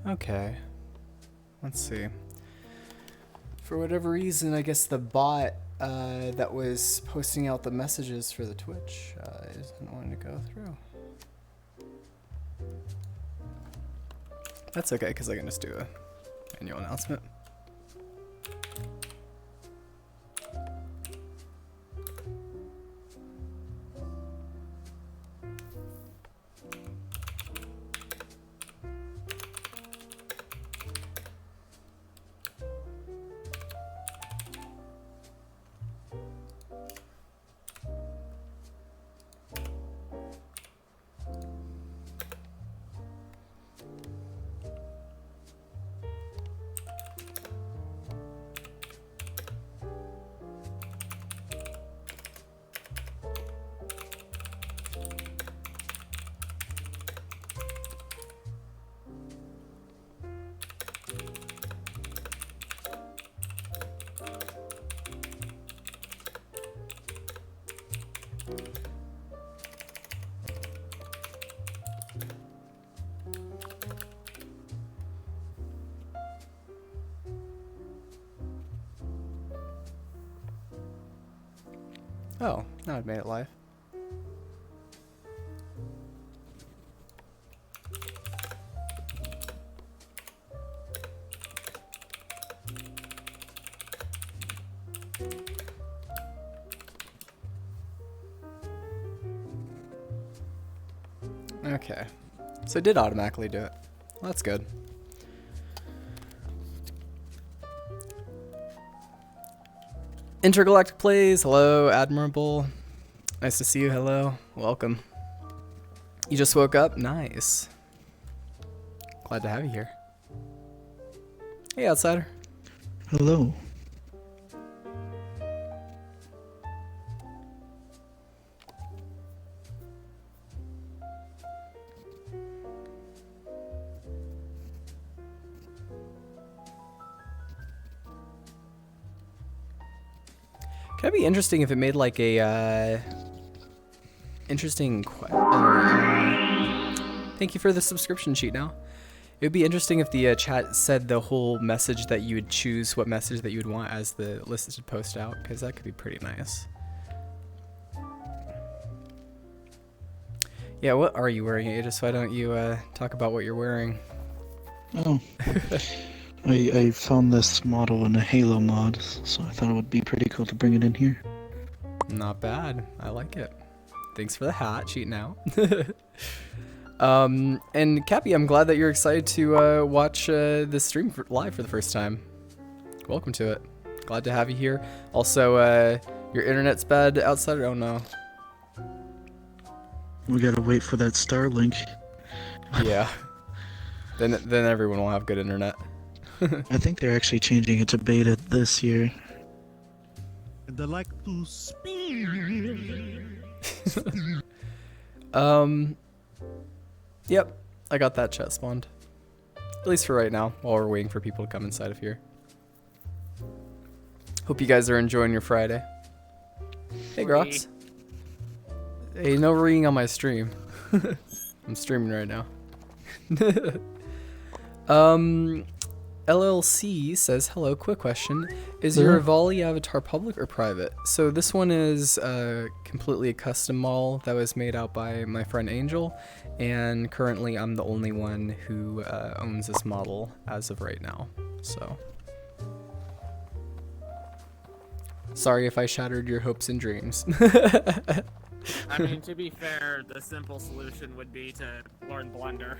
Okay. Let's see. For whatever reason, I guess the bot that was posting out the messages for the Twitch isn't wanting to go through. That's okay, because I can just do a annual announcement. Oh, now I've made it live. Okay, so it did automatically do it. Well, that's good. Intergalactic Plays, hello, Admirable. Nice to see you, hello, welcome. You just woke up? Nice. Glad to have you here. Hey, Outsider. Hello. Could it be interesting if it made like a interesting thank you for the subscription sheet now. It would be interesting if the chat said the whole message that you would choose, what message that you would want as the listed post out, because that could be pretty nice. Yeah, what are you wearing, Aegis? Why don't you talk about what you're wearing? Oh. I found this model in a Halo mod, so I thought it would be pretty cool to bring it in here. Not bad. I like it. Thanks for the hat, cheating out. And Cappy, I'm glad that you're excited to watch this stream live for the first time. Welcome to it. Glad to have you here. Also, your internet's bad, Outsider? Oh no. We gotta wait for that Starlink. Yeah. Then everyone will have good internet. I think they're actually changing it to beta this year. They like to speak. Yep, I got that chat spawned. At least for right now, while we're waiting for people to come inside of here. Hope you guys are enjoying your Friday. Hey, Grox. Hey, no reading on my stream. I'm streaming right now. LLC says, hello, quick question. Is your Volley avatar public or private? So this one is completely a custom model that was made out by my friend Angel, and currently I'm the only one who owns this model as of right now. So sorry if I shattered your hopes and dreams. I mean, to be fair, the simple solution would be to learn Blender.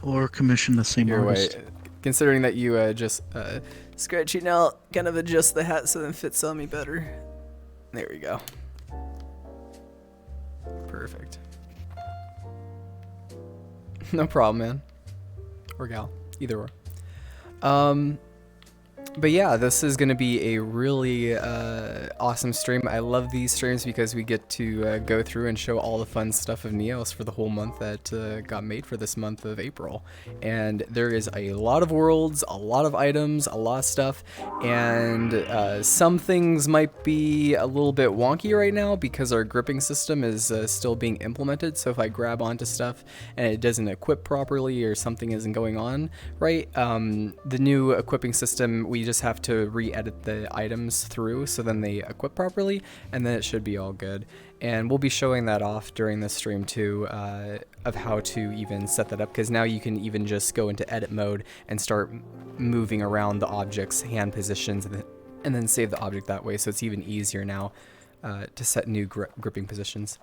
Or commission the same artist. Considering that you just scratching out, kind of adjust the hat so that it fits on me better. There we go. Perfect. No problem, man. Or gal. Either or. But yeah, this is going to be a really awesome stream. I love these streams because we get to go through and show all the fun stuff of Neos for the whole month that got made for this month of April. And there is a lot of worlds, a lot of items, a lot of stuff, and some things might be a little bit wonky right now because our gripping system is still being implemented. So if I grab onto stuff and it doesn't equip properly or something isn't going on right, the new equipping system, we just have to re-edit the items through so then they equip properly, and then it should be all good. And we'll be showing that off during the stream too, of how to even set that up, because now you can even just go into edit mode and start moving around the object's hand positions and then save the object that way, so it's even easier now to set new gripping positions.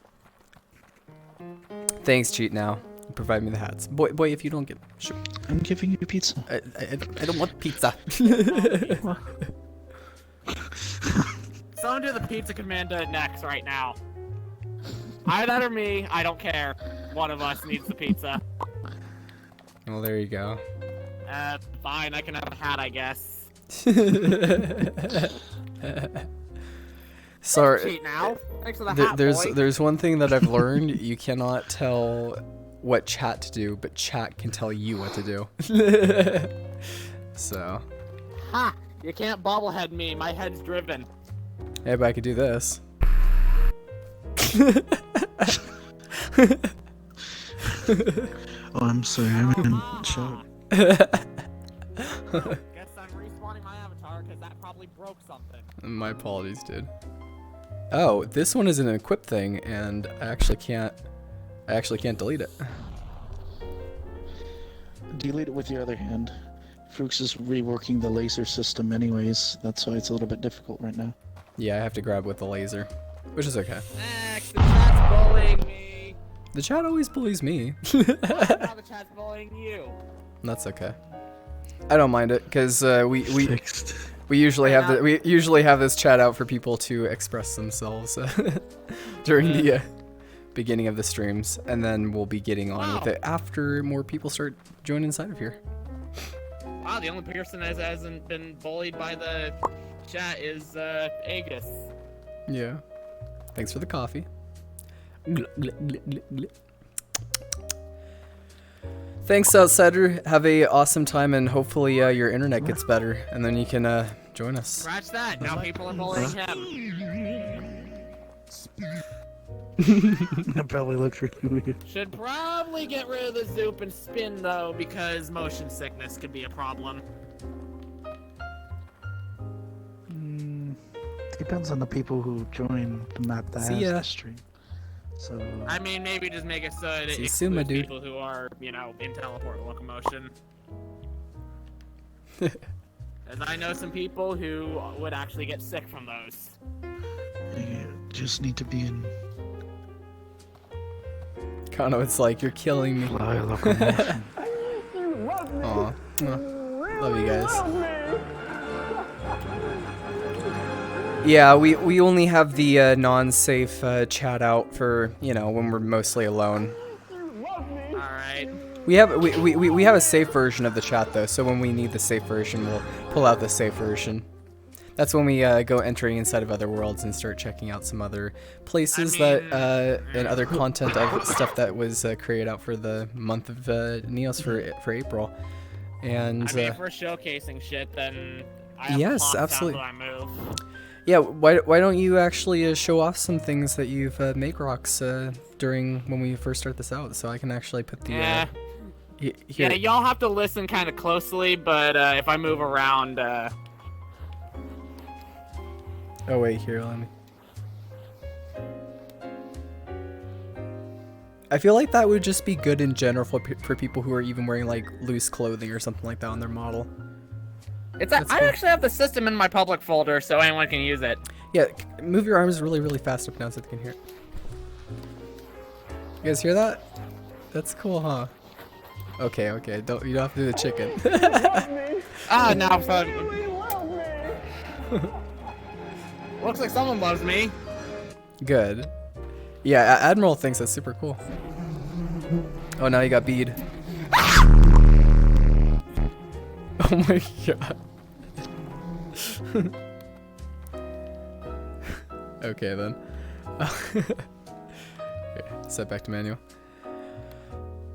Thanks, Cheat Now. Provide me the hats. Boy, if you don't get... Sure. I'm giving you pizza. I don't want pizza. Someone do the pizza commando next right now. Either me, I don't care. One of us needs the pizza. Well, there you go. Fine, I can have a hat, I guess. Sorry. Cheat Now. Thanks for the hat, boy. There's one thing that I've learned. You cannot tell what chat to do, but chat can tell you what to do. So. Ha! You can't bobblehead me. My head's driven. Yeah, but I could do this. Oh, I'm sorry, I'm in shock. Guess I'm respawning my avatar because that probably broke something. My apologies, dude. Oh, this one is an equip thing, and I actually can't delete it. Delete it with your other hand. Fruix is reworking the laser system anyways, that's why it's a little bit difficult right now. Yeah, I have to grab with the laser, which is okay. Next, the chat's bullying me. The chat always bullies me. Now the chat's bullying you. That's okay. I don't mind it, because we Fixed. usually have this chat out for people to express themselves during the beginning of the streams, and then we'll be getting on with it after more people start joining inside of here. Wow, the only person that hasn't been bullied by the chat is Aegis. Yeah. Thanks for the coffee. Thanks, Outsider. Have a awesome time, and hopefully your internet gets better, and then you can join us. Scratch that. Now people are bullying him. That probably looks really weird. Should probably get rid of the zoop and spin though, because motion sickness could be a problem. Depends on the people who join the map that See has ya. the stream. So I mean, maybe just make it so it See you soon, my excludes dude. people who are, you know, in teleport locomotion. As I know some people who would actually get sick from those. you just need to be in Kano, it's like you're killing me. fly locomotion. Aw. Love you guys. Yeah, we only have the non-safe chat out for, you know, when we're mostly alone. Alright. We have a safe version of the chat though, so when we need the safe version, we'll pull out the safe version. That's when we go entering inside of other worlds and start checking out some other places and other content of stuff that was created out for the month of Neos for April. And I mean, if we're showcasing shit, then I have yes, to absolutely. I move. Yeah, why don't you actually show off some things that you've made rocks during when we first start this out, so I can actually put the Yeah, here. y'all have to listen kind of closely, but if I move around, Oh wait, here, let me. I feel like that would just be good in general for people who are even wearing like loose clothing or something like that on their model. I cool. actually have the system in my public folder, so anyone can use it. Yeah, move your arms really, really fast up now so they can hear it. You guys hear that? That's cool, huh? Okay, you don't have to do the chicken. Ah, now fun. Looks like someone loves me. Good. Yeah, Admiral thinks that's super cool. Oh, now you got bead. Oh my god. Okay then. Okay, set back to manual.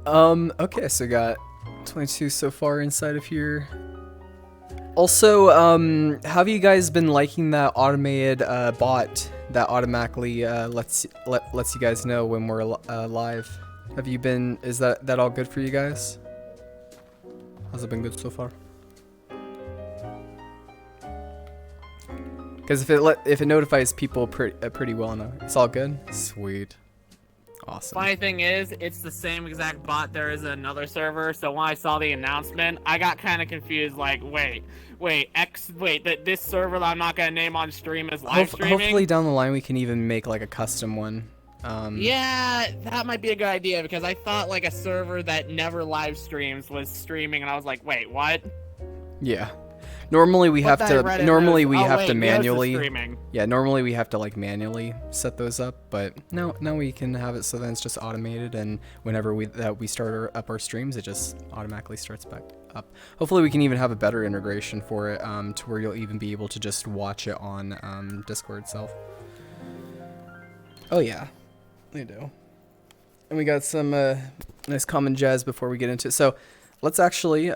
Okay, so got 22 so far inside of here. Also, have you guys been liking that automated bot that automatically lets you guys know when we're live? Have you been? Is that all good for you guys? Has it been good so far? Because if it notifies people pretty well enough, it's all good. Sweet, awesome. Funny thing is, it's the same exact bot there is in another server. So when I saw the announcement, I got kind of confused. Like, wait, this server that I'm not gonna name on stream is live streaming. Hopefully down the line we can even make like a custom one. Yeah, that might be a good idea because I thought like a server that never live streams was streaming, and I was like, wait, what? Yeah. Normally we have to. Normally we have to manually. Streaming. Yeah. Normally we have to like manually set those up, but now we can have it so then it's just automated, and whenever we start up our streams, it just automatically starts back up. Hopefully we can even have a better integration for it, to where you'll even be able to just watch it on Discord itself. Oh yeah, we do. And we got some nice common jazz before we get into it. So let's actually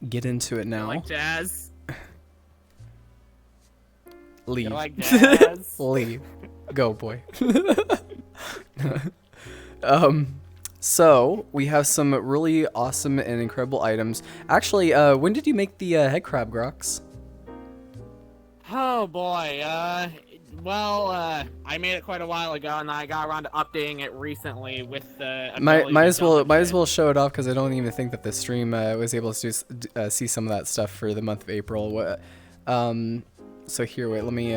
get into it now. You like jazz? Leave. You like jazz? Leave. Go, boy. So we have some really awesome and incredible items. Actually, when did you make the head crab, Grox? Oh boy. I made it quite a while ago, and I got around to updating it recently with the. Might as well show it off because I don't even think that the stream was able to see some of that stuff for the month of April. So here, wait, let me.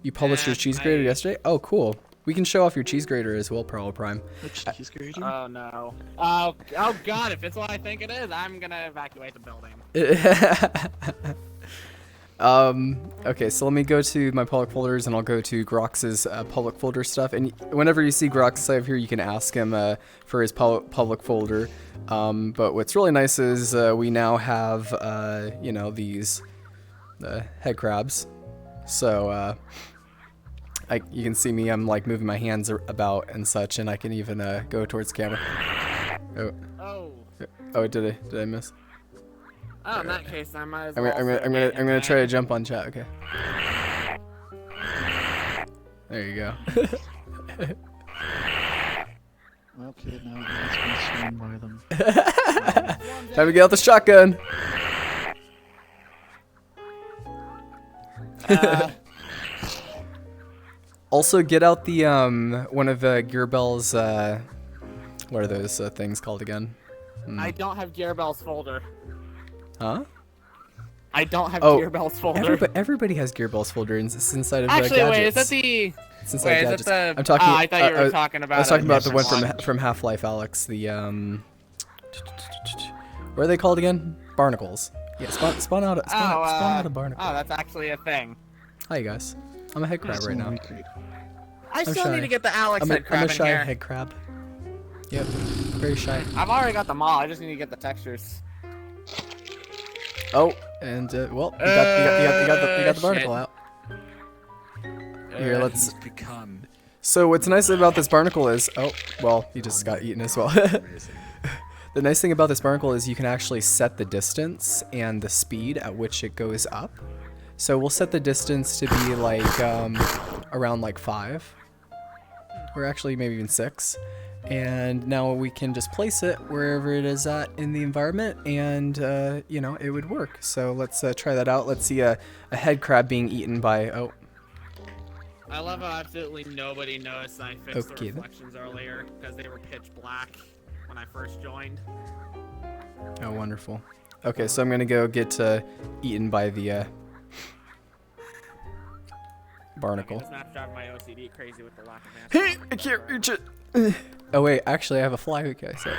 You published your cheese grater yesterday? Oh, cool. We can show off your cheese grater as well, Pearl Prime. Which cheese grater? Oh no. Oh god, if it's what I think it is, I'm gonna evacuate the building. Okay, so let me go to my public folders and I'll go to Grox's public folder stuff. And whenever you see Grox save here, you can ask him for his public folder. But what's really nice is we now have, you know, these head crabs. So you can see me, I'm like moving my hands about and such, and I can even go towards the camera. Oh, did I miss? Oh, in that case, I might as I'm well. gonna try to jump on chat. Okay. There you go. Okay, now it's been slain by them. Time to get out the shotgun. Also, get out the one of Gearbell's. What are those things called again? I don't have Gearbell's folder. Huh? I don't have Gearbell's folder. Everybody has Gearbell's folder it's inside of Actually, gadgets. wait, is that the? It's inside gadgets. Is that the? I'm talking. I thought you were talking about. I was talking about the one from Half-Life Alyx. The what are they called again? Barnacles. Yeah, spawn out a barnacle. Oh, that's actually a thing. Hi guys. I'm a head crab right now. I still need to get the Alex head crab I'm a shy in here. head crab. Yep, very shy. I've already got them all. I just need to get the textures. Oh, and well, you got the barnacle out. Here, let's. So what's nice about this barnacle is, oh, well, he just got eaten as well. The nice thing about this barnacle is you can actually set the distance and the speed at which it goes up. So we'll set the distance to be like around like 5, or actually maybe even 6. And now we can just place it wherever it is at in the environment, and you know, it would work. So let's try that out. Let's see a head crab being eaten by. Oh. I love how absolutely nobody noticed I fixed the reflections earlier because they were pitch black when I first joined. Oh, wonderful. Okay, so I'm gonna go get eaten by the barnacle. This map's driving my OCD crazy with the lack of answers. Hey, I can't reach it. Oh wait, actually I have a fly hook. I said.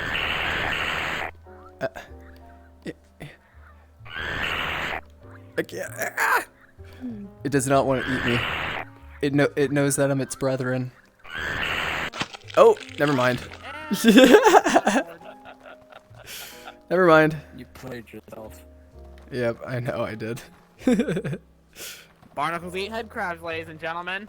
I can't. It does not want to eat me. It knows that I'm its brethren. Oh, never mind. Never mind. You played yourself. Yep, I know I did. Barnacles eat head crabs, ladies and gentlemen.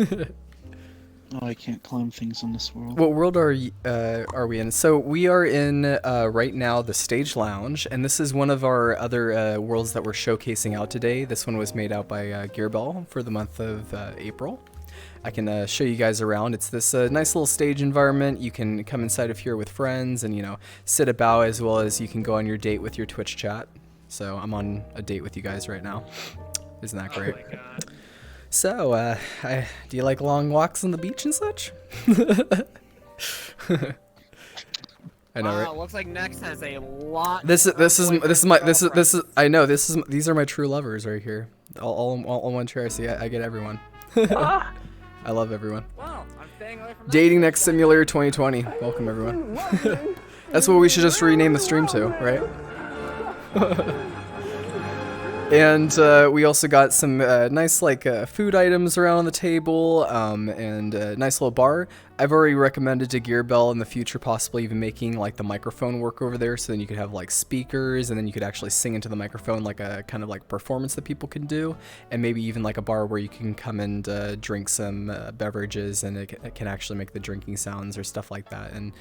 Oh, I can't climb things in this world. What world are we in? So we are in right now the stage lounge, and this is one of our other worlds that we're showcasing out today. This one was made out by Gearbell for the month of April. I can show you guys around. It's this nice little stage environment. You can come inside of here with friends and, you know, sit about, as well as you can go on your date with your Twitch chat. So I'm on a date with you guys right now. Isn't that great? Oh my god. So, do you like long walks on the beach and such? I know, right? Looks like Next has a lot. This is I know these are my true lovers right here. All in one chair. See, I get everyone. I love everyone. Wow, I'm staying away from Dating Next Simulator 2020. Welcome everyone. That's what we should just rename the stream to, right? And we also got some nice food items around the table, and a nice little bar. I've already recommended to Gearbell in the future possibly even making like the microphone work over there, so then you could have like speakers, and then you could actually sing into the microphone, like a kind of like performance that people can do, and maybe even like a bar where you can come and drink some beverages, and it can actually make the drinking sounds or stuff like that. And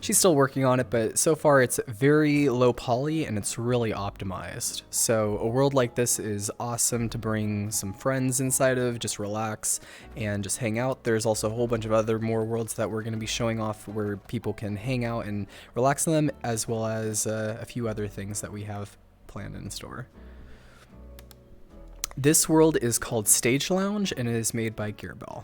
she's still working on it, but so far it's very low poly and it's really optimized. So a world like this is awesome to bring some friends inside of, just relax and just hang out. There's also a whole bunch of other more worlds that we're going to be showing off where people can hang out and relax in them, as well as a few other things that we have planned in store. This world is called Stage Lounge and it is made by Gearbell.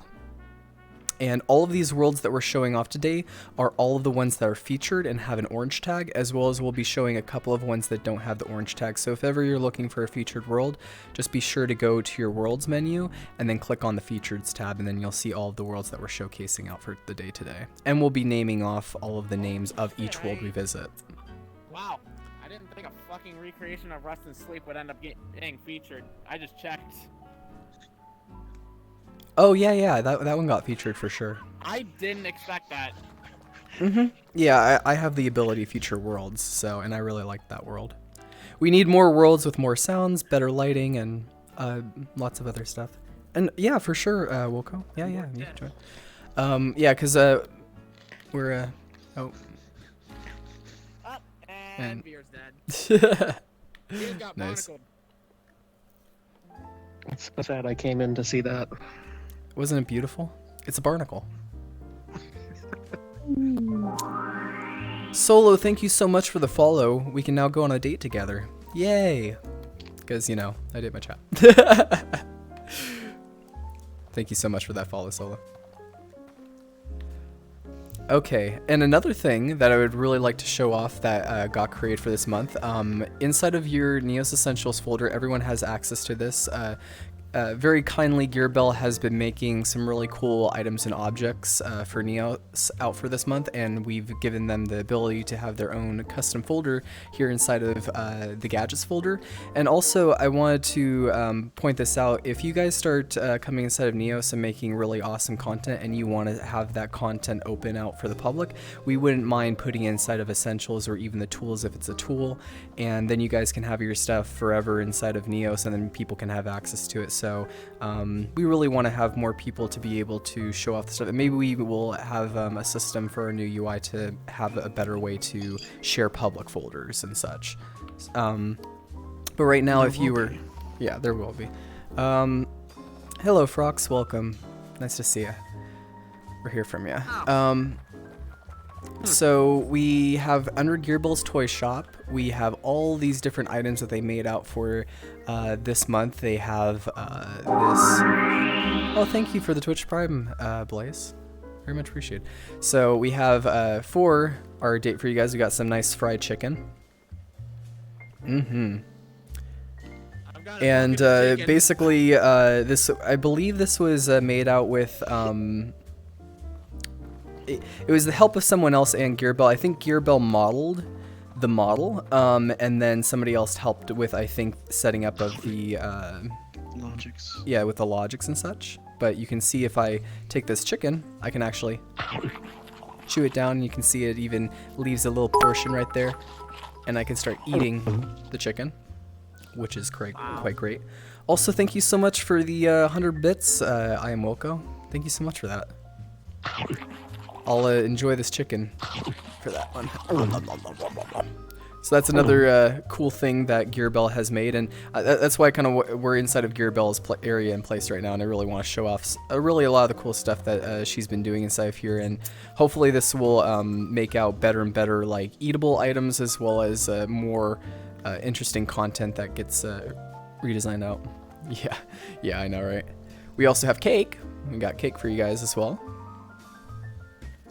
And all of these worlds that we're showing off today are all of the ones that are featured and have an orange tag, as well as we'll be showing a couple of ones that don't have the orange tag. So if ever you're looking for a featured world, just be sure to go to your worlds menu and then click on the features tab, and then you'll see all of the worlds that we're showcasing out for the day today. And we'll be naming off all of the names of each world we visit. Wow, I didn't think a fucking recreation of Rust and Sleep would end up getting featured. I just checked. Oh yeah, that one got featured for sure. I didn't expect that. Yeah, I have the ability to feature worlds, so, and I really like that world. We need more worlds with more sounds, better lighting, and lots of other stuff. And yeah, for sure, Wilco. Yeah, you can join. Yeah, because we're oh. Up and beer's dead. Beer's got Nice. barnacled. It's so sad I came in to see that. Wasn't it beautiful? It's a barnacle. Solo, thank you so much for the follow. We can now go on a date together. Yay! Because, you know, I did my chat. Thank you so much for that follow, Solo. Okay, and another thing that I would really like to show off that got created for this month, inside of your Neos Essentials folder, everyone has access to this. Very kindly, Gearbell has been making some really cool items and objects for Neos out for this month, and we've given them the ability to have their own custom folder here inside of the gadgets folder. And also, I wanted to point this out. If you guys start coming inside of Neos and making really awesome content, and you want to have that content open out for the public, we wouldn't mind putting it inside of Essentials or even the tools if it's a tool, and then you guys can have your stuff forever inside of Neos, and then people can have access to it. So we really want to have more people to be able to show off the stuff, and maybe we will have a system for our new UI to have a better way to share public folders and such. But right now, if you were, yeah, there will be. Hello, Frox, welcome. Nice to see you. Or hear from you. So we have under Gearbell's Toy Shop, we have all these different items that they made out for this month. They have this. Oh, thank you for the Twitch Prime, Blaze. Very much appreciated. So we have for our date for you guys, we got some nice fried chicken. And basically, this, I believe this was made out with. It was the help of someone else and Gearbell. I think Gearbell modeled the model, and then somebody else helped with, I think, setting up of the Logics. Yeah, with the logics and such. But you can see if I take this chicken, I can actually chew it down, and you can see it even leaves a little portion right there. And I can start eating the chicken, which is quite great. Also, thank you so much for the 100 bits. I am Wilco. Thank you so much for that. I'll enjoy this chicken for that one. So that's another cool thing that Gearbell has made, and that's why kind of we're inside of Gearbell's area and place right now, and I really want to show off really a lot of the cool stuff that she's been doing inside of here, and hopefully this will make out better and better like eatable items as well as more interesting content that gets redesigned out. Yeah, I know, right? We also have cake. We got cake for you guys as well.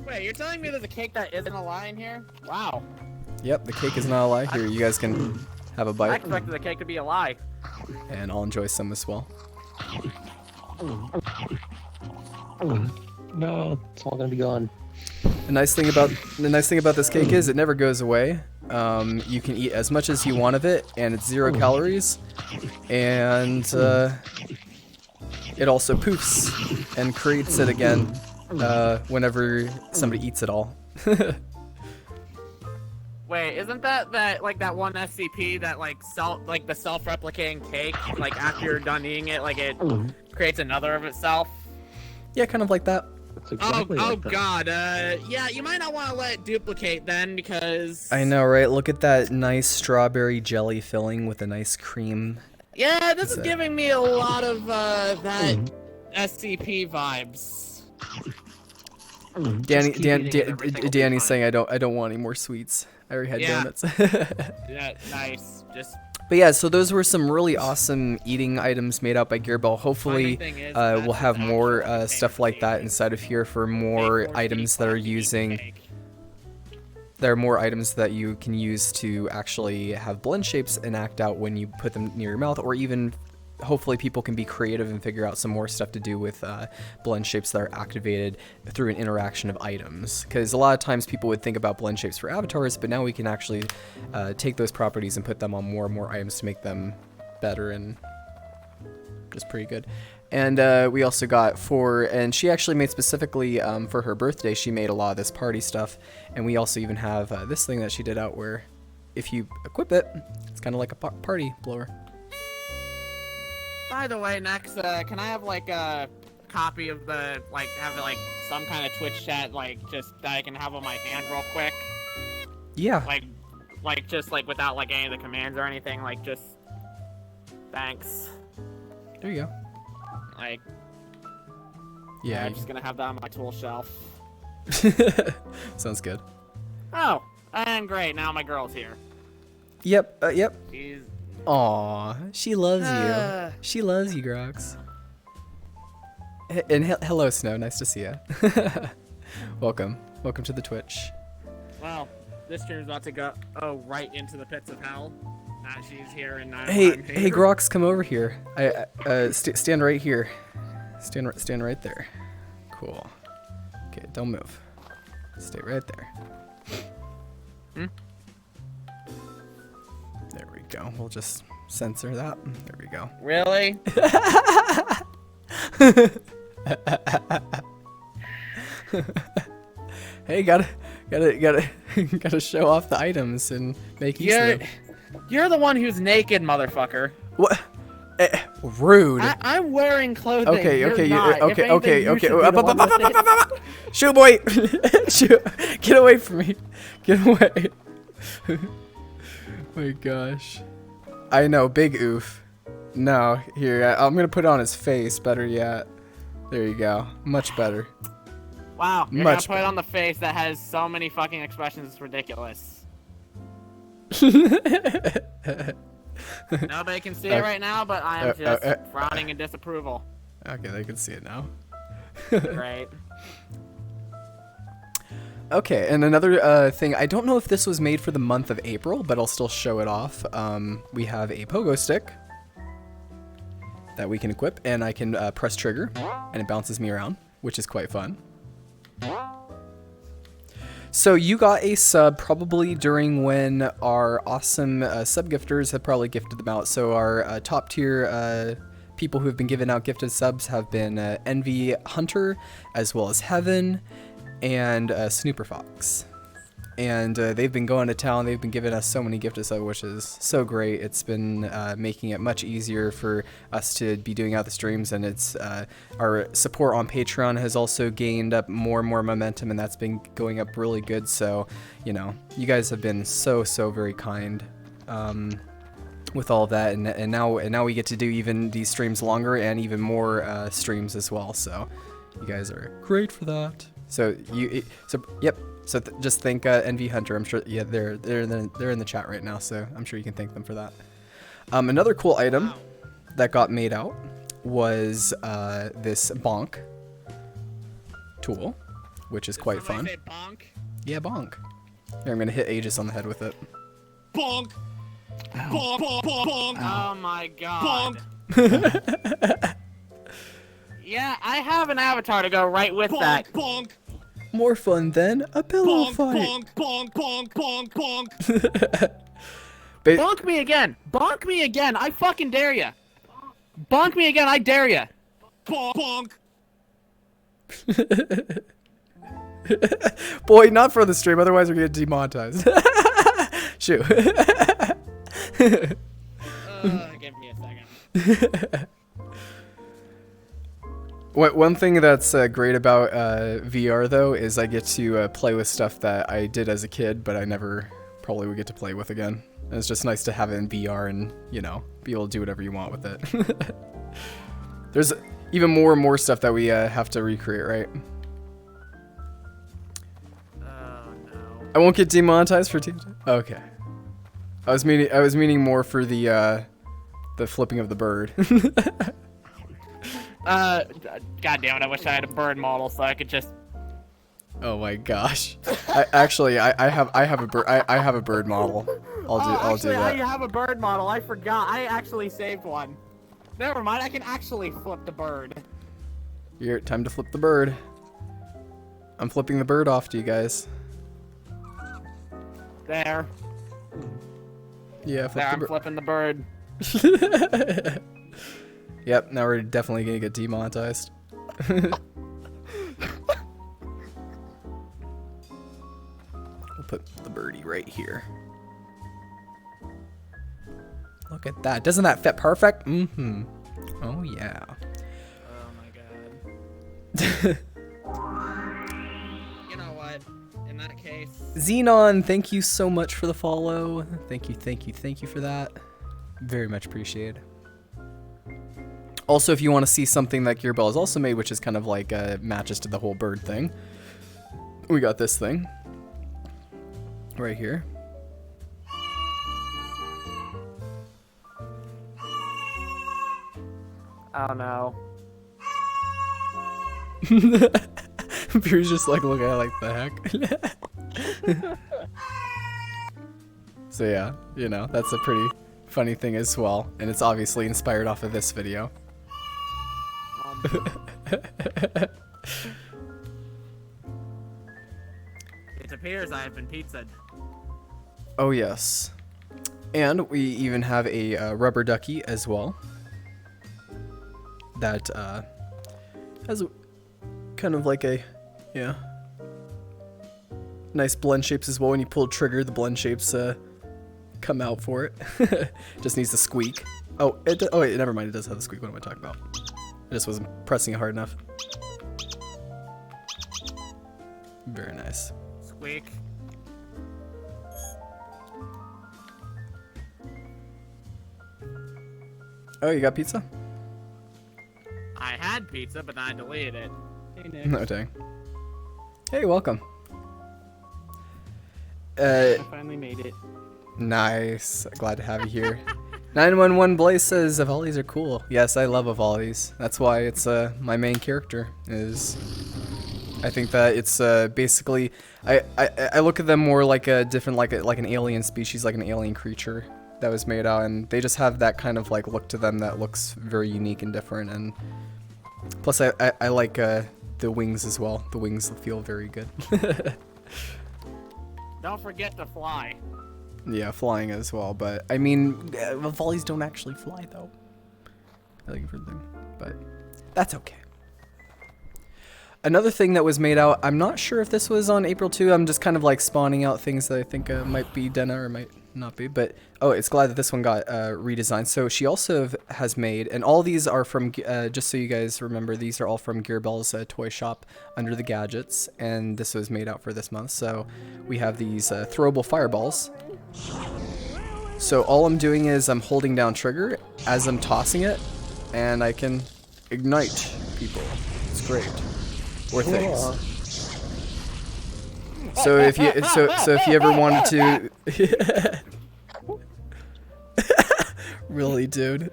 Wait, you're telling me there's a cake that isn't a lie in here? Wow. Yep, the cake is not a lie. Here, you guys can have a I bite, expected the cake to be a lie. and I'll enjoy some as well. No, it's all gonna be gone. The nice thing about this cake is it never goes away. You can eat as much as you want of it, and it's 0 calories, and it also poofs and creates it again whenever somebody eats it all. Wait, isn't that like that one SCP that like the self-replicating cake? Like after you're done eating it, like it creates another of itself. Yeah, kind of like that. It's exactly Oh like that. God, yeah, you might not want to let it duplicate then because. I know, right? Look at that nice strawberry jelly filling with a nice cream. Yeah, this is giving me a lot of that SCP vibes. Danny's saying I don't want any more sweets. I already had donuts. Yeah, nice. But yeah, so those were some really awesome eating items made out by Gearbell. Hopefully, we'll have more stuff like that inside of here for more items that are using. There are more items that you can use to actually have blend shapes enact out when you put them near your mouth, or even hopefully people can be creative and figure out some more stuff to do with blend shapes that are activated through an interaction of items. Because a lot of times people would think about blend shapes for avatars, but now we can actually take those properties and put them on more and more items to make them better and just pretty good. And we also got and she actually made specifically for her birthday, she made a lot of this party stuff. And we also even have this thing that she did out where if you equip it, it's kind of like a party blower. By the way, next, can I have like a copy of some kind of Twitch chat, like just that I can have on my hand real quick? Yeah. Like just like without like any of the commands or anything, like just thanks. There you go. Like, yeah, I'm just gonna have that on my tool shelf. Sounds good. Oh, and great, now my girl's here. Yep. She's. Aw, she loves you. She loves you, Grox. And hello, Snow. Nice to see you. Welcome to the Twitch. Well, this stream's about to go right into the pits of hell. Now she's here and I'm Hey, here. Grox, come over here. Stand right here. Stand right there. Cool. Okay, don't move. Stay right there. There we go. We'll just censor that. There we go. Really? Hey, gotta show off the items and make use of them. You're the one who's naked, motherfucker. What? Rude. I'm wearing clothing. Okay. You're not. If anything, you should be the one that's naked. Shoot, boy! Shoot. Get away from me. Get away. My gosh. I know, big oof. No, here, I'm gonna put it on his face, better yet. There you go. Much better. Wow, you're Much gonna put it on the face that has so many fucking expressions, it's ridiculous. Nobody can see it right now, but I am just frowning in disapproval. Okay, they can see it now. Great. Okay, and another thing, I don't know if this was made for the month of April, but I'll still show it off. We have a pogo stick that we can equip, and I can press trigger, and it bounces me around, which is quite fun. So you got a sub probably during when our awesome sub gifters have probably gifted them out. So our top tier people who have been giving out gifted subs have been Envy Hunter, as well as Heaven, and Snooper Fox. And they've been going to town. They've been giving us so many gifts, which is so great. It's been making it much easier for us to be doing out the streams, and it's our support on Patreon has also gained up more and more momentum, and that's been going up really good. So, you know, you guys have been so very kind with all that, and now we get to do even these streams longer and even more streams as well. So, you guys are great for that. So yep. So just thank Envy Hunter. I'm sure, yeah, they're in the chat right now, so I'm sure you can thank them for that. Another cool item that got made out was this bonk tool, which is quite fun. Say bonk? Yeah, bonk. Here, I'm gonna hit Aegis on the head with it. Bonk. Ow. Bonk. Bonk. Ow. Oh my god. Bonk. Yeah, I have an avatar to go right with that. Bonk. More fun than a pillow Bonk, fight. bonk, bonk, bonk, bonk, bonk. Bonk me again. Bonk me again. I fucking dare ya. Bonk me again. I dare ya. Bonk. Boy, not for the stream, otherwise we're gonna get demonetized. Shoot. Give me a second. One thing that's great about VR though is I get to play with stuff that I did as a kid, but I never probably would get to play with again. And it's just nice to have it in VR and, you know, be able to do whatever you want with it. There's even more and more stuff that we have to recreate, right? Oh no. I won't get demonetized for TNT. Okay. I was meaning more for the flipping of the bird. God damn it! I wish I had a bird model so I could just. Oh my gosh! I have a bird model. I'll do that. I have a bird model. I forgot. I actually saved one. Never mind. I can actually flip the bird. Here, time to flip the bird. I'm flipping the bird off to you guys. There. Yeah, There. I'm flipping the bird. Yep, now we're definitely gonna get demonetized. We'll put the birdie right here. Look at that. Doesn't that fit perfect? Mm-hmm. Oh, yeah. Oh my god. You know what? In that case. Xenon, thank you so much for the follow. Thank you for that. Very much appreciated. Also, if you want to see something that Gearbell has also made, which is kind of like matches to the whole bird thing, we got this thing right here. Oh no. Beer's just like, look at like the heck. So yeah, you know, that's a pretty funny thing as well, and it's obviously inspired off of this video. It appears I have been pizzaed. Oh yes, and we even have a rubber ducky as well. That has kind of like a, yeah, nice blend shapes as well. When you pull trigger, the blend shapes come out for it. Just needs to squeak. Oh, oh wait, never mind. It does have the squeak. What am I talking about? I just wasn't pressing it hard enough. Very nice. Squeak. Oh, you got pizza? I had pizza, but then I deleted it. Hey, Nick. No dang. Hey, welcome. I finally made it. Nice. Glad to have you here. 911 Blaze says Avali's are cool. Yes, I love Avali's. That's why it's my main character. Is I think that it's basically I look at them more like a different like an alien species, like an alien creature that was made out, and they just have that kind of like look to them that looks very unique and different. And plus, I like the wings as well. The wings feel very good. Don't forget to fly. Yeah, flying as well, but I mean, volleys don't actually fly though. I like for them, but that's okay. another thing that was made out, I'm not sure if this was on April 2. I'm just kind of like spawning out things that I think might be Denna or might not be. But, oh, it's glad that this one got redesigned. So she also has made, and all these are from, just so you guys remember, these are all from Gearbell's toy shop under the gadgets. And this was made out for this month. So we have these throwable fireballs. So all I'm doing is I'm holding down trigger as I'm tossing it, and I can ignite people. It's great. Or things. So if you if you ever wanted to really, dude.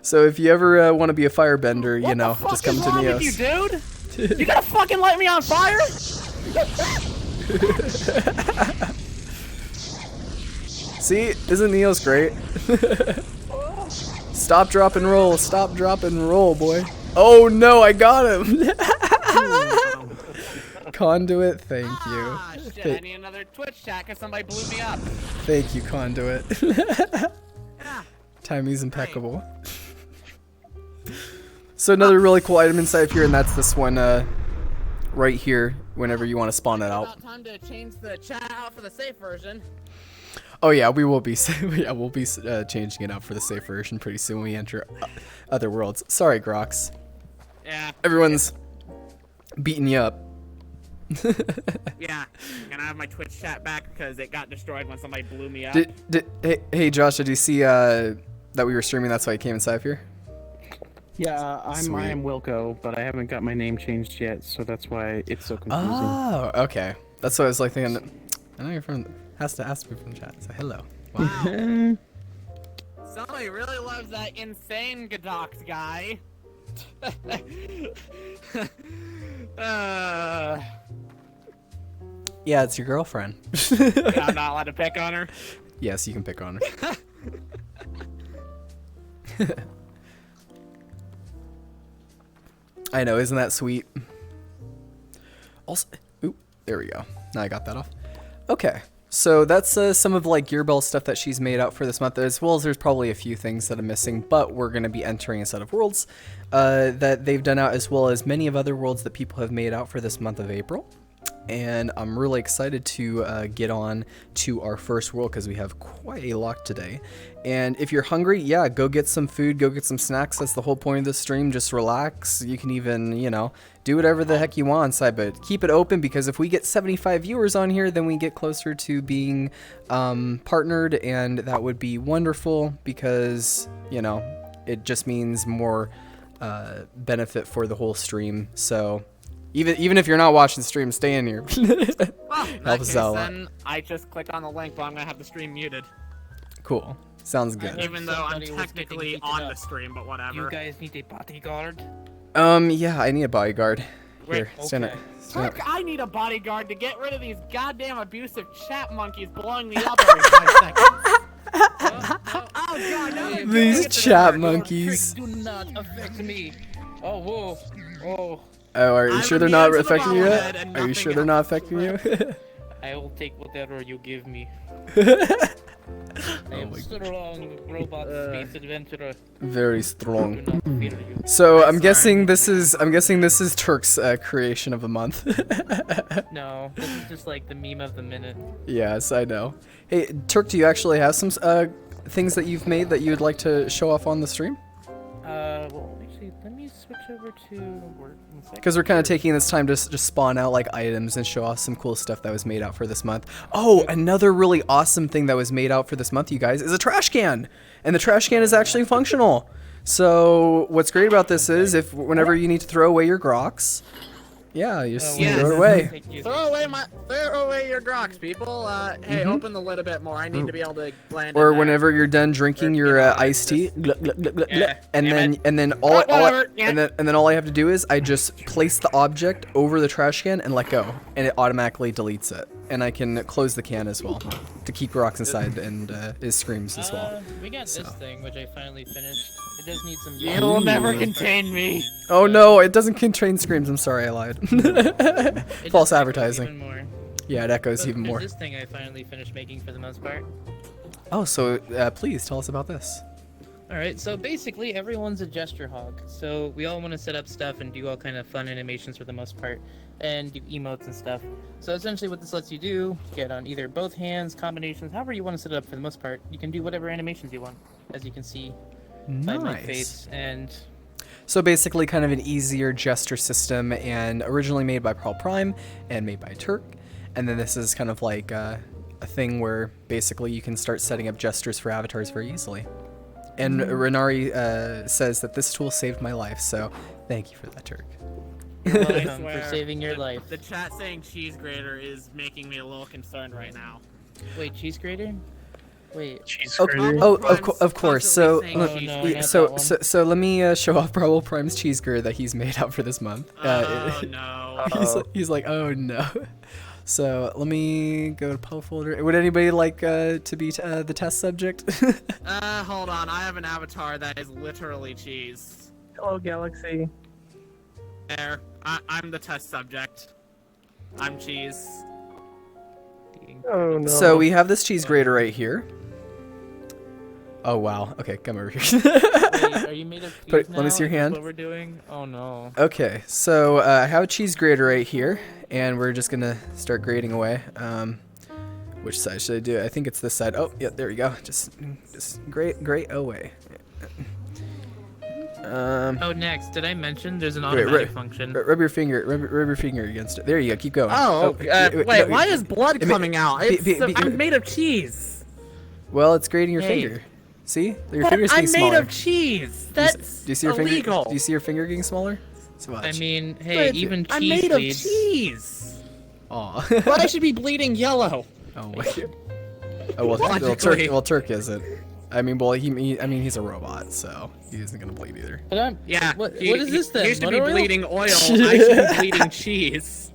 So if you ever want to be a firebender, you know, just come to Neos. With you, dude? You gonna fucking light me on fire? See, isn't Neos great? Stop, drop, and roll. Stop, drop, and roll, boy. Oh no, I got him. Conduit, thank you. Ah, shit, I need another Twitch chat because somebody blew me up. Thank you, Conduit. Timing's impeccable. So another really cool item inside here, and that's this one right here, whenever you want to spawn it out. About time to change the chat out for the safe version. Oh yeah, we will be we'll be changing it out for the safe version pretty soon when we enter other worlds. Sorry, Grox. Yeah. Everyone's beating you up. Yeah. Can I have my Twitch chat back because it got destroyed when somebody blew me up? Hey Josh, did you see that we were streaming? That's why I came inside here. Yeah, I Sweet. am Wilco, but I haven't got my name changed yet, so that's why it's so confusing. Oh, okay. That's what I was like thinking. I know you're from. Has to ask me from chat. So hello. Wow. Somebody really loves that insane Gadox guy. Yeah, it's your girlfriend. I'm not allowed to pick on her. Yes, you can pick on her. I know, isn't that sweet? Also, oop, there we go. Now I got that off. Okay, so that's some of like Gearbell stuff that she's made out for this month, as well as there's probably a few things that I'm missing, but we're going to be entering a set of worlds that they've done out, as well as many of other worlds that people have made out for this month of April. And I'm really excited to get on to our first world because we have quite a lot today. And if you're hungry, yeah, go get some food, go get some snacks. That's the whole point of this stream. Just relax. You can even, you know, do whatever the heck you want inside, but keep it open because if we get 75 viewers on here, then we get closer to being partnered, and that would be wonderful because, you know, it just means more benefit for the whole stream. So even if you're not watching the stream, stay in here. Well, in that Helps case, us out a lot. then I just click on the link, but I'm gonna have the stream muted. Cool. Sounds good. Even though I'm Somebody was technically getting on beaten the up. stream, but whatever. You guys need a bodyguard? Yeah, I need a bodyguard. Wait, Here, stand up. okay. Stand up. Turk, I need a bodyguard to get rid of these goddamn abusive chat monkeys blowing me up every 5 seconds. Oh god, no, Hey, These get to chat the- monkeys. Your tricks do not affect me. Oh, whoa. Oh, Oh, are you I'm sure they're not immune to the affecting you bobblehead yet? and Are you nothing sure they're not else. affecting you? I will take whatever you give me. I Oh am my strong robot space adventurer. Very Do strong. not fear you. So I'm sorry. guessing this is Turk's creation of the month. No, this is just like the meme of the minute. Yes, I know. Hey, Turk, do you actually have some things that you've made that you would like to show off on the stream? Well, actually, let me switch over to work in a second. Because we're kind of taking this time to just spawn out like items and show off some cool stuff that was made out for this month. Oh, another really awesome thing that was made out for this month, you guys, is a trash can. And the trash can is actually functional. So what's great about this is whenever you need to throw away your groks, yeah, you just Yeah. throw it away. Thank you. Throw away your groks, people. Hey, open the lid a bit more. I need to be able to land. Or in there. whenever you're done drinking your you know, iced tea, just- gluck, gluck, gluck, gluck, Yeah, gluck, and damn then Whatever, yeah. and then all I have to do is I just place the object over the trash can and let go, and it automatically deletes it. And I can close the can as well to keep rocks inside and it screams as well. We got So. this thing, which I finally finished. It does need some. You will never contain me. Oh no, it doesn't contain screams. I'm sorry, I lied. It False just echoes advertising. Even more. Yeah, it echoes But even there's more. This thing I finally finished making for the most part. Oh, so please tell us about this. Alright, so basically everyone's a gesture hog. So we all want to set up stuff and do all kind of fun animations for the most part, and do emotes and stuff. So essentially what this lets you do, get on either both hands, combinations, however you want to set it up for the most part. You can do whatever animations you want, as you can see by my face. And so basically kind of an easier gesture system, and originally made by Pearl Prime and made by Turk. And then this is kind of like a thing where basically you can start setting up gestures for avatars very easily. And Renari says that this tool saved my life, so thank you for that, Turk. you're I welcome for swear, saving your life. The chat saying cheese grater is making me a little concerned right now. Wait, cheese grater? Wait. Cheese Oh, grater. of course. So, Constantly saying Oh, cheese no, grater. not so, that so, so let me show off Bravo Prime's cheese grater that he's made out for this month. Oh no. He's like, oh no. So let me go to Poe folder. Would anybody like to be the test subject? Hold on. I have an avatar that is literally cheese. Hello, Galaxy. There. I'm the test subject. I'm cheese. Oh no. So we have this cheese grater right here. Oh wow. Okay, come over here. Wait, are you made of cheese Let me now? see your Is this hand. what we're doing? Oh no. Okay, so I have a cheese grater right here, and we're just gonna start grating away. Which side should I do? I think it's this side. Oh, yeah, there we go. Just grate away. Oh, next, did I mention there's an Wait, automatic function? Rub your finger against it. There you go. Keep going. Wait, no, why is blood it- coming out? be- It's, be- I'm made of cheese. Well, it's grating your Hey. finger. See? Your But finger's I'm getting made smaller. of cheese. Do you s- That's do you see your illegal. finger? Do you see your finger getting smaller? So I watch. mean, hey, But even I'm cheese made bleeds. of cheese. Aw. But I should be bleeding yellow. Oh, wait. Oh well, Logically. Turk isn't. I mean, well, he's a robot, so he isn't gonna bleed either. But I'm, Yeah. What is this then? You should be Motor oil? bleeding oil. I should be bleeding cheese.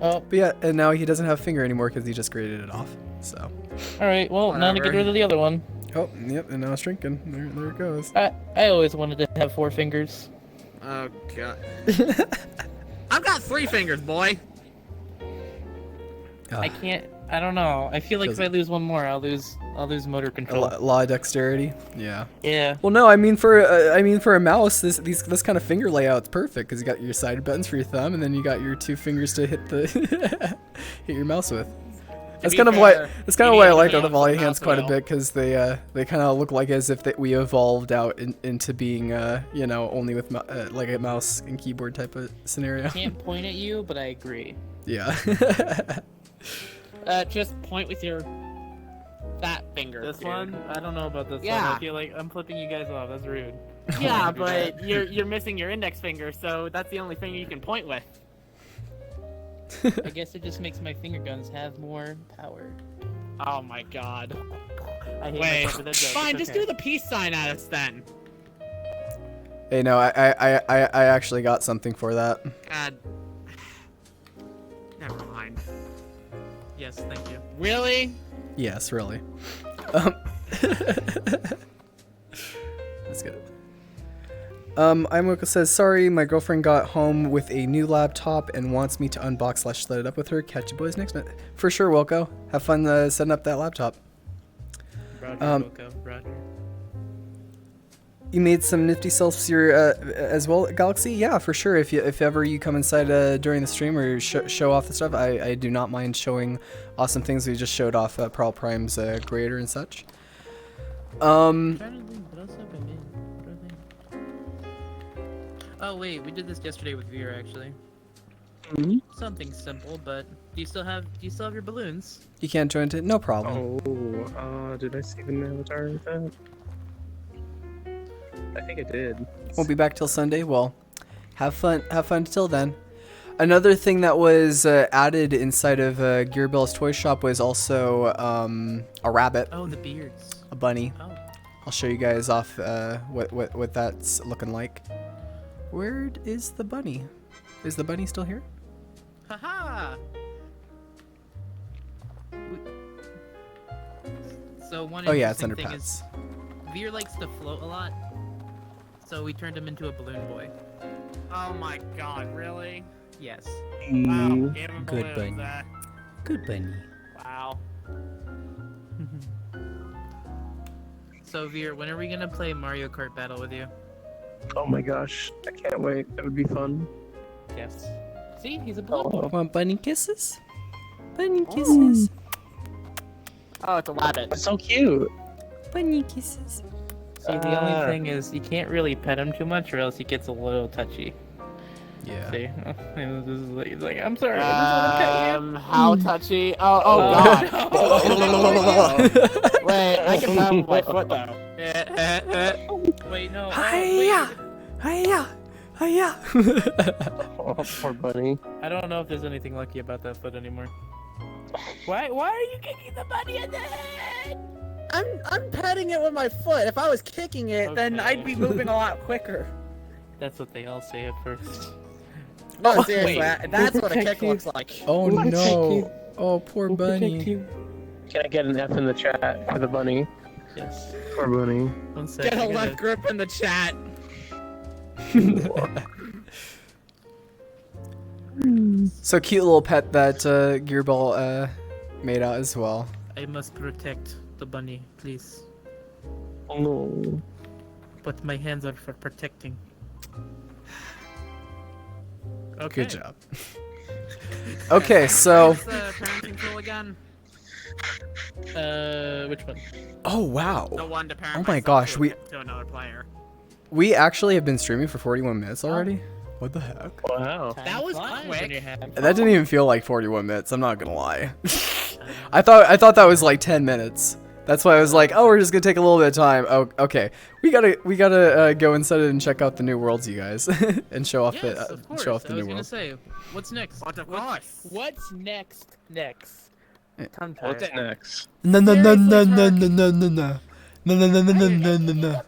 Oh, But yeah, and now he doesn't have a finger anymore because he just grated it off. So. alright, well, now to get Whatever. rid of the other one. Oh, yep, and now it's shrinking. There it goes. I always wanted to have 4 fingers. Oh god. I've got 3 fingers, boy. I can't, I don't know. I feel like if I lose one more, I'll lose motor control. Law of dexterity. Yeah. Yeah. Well, no, I mean for a mouse, this kind of finger layout's perfect because you got your side buttons for your thumb, and then you got your 2 fingers to hit the hit your mouse with. That's be kind of fair, why I you like need the volley hands quite a oil. bit because they kind of look like as if we evolved out into being only with like a mouse and keyboard type of scenario. Can't point at you, but I agree. Yeah. Just point with your fat finger. This dude. one? I don't know about this one. Yeah. I feel like I'm flipping you guys off. That's rude. Yeah, but you're missing your index finger, so that's the only finger you can point with. I guess it just makes my finger guns have more power. Oh my god. I hate Wait, myself for that joke. fine, It's just okay. do the peace sign at us then. Hey, no, I actually got something for that. God. Never mind. Yes, thank you. Really? Yes, really. That's good. Imoko says, sorry, my girlfriend got home with a new laptop and wants me to unbox / set it up with her. Catch you boys next night. For sure, Wilco. Have fun setting up that laptop. Roger, Wilco, Roger. You made some nifty selfies here as well, Galaxy? Yeah, for sure. If ever you come inside during the stream or show off the stuff, I do not mind showing awesome things. We just showed off Pearl Prime's grader and such. I'm trying to think, what else have I made? What are they? Oh wait, we did this yesterday with Veer actually. Hmm? Something simple, but do you still have your balloons? You can't join it? No problem. Oh, did I save an avatar with that? I think I did. Won't be back till Sunday. Well, have fun until then. Another thing that was added inside of Gearbell's toy shop was also a rabbit, Oh, the beards. a bunny. Oh. I'll show you guys off what that's looking like. Where is the bunny? Is the bunny still here? Haha! So one Oh yeah, it's interesting under thing pets. is Veer likes to float a lot, so we turned him into a balloon boy. Oh my god, really? Yes. Wow, gave him Good balloons, bunny. Good bunny. Wow. So Veer, when are we gonna play Mario Kart Battle with you? Oh my gosh, I can't wait. That would be fun. Yes. See, he's a blue. Want bunny kisses? Bunny kisses. Oh, it's a rabbit. It's so cute. Bunny kisses. See, the only thing is you can't really pet him too much, or else he gets a little touchy. Yeah. See, he's like, I'm sorry, I just want to pet you. How touchy? Oh god. Wait, I can have my foot though. Wait, no. Hiya! Hiya! Hiya! Oh, poor bunny. I don't know if there's anything lucky about that foot anymore. Why are you kicking the bunny in the head? I'm patting it with my foot. If I was kicking it, then Okay. I'd be moving a lot quicker. That's what they all say at first. No, seriously, wait. that's what a protect kick you? looks like. Oh We'll protect no! you. Oh, poor bunny. Can I get an F in the chat for the bunny? Yes. Poor bunny. 1 sec. Get I a gotta- left grip in the chat. So cute little pet that Gearball made out as well. I must protect the bunny, please. Oh no. But my hands are for protecting. Okay. Good job. Okay, so What's the parenting tool again? Which one? oh wow, The one to parent Oh my myself gosh, to, to another player. we actually have been streaming for 41 minutes already. What the heck? Wow. That was Flies quick. when you're having That didn't even feel like 41 minutes. I'm not gonna lie. I thought that was like 10 minutes. That's why I was like, oh, we're just gonna take a little bit of time. Oh, okay. We gotta go inside and check out the new worlds, you guys, and show off Yes, of course. show off I the was new gonna world. say, what's next? But of course. What's next? Next. I'm What's tired. next? No no no no no no no no no no no no no no no no.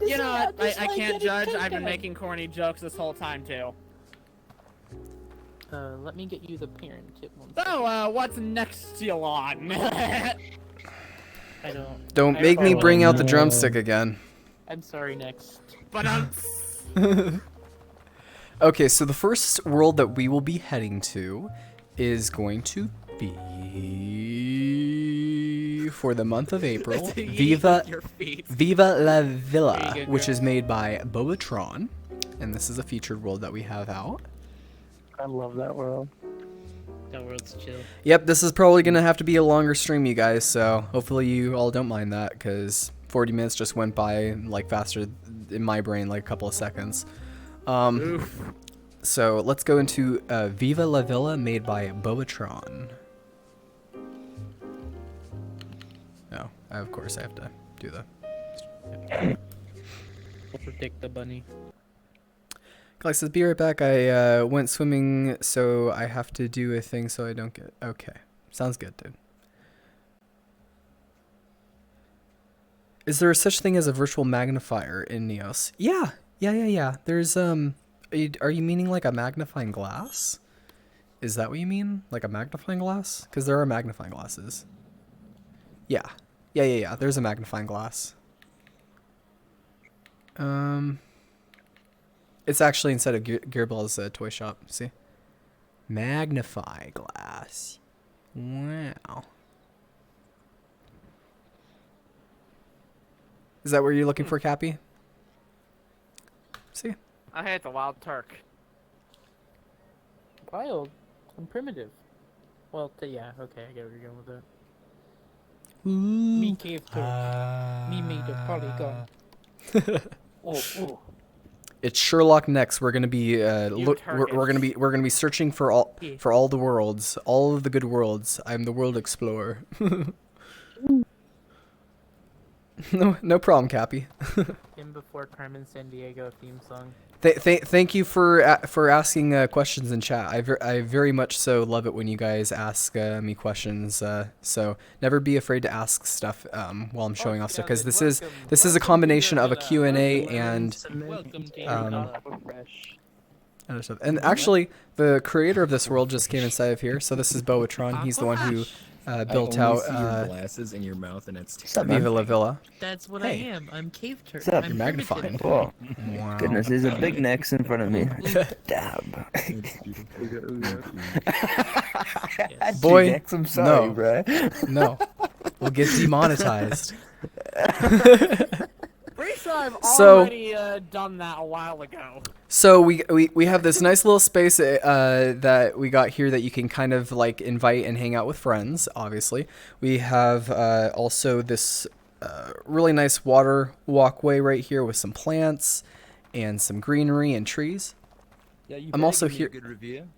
You know what? I can't judge. I've been making corny jokes this whole time too. Let me get you the parent tip one. So, what's next, Elon? I don't. Don't I make me don't- bring out the drumstick again. I'm sorry. Next. But Okay, so the first world that we will be heading to is going to be for the month of April. Viva Your feet. Viva la There Villa, you go, which girl. is made by Bobatron, and this is a featured world that we have out. I love that world. That world's chill. Yep, this is probably gonna have to be a longer stream, you guys. So hopefully you all don't mind that, because 40 minutes just went by like faster in my brain, like a couple of seconds. So let's go into Viva la Villa, made by Bobatron. Oh, of course I have to do the. I'll protect the bunny. Alex says, be right back. I went swimming, so I have to do a thing so I don't get. Okay, sounds good, dude. Is there such thing as a virtual magnifier in Neos? Yeah. There's are you meaning like a magnifying glass? Is that what you mean? Like a magnifying glass? Because there are magnifying glasses. Yeah. There's a magnifying glass. It's actually inside of Gearball's toy shop. See? Magnify glass. Wow. Is that what you're looking for, Cappy? See? I hate the wild Turk. Wild. I'm primitive. Well, yeah. Okay, I get where you're going with that. Me cave turk. Me made a polygon. Oh. It's Sherlock next. We're gonna be we're Turkish. gonna be searching for all Yeah. the worlds, all of the good worlds. I'm the world explorer. No problem, Cappy. In before Carmen San Diego theme song. Thank you for asking questions in chat. I very much so love it when you guys ask me questions. So never be afraid to ask stuff while I'm showing off stuff, because this is a combination of a Q&A and Welcome to other stuff. And actually, the creator of this world just came inside of here. So this is Boatron. He's the one who built I only out see your glasses in your mouth, and it's Viva la Villa. That's what Hey. I am. I'm cave turk. What's up? I'm You're magnifying. primitive. Whoa, Wow. goodness, there's a big nex in front of me. Dab. Boy, Nex, I'm sorry, no. bro. No, we'll get demonetized. Pretty sure I've So- already done that a while ago. So we have this nice little space that we got here that you can kind of like invite and hang out with friends. Obviously, we have also this really nice water walkway right here with some plants and some greenery and trees. Yeah, you I'm also here. Good review.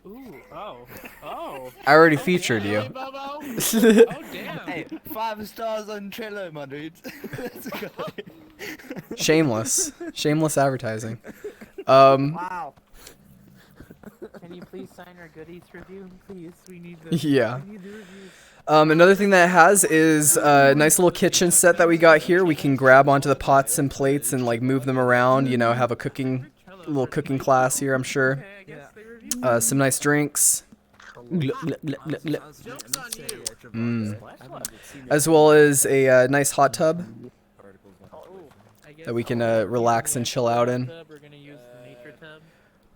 Ooh, oh. I already featured you. Really, Bobo? Oh, damn. Hey, 5 stars on Trello, my dude. Let's go. Shameless advertising. Wow. Can you please sign our goodies review? Please, we need the. Yeah. We need the reviews. Another thing that it has is a nice little kitchen set that we got here. We can grab onto the pots and plates and like move them around. You know, have a little cooking class here. I'm sure. Some nice drinks. As well as a nice hot tub that we can relax and chill out in. We're gonna use the nature tub.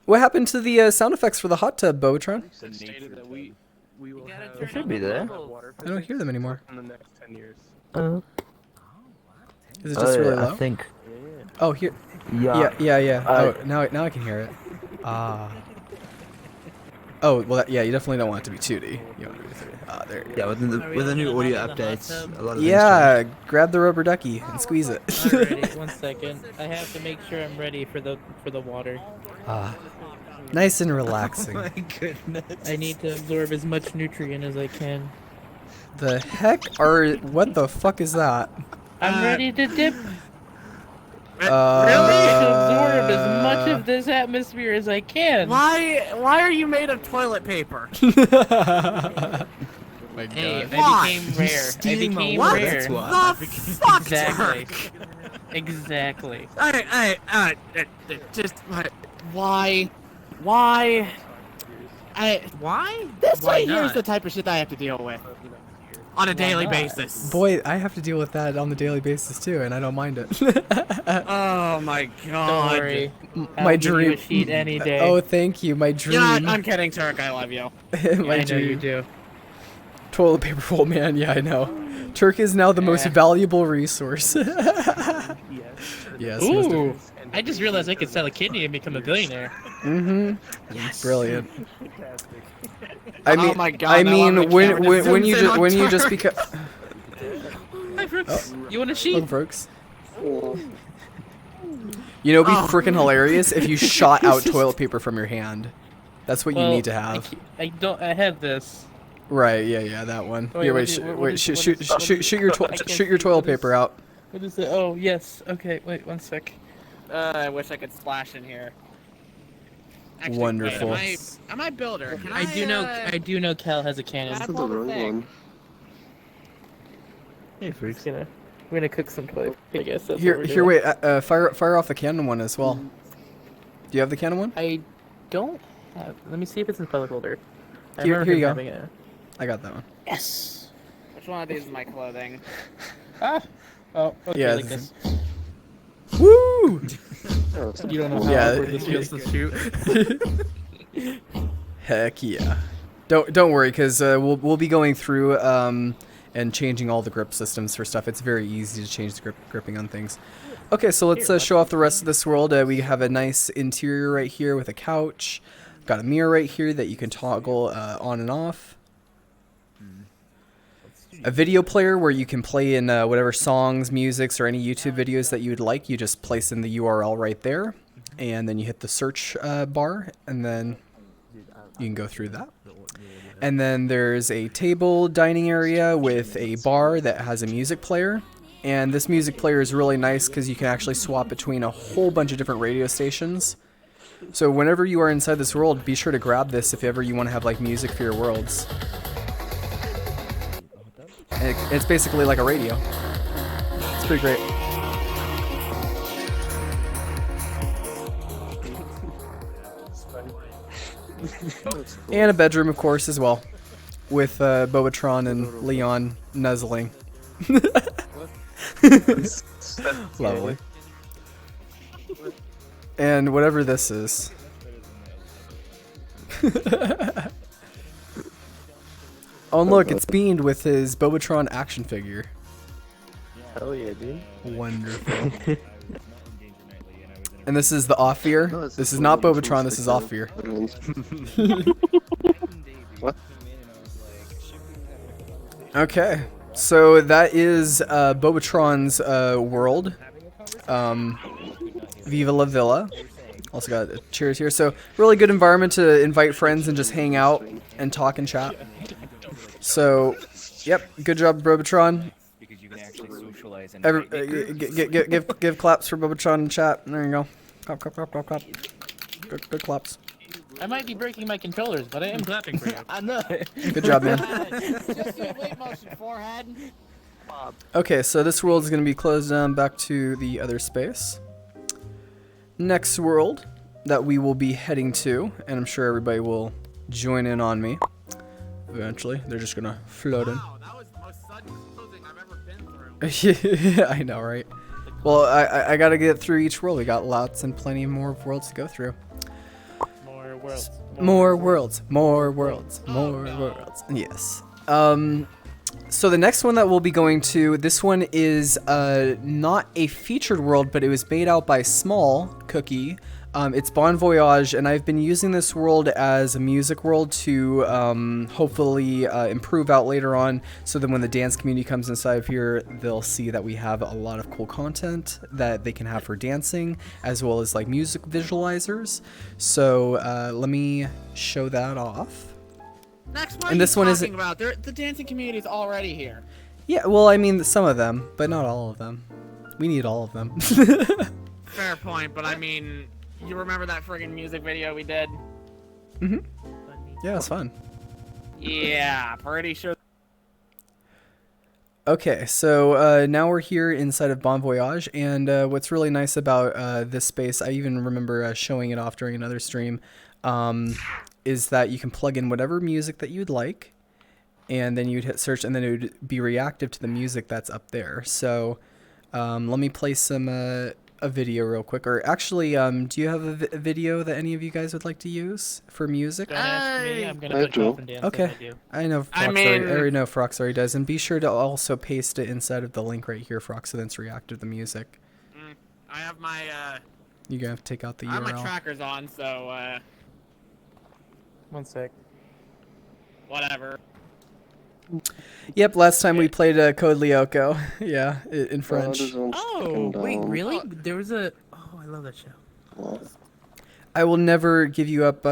What happened to the sound effects for the hot tub, Botron? We will have It should be there. water I don't hear them anymore. in the next 10 years. Is it just really I low? think. Oh, here. Yeah. Yeah. Uh, Oh, now I can hear it. Ah. Oh, well, yeah, you definitely don't want it to be 2D. You want it to be 3D. Ah, there you go. Yeah, with the new audio updates, a lot of things Yeah, grab the rubber ducky and squeeze it. Alrighty, 1 second. I have to make sure I'm ready for the water. Ah, nice and relaxing. My goodness. I need to absorb as much nutrient as I can. The heck are? What the fuck is that? I'm ready to dip. Uh, To absorb as much of this atmosphere as I can. Why are you made of toilet paper? My Hey, God. Why? I became rare. I Steam became What rare. the fuck, Exactly. Turk? Exactly. Just why? Why? This Why right here is not? the type of shit I have to deal with on a daily not? basis. Boy, I have to deal with that on the daily basis too, and I don't mind it. Oh my Don't god. worry. I'll My give you dream. a sheet any day. Oh, thank you. My You dream. know what? I'm kidding, Turk. I love you. My I know dream. you do. Toilet paper roll, man. Yeah, I know. Turk is now the most Yeah. valuable resource. Yes. most Ooh! I just realized I could sell a kidney and become a billionaire. Yes. Brilliant. I mean, Oh my God, I I love mean, the camera when zooms you in on when you Turk. just become Hi, Brooks. You want a sheet? Look, folks. You know, it'd be freaking hilarious if you shot out toilet paper from your hand. That's what you Well, need to have. I don't. I have this. Right? Yeah, that one. Wait, Here, what wait, do you- what wait, is- shoot, what shoot, is- shoot, shoot your I can't shoot see your toilet what is- paper out. What is it? Oh, yes. Okay, wait 1 sec. I wish I could splash in here. Actually, Wonderful. Wait, am I builder? Can I do know Cal has a cannon. That's the wrong one. Hey, freaks. We're gonna cook some toilet. I guess that's Here, what we're here, doing. wait. Fire off the cannon one as well. Do you have the cannon one? I don't have. Let me see if it's in the public holder. I Here- remember here you him go. having it. I got that one. Yes. Which one of these is my clothing? Ah. Oh. Okay. Yeah, Like this. Woo! You don't know how Yeah, awkward this feels to shoot. Heck yeah! Don't worry, cause we'll be going through and changing all the grip systems for stuff. It's very easy to change the gripping on things. Okay, so let's show off the rest of this world. We have a nice interior right here with a couch. Got a mirror right here that you can toggle on and off. A video player where you can play in whatever songs, musics, or any YouTube videos that you would like. You just place in the URL right there, and then you hit the search bar, and then you can go through that. And then there's a table dining area with a bar that has a music player. And this music player is really nice because you can actually swap between a whole bunch of different radio stations. So whenever you are inside this world, be sure to grab this if ever you want to have like music for your worlds. And it's basically like a radio. It's pretty great. And a bedroom, of course, as well, with Bobatron and Leon nuzzling. Lovely. And whatever this is. Oh, and look, it's Beamed with his Bobatron action figure. Hell yeah, dude. Wonderful. And this is the off-ear. No, it's This is cool, not I'm Bobotron, from this is Stick off-ear. What? Okay, so that is Bobotron's world. Viva la Villa. Also got a cheers here. So really good environment to invite friends and just hang out and talk and chat. So, yep, good job, Bobotron. Give claps for Bobotron in chat. There you go. Clap, clap, clap, clap, clap. Good claps. I might be breaking my controllers, but I am clapping for you. I know. Good job, man. Just do a weight motion, forehead. Okay, so this world is going to be closed down back to the other space. Next world that we will be heading to, and I'm sure everybody will join in on me eventually. They're just going to float in. Wow, that was the most sudden closing I've ever been through. Yeah, I know, right? Well, I got to get through each world. We got lots and plenty more worlds to go through. More worlds. More worlds, more worlds, more worlds. Yes. So the next one that we'll be going to, this one is not a featured world, but it was made out by Small Cookie. It's Bon Voyage, and I've been using this world as a music world to hopefully improve out later on, so that when the dance community comes inside of here, they'll see that we have a lot of cool content that they can have for dancing, as well as like music visualizers. So let me show that off. Next one. And this one talking isn't- about the dancing community is already here. Yeah, well, I mean, some of them, but not all of them. We need all of them. Fair point, but I mean, you remember that friggin' music video we did? Mm-hmm. Yeah, it's fun. Yeah, pretty sure. Okay, so now we're here inside of Bon Voyage, and what's really nice about this space, I even remember showing it off during another stream, is that you can plug in whatever music that you'd like, and then you'd hit search, and then it would be reactive to the music that's up there. So let me play some a video real quick, or actually, do you have a video that any of you guys would like to use for music? Don't ask me, I'm gonna I put do. off and dance. Okay. If I do. I know Frox I mean- already know Frox already does, and be sure to also paste it inside of the link right here, Frox, so then it's reactive to the music. I have my You're gonna have to take out the I have my URL. trackers on, so 1 sec. whatever. Yep, last time we played Code Lyoko. Yeah, in French. Oh, wait, really? There was a. Oh, I love that show. I will never give you up,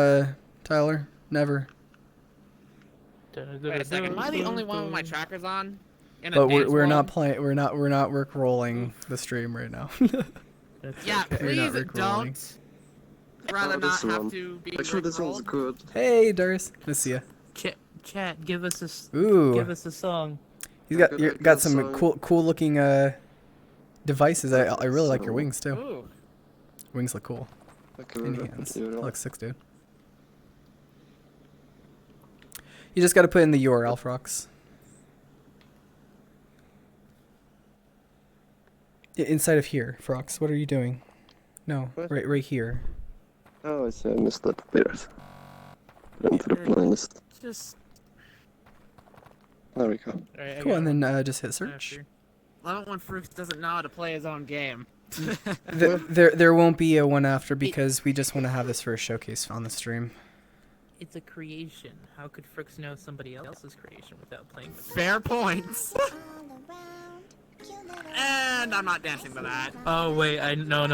Tyler. Never. Wait a second. Am I the only one with my trackers on? In a But dance we're not world? playing. We're not rickrolling the stream right now. Yeah, We're not please rickrolling. don't. I'd rather not have to be Actually, this one's rickrolled. good. Hey, Dars. Nice to see ya. Chat, give us a Ooh, give us a song. he's got Good got some song. cool looking devices. I really like your wings too. Ooh. Wings look cool. Okay, And we're hands. good. That looks sick, dude. You just got to put in the URL, Frox. Inside of here, Frox. What are you doing? No, What? right here. Oh, I see. I missed that. There's. Put into the playlist. Just. There we go. Alright, Cool, and then just hit search. Love it when Fruits doesn't know how to play his own game. There won't be a one after because we just want to have this for a showcase on the stream. It's a creation. How could Fricks know somebody else's creation without playing with it? Fair points. And I'm not dancing to that. Oh wait, no.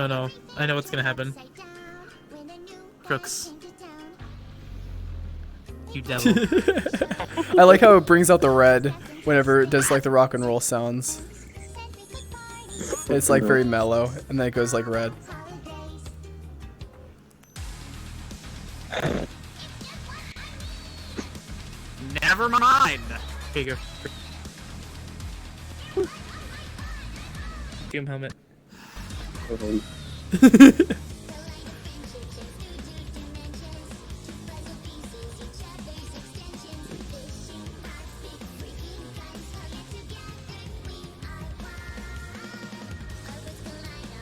I know what's gonna happen. Crooks. You devil. I like how it brings out the red whenever it does like the rock and roll sounds. It's like very mellow, and then it goes like red. Never mind. Here you go. Doom helmet.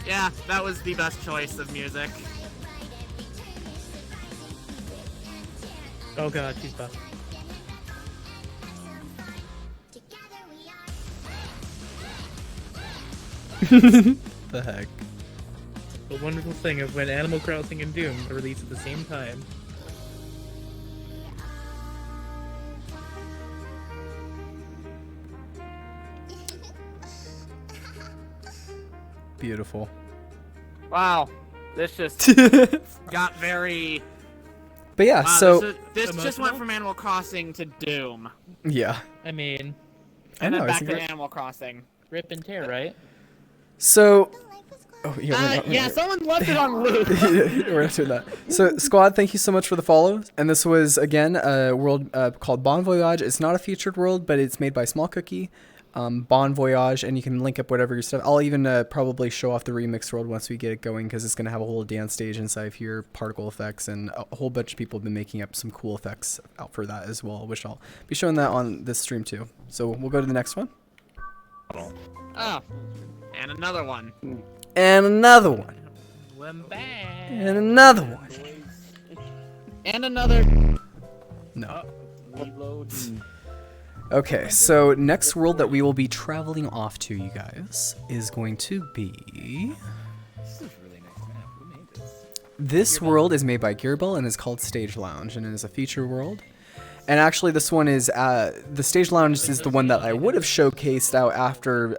Yeah, that was the best choice of music. Oh god, she's buff. The heck? The wonderful thing of when Animal Crossing and Doom are released at the same time. Beautiful. Wow, this just got very. But yeah, Wow, so this just went from Animal Crossing to Doom, yeah, I mean, and then back isn't to it? Animal Crossing. rip and tear, right? So, oh yeah, Yeah, someone left it on loop. we're not doing that. So, Squad, thank you so much for the follow. And this was again a world called Bon Voyage. It's not a featured world, but it's made by Small Cookie. Bon Voyage, and you can link up whatever your stuff. I'll even probably show off the remix world once we get it going, because it's going to have a whole dance stage inside here, particle effects, and a whole bunch of people have been making up some cool effects out for that as well, which I'll be showing that on this stream too. So we'll go to the next one. Oh, and another one. And another one. We're back. And another one. And another. No. Okay, so next world that we will be traveling off to, you guys, is going to be... This is a really nice map. Who made this? This world is made by Gearbell and is called Stage Lounge, and it is a feature world. And actually, this one is... the Stage Lounge is the one that I would have showcased out after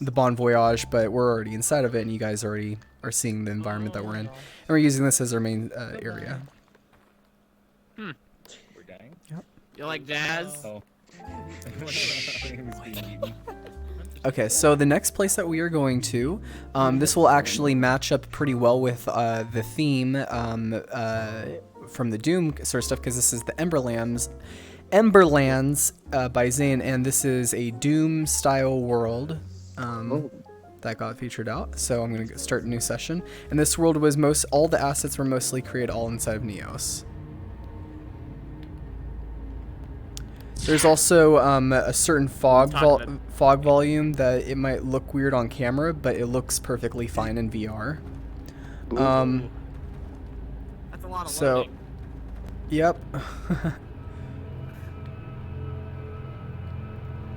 the Bon Voyage, but we're already inside of it, and you guys already are seeing the environment that we're in. And we're using this as our main area. We're dying? You like jazz? Oh. Okay, so the next place that we are going to, this will actually match up pretty well with the theme from the Doom sort of stuff, because this is the Emberlands by Zane, and this is a Doom-style world that got featured out. So I'm going to start a new session, and this world was all the assets were mostly created all inside of Neos. There's also a certain fog volume that it might look weird on camera, but it looks perfectly fine in VR. That's a lot of So, loading. yep.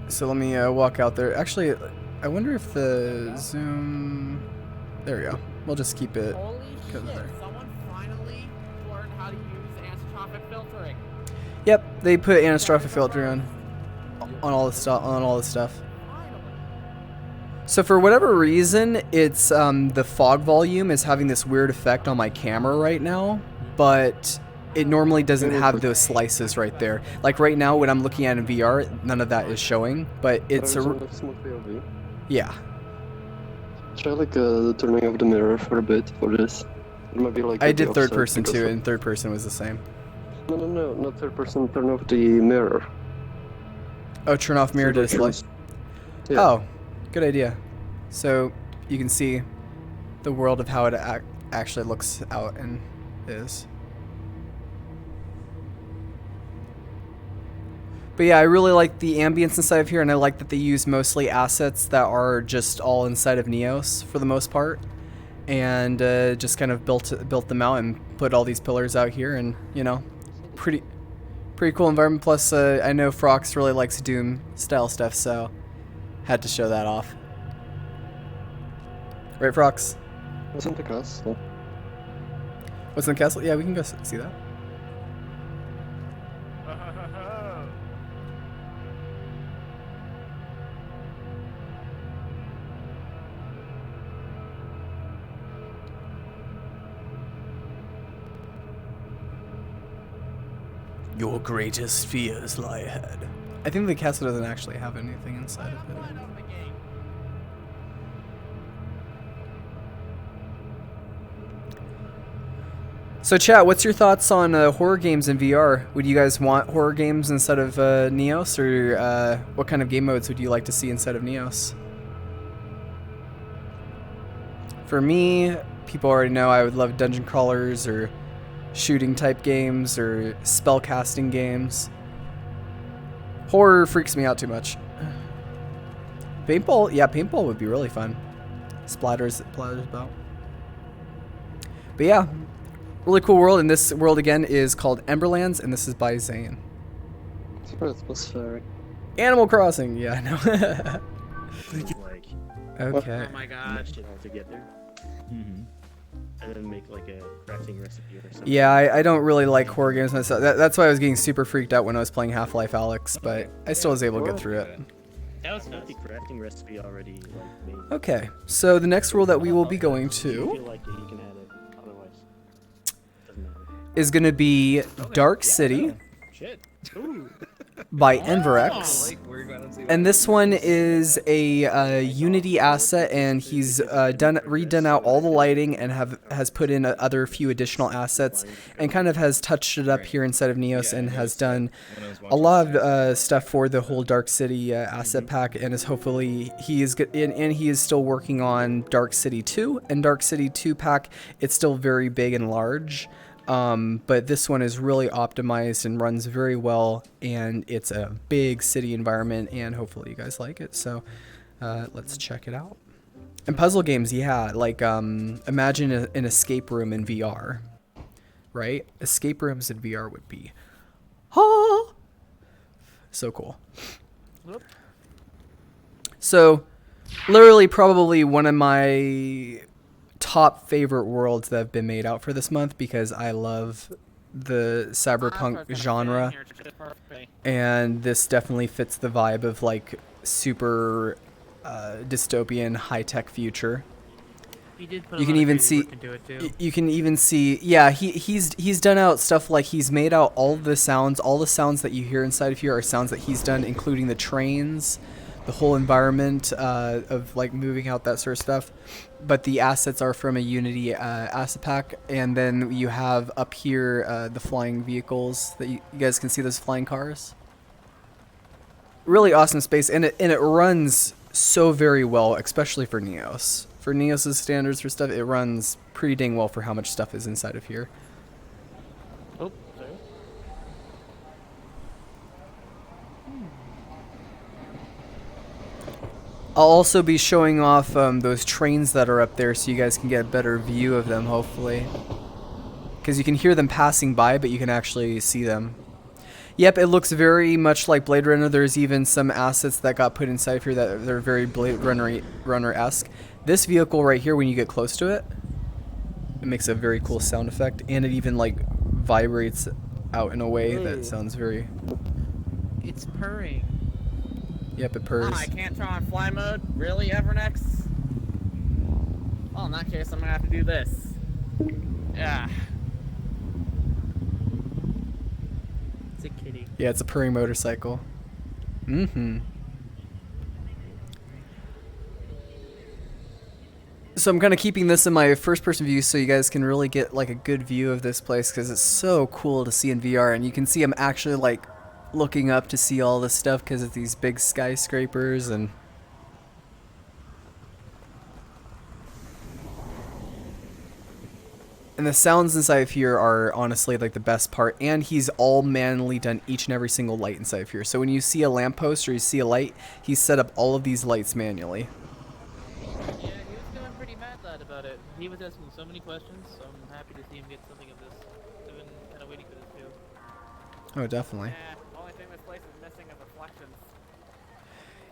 So let me walk out there. Actually, I wonder if the zoom... There we go. We'll just keep it. Holy Because shit, there. someone finally learned how to use anisotropic filtering. Yep, they put anisotropic filter on all the stuff. So for whatever reason, it's the fog volume is having this weird effect on my camera right now, but it normally doesn't have those slices right there. Like right now when I'm looking at it in VR, none of that is showing, but it's yeah. Try like turning off the mirror for a bit for this. Maybe like I did third person too, and third person was the same. No, not third person. Turn off the mirror. Oh, turn off mirror display. Yeah. Oh, good idea. So you can see the world of how it actually looks out and is. But yeah, I really like the ambience inside of here, and I like that they use mostly assets that are just all inside of Neos for the most part, and just kind of built them out and put all these pillars out here, and you know, pretty cool environment. Plus, I know Frox really likes Doom style stuff, so had to show that off. Right, Frox? What's in the castle? What's in the castle? Yeah, we can go see that. Your greatest fears lie ahead. I think the castle doesn't actually have anything inside of it. So chat, what's your thoughts on horror games in VR? Would you guys want horror games instead of Neos, or what kind of game modes would you like to see instead of Neos? For me, people already know I would love dungeon crawlers or shooting type games or spell casting games. Horror freaks me out too much. Paintball, yeah, paintball would be really fun. Splatters about. But yeah, really cool world, and this world again is called Emberlands, and this is by Zane. Super atmospheric. Animal Crossing, yeah, I know. Like Okay. Oh my god. Mashed it all together, and then make like a crafting recipe or something. Yeah, I don't really like horror games myself. That's why I was getting super freaked out when I was playing Half-Life Alyx, but I still was able to get through it. That was Got fun. the crafting recipe already like made. Okay, so the next world that we will be going If you to feel like it, you can add it. Otherwise, doesn't matter. is going to be Dark City Shit. by Enverex. And this one is a Unity asset, and he's redone out all the lighting and has put in other few additional assets, and kind of has touched it up here inside of Neos, and has done a lot of stuff for the whole Dark City asset pack, and is hopefully he is still working on Dark City 2 and Dark City 2 pack. It's still very big and large. But this one is really optimized and runs very well, and it's a big city environment, and hopefully you guys like it. So let's check it out. And puzzle games, yeah, like imagine an escape room in VR, right? Escape rooms in VR would be so cool. So literally probably one of my top favorite worlds that have been made out for this month, because I love the cyberpunk genre, and this definitely fits the vibe of like super dystopian high-tech future. He did put You a can lot of even creative see work into it, too. you can even see, yeah, he's done out stuff like he's made out all the sounds that you hear inside of here are sounds that he's done, including the trains, the whole environment of like moving out, that sort of stuff. But the assets are from a Unity asset pack, and then you have up here the flying vehicles that you guys can see, those flying cars. Really awesome space, and it runs so very well, especially for Neos. For Neos' standards for stuff, it runs pretty dang well for how much stuff is inside of here. Oh, sorry. I'll also be showing off those trains that are up there, so you guys can get a better view of them, hopefully. Because you can hear them passing by, but you can actually see them. Yep, it looks very much like Blade Runner. There's even some assets that got put inside here that they're very Blade Runner-esque. This vehicle right here, when you get close to it, it makes a very cool sound effect, and it even like vibrates out in a way that sounds very... It's purring. Yep, it purrs. Oh, I can't turn on fly mode? Really, Evernex? Well, in that case, I'm gonna have to do this. Yeah. It's a kitty. Yeah, it's a purring motorcycle. So I'm kind of keeping this in my first-person view so you guys can really get like a good view of this place, because it's so cool to see in VR, and you can see I'm actually like looking up to see all this stuff because of these big skyscrapers. And the sounds inside of here are honestly like the best part, and he's all manually done each and every single light inside of here. So when you see a lamppost or you see a light, he's set up all of these lights manually. Yeah, he was feeling pretty mad about it. He was asking so many questions, so I'm happy to see him get something of this. I've been kind of waiting for this too. Oh, definitely. Yeah, only thing this place is missing is reflections.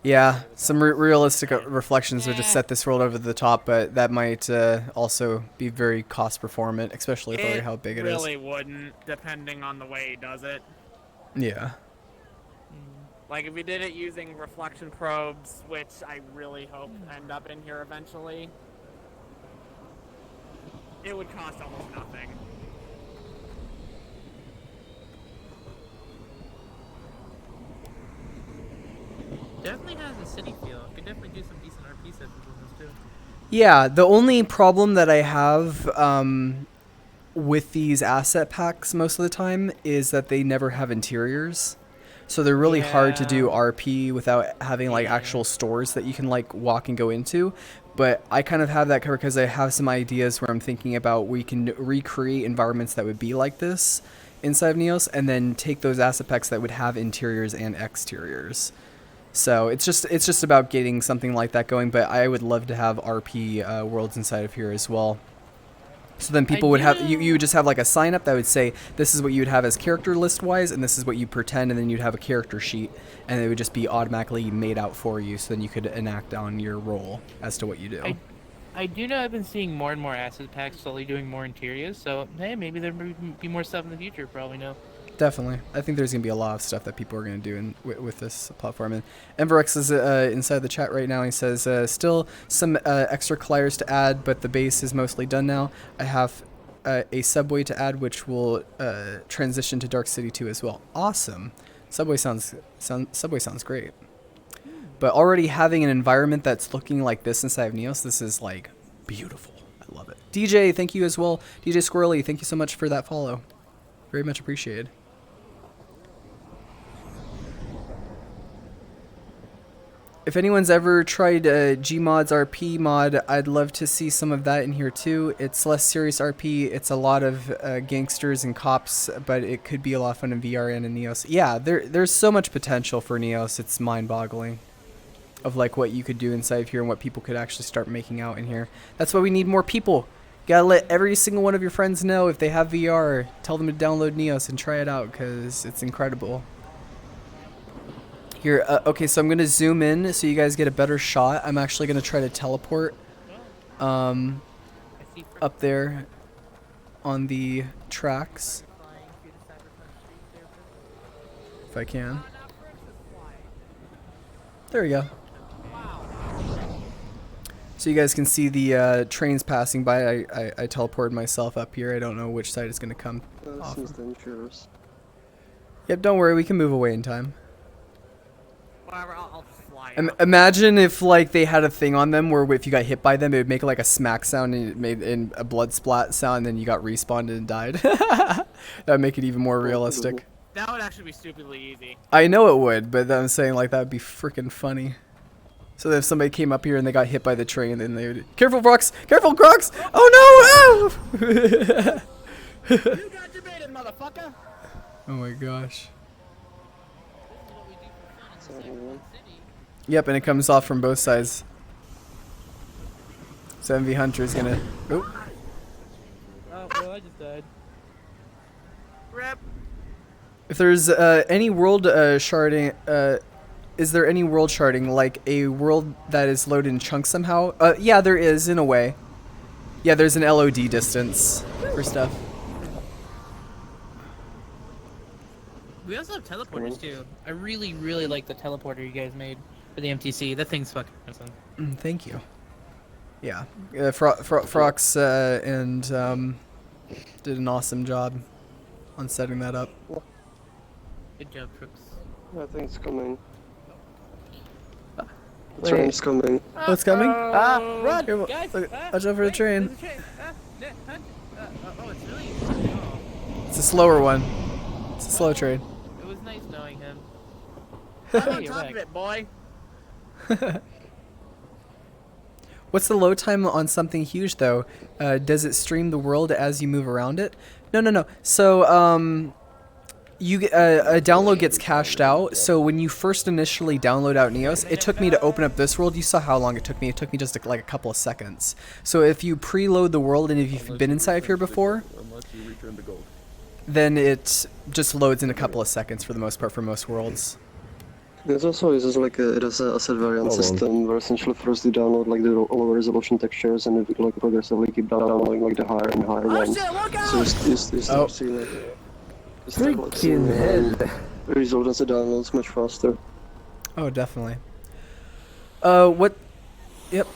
Yeah, some realistic reflections would just set this world over the top, but that might also be very cost performant, especially with how big it is. It really wouldn't, depending on the way he does it. Yeah. Like, if he did it using reflection probes, which I really hope end up in here eventually, it would cost almost nothing. Definitely has a city feel. Could definitely do some decent RP sets with this too. Yeah, the only problem that I have with these asset packs most of the time is that they never have interiors. So they're really hard to do RP without having like actual stores that you can like walk and go into. But I kind of have that covered because I have some ideas where I'm thinking about we can recreate environments that would be like this inside of Neos, and then take those asset packs that would have interiors and exteriors. So it's just about getting something like that going, but I would love to have RP worlds inside of here as well. So then people would have, you would just have like a sign up that would say, this is what you would have as character list wise, and this is what you pretend, and then you'd have a character sheet, and it would just be automatically made out for you, so then you could enact on your role as to what you do. I do know I've been seeing more and more asset packs slowly doing more interiors, so hey, maybe there will be more stuff in the future, probably no. Definitely. I think there's going to be a lot of stuff that people are going to do with this platform. And Enverex is inside the chat right now. He says, still some extra colliers to add, but the base is mostly done now. I have a subway to add, which will transition to Dark City 2 as well. Awesome. Subway sounds great. But already having an environment that's looking like this inside of Neos, this is like beautiful. I love it. DJ, thank you as well. DJ Squirrely, thank you so much for that follow. Very much appreciated. If anyone's ever tried Gmod's RP mod, I'd love to see some of that in here too. It's less serious RP. It's a lot of gangsters and cops, but it could be a lot of fun in VR and in Neos. Yeah, there's so much potential for Neos. It's mind-boggling of like what you could do inside of here and what people could actually start making out in here. That's why we need more people. Gotta let every single one of your friends know if they have VR. Tell them to download Neos and try it out because it's incredible. Here, okay, so I'm gonna zoom in so you guys get a better shot. I'm actually gonna try to teleport up there on the tracks if I can. There we go. So you guys can see the trains passing by. I teleported myself up here. I don't know which side it's gonna come off of. Dangerous. Yep, don't worry, we can move away in time. Whatever, I'll just fly. Imagine if like they had a thing on them where if you got hit by them, it would make like a smack sound and it made in a blood splat sound, and then you got respawned and died. That would make it even more realistic. That would actually be stupidly easy. I know it would, but I'm saying like that would be freaking funny. So that if somebody came up here and they got hit by the train, then they would, careful, Crocs! Careful, Crocs! Oh no! You got debated, motherfucker! Oh my gosh. Yep, and it comes off from both sides. So MV Hunter is gonna. Oh. Oh, well, I just died. Rip. If there's any world sharding, is there any world sharding, like a world that is loaded in chunks somehow? Yeah, there is in a way. Yeah, there's an LOD distance for stuff. We also have teleporters too. I really, really like the teleporter you guys made for the MTC. That thing's fucking awesome. Thank you. Yeah, Frox and did an awesome job on setting that up. Good job, Crooks. I think it's coming. The train's coming. Oh, it's coming? Run! Here, Guys, watch out for the train. There's a train. Oh, it's really. Oh. It's a slower one. It's a slow train. It was nice knowing him. I'm on You're top back. of it, boy. What's the load time on something huge though? Does it stream the world as you move around it? No. So you a download gets cached out. So when you first initially download out Neos, it took me to open up this world. You saw how long it took me. It took me just like a couple of seconds. So if you preload the world and if you've been inside of here before, then it just loads in a couple of seconds for the most part for most worlds. It also uses like it has a asset variant system where essentially first you download like the lower resolution textures and it will like progressively keep downloading like the higher and higher ones. So you start seeing like freaking hell. The result as it downloads much faster. Oh, definitely. What? Yep.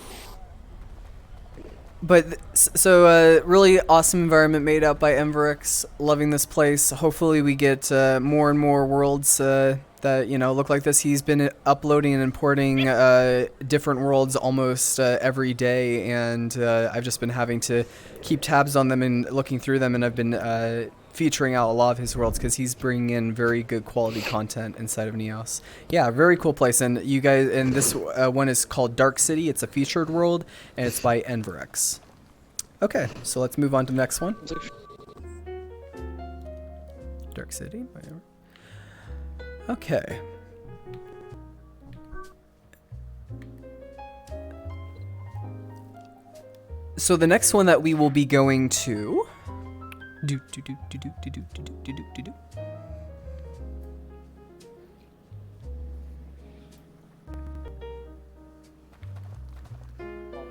But so really awesome environment made out by Enverex. Loving this place. Hopefully we get more and more worlds that look like this. He's been uploading and importing different worlds almost every day, and I've just been having to keep tabs on them and looking through them, and I've been featuring out a lot of his worlds because he's bringing in very good quality content inside of Neos. Yeah, very cool place. And you guys, and this one is called Dark City. It's a featured world, and it's by Enverex. Okay, so let's move on to the next one. Dark City. Okay. So the next one that we will be going to.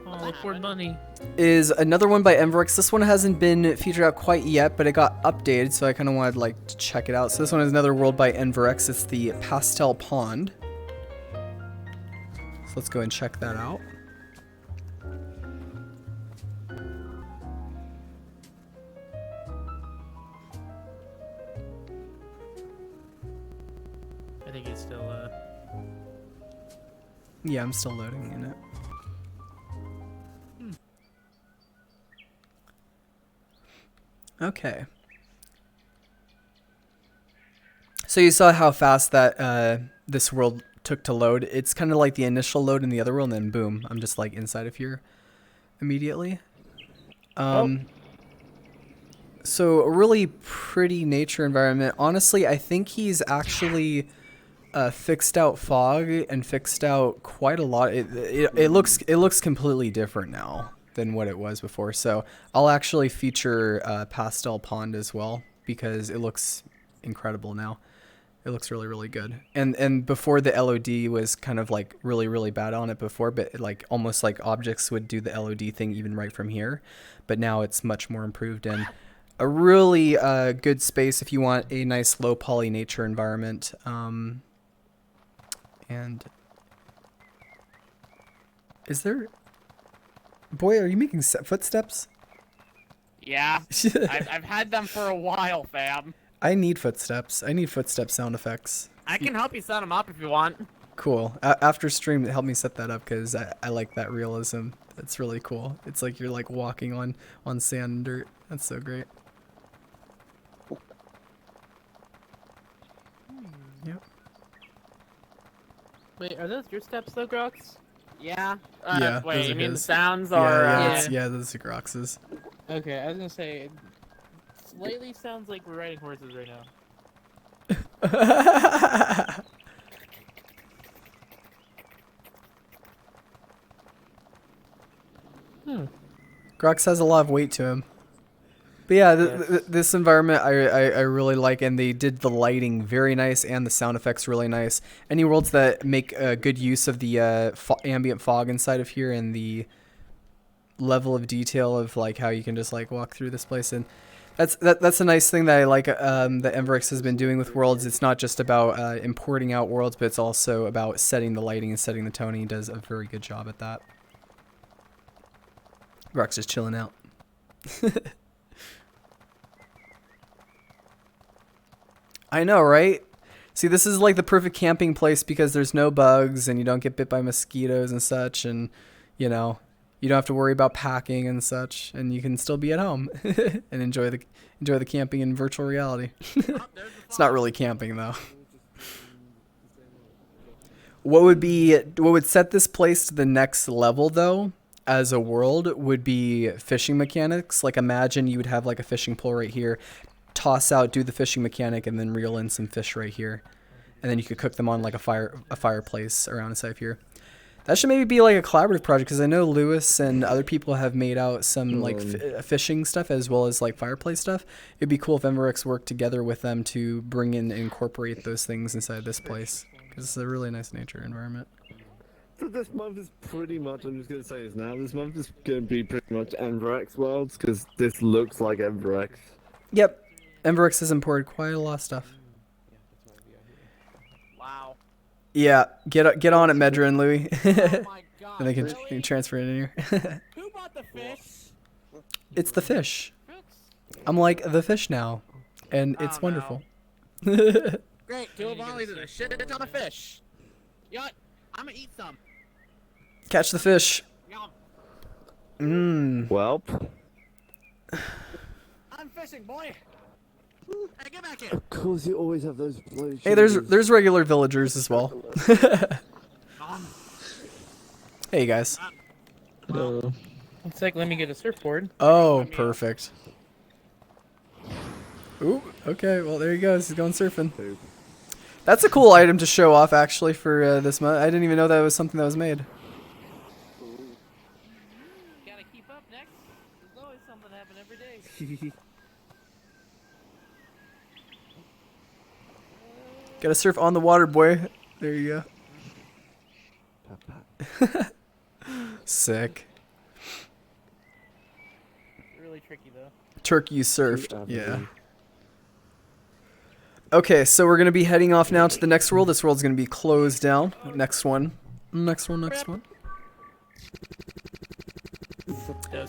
Oh, poor bunny. Is another one by Enverix. This one hasn't been featured out quite yet, but it got updated, so I kind of wanted like to check it out. So this one is another world by Enverix. It's the Pastel Pond. So let's go and check that out. I think it's still Yeah, I'm still loading in it. Okay. So you saw how fast that this world took to load. It's kind of like the initial load in the other world, and then boom, I'm just like inside of here immediately. So a really pretty nature environment. Honestly, I think he's actually fixed out fog and fixed out quite a lot. It looks completely different now than what it was before. So I'll actually feature Pastel Pond as well because it looks incredible now. It looks really, really good. And before the LOD was kind of like really, really bad on it before, but like almost like objects would do the LOD thing even right from here. But now it's much more improved and a really good space if you want a nice low poly nature environment. And is there... Boy, are you making footsteps? Yeah, I've had them for a while, fam. I need footsteps. I need footstep sound effects. I can help you set them up if you want. Cool. After stream, help me set that up because I like that realism. That's really cool. It's like you're like walking on sand and dirt. That's so great. Yep. Wait, are those your steps though, Grox? Yeah. Yeah. Wait, those you are mean the his. sounds Yeah, or? yeah, those are Grox's. Okay, I was gonna say, it slightly sounds like we're riding horses right now. Grox has a lot of weight to him. But yeah, this environment I really like, and they did the lighting very nice and the sound effects really nice. Any worlds that make good use of the ambient fog inside of here and the level of detail of like how you can just like walk through this place, and that's a nice thing that I like that Enverix has been doing with worlds. It's not just about importing out worlds, but it's also about setting the lighting and setting the tone. He does a very good job at that. Grox is chilling out. I know, right? See, this is like the perfect camping place because there's no bugs and you don't get bit by mosquitoes and such, and you know, you don't have to worry about packing and such, and you can still be at home and enjoy the camping in virtual reality. It's not really camping though. What would set this place to the next level though, as a world, would be fishing mechanics. Like imagine you would have like a fishing pole right here, toss out, do the fishing mechanic, and then reel in some fish right here, and then you could cook them on like a fireplace around inside here. That should maybe be like a collaborative project because I know Lewis and other people have made out some like fishing stuff as well as like fireplace stuff. It'd be cool if Enverix worked together with them to bring in and incorporate those things inside this place because it's a really nice nature environment. So this month is pretty much, I'm just going to say this now, this month is going to be pretty much Enverix worlds because this looks like Enverix. Yep. Enverix has imported quite a lot of stuff. Wow. Yeah, get on it, Medra and Louie. Oh my god. And they can, really? they can transfer it in here. Who bought the fish? It's the fish. I'm like the fish now, and it's wonderful. Great, two of Ollie's and a shit ton of fish. You know what? I'm gonna eat some. Catch the fish. Yum. Mmm. Well. I'm fishing, boy. Hey, get back here. Of course, you always have those. Hey, there's regular villagers as well. Hey guys. One sec, let me get a surfboard. Oh, perfect. Ooh, okay. Well, there he goes. He's going surfing. That's a cool item to show off, actually, for this month. I didn't even know that was something that was made. Gotta keep keep up next. There's always something happen every day. Gotta surf on the water, boy. There you go. Sick. Really tricky though. Turkey surfed. Yeah. Okay, so we're gonna be heading off now to the next world. This world's gonna be closed down. Next one. Next one.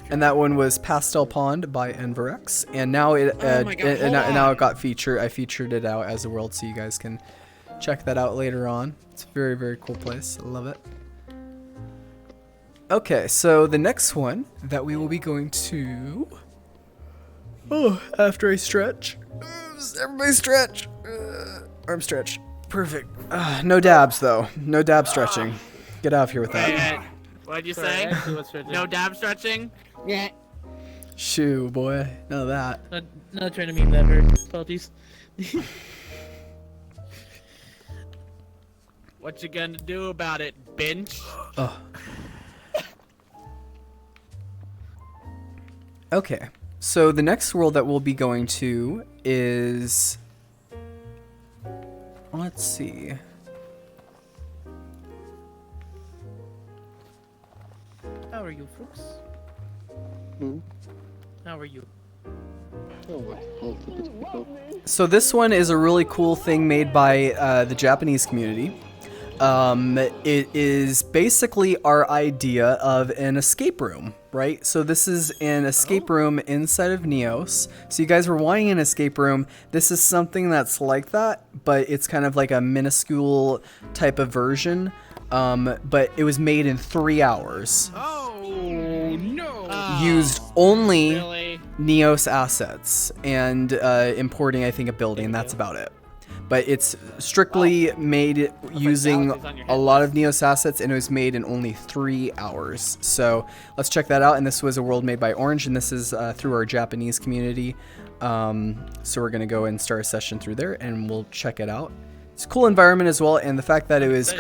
And that one was Pastel Pond by Enverex, and now now it got featured. I featured it out as a world, so you guys can check that out later on. It's a very, very cool place. I love it. Okay, so the next one that we will be going to. Oh, after I stretch. Everybody stretch. Arm stretch. Perfect. No dabs though. No dab stretching. Get out of here with that. What'd you say? No dab stretching? Yeah. Shoo, boy. None of that. Not trying to meme that word. Apologies. What you gonna do about it, bench? Oh. Okay. So the next world that we'll be going to is, let's see. How are you, folks? How are you? So this one is a really cool thing made by the Japanese community. It is basically our idea of an escape room, right? So this is an escape room inside of Neos. So you guys were wanting an escape room. This is something that's like that, but it's kind of like a minuscule type of version. But it was made in 3 hours. Oh no! Used only Really? Neos assets and importing, I think, a building, and that's about it. But it's strictly made using a lot of Neos assets, and it was made in only 3 hours. So let's check that out. And this was a world made by Orange, and this is through our Japanese community. So we're going to go and start a session through there, and we'll check it out. It's a cool environment as well, and the fact that it was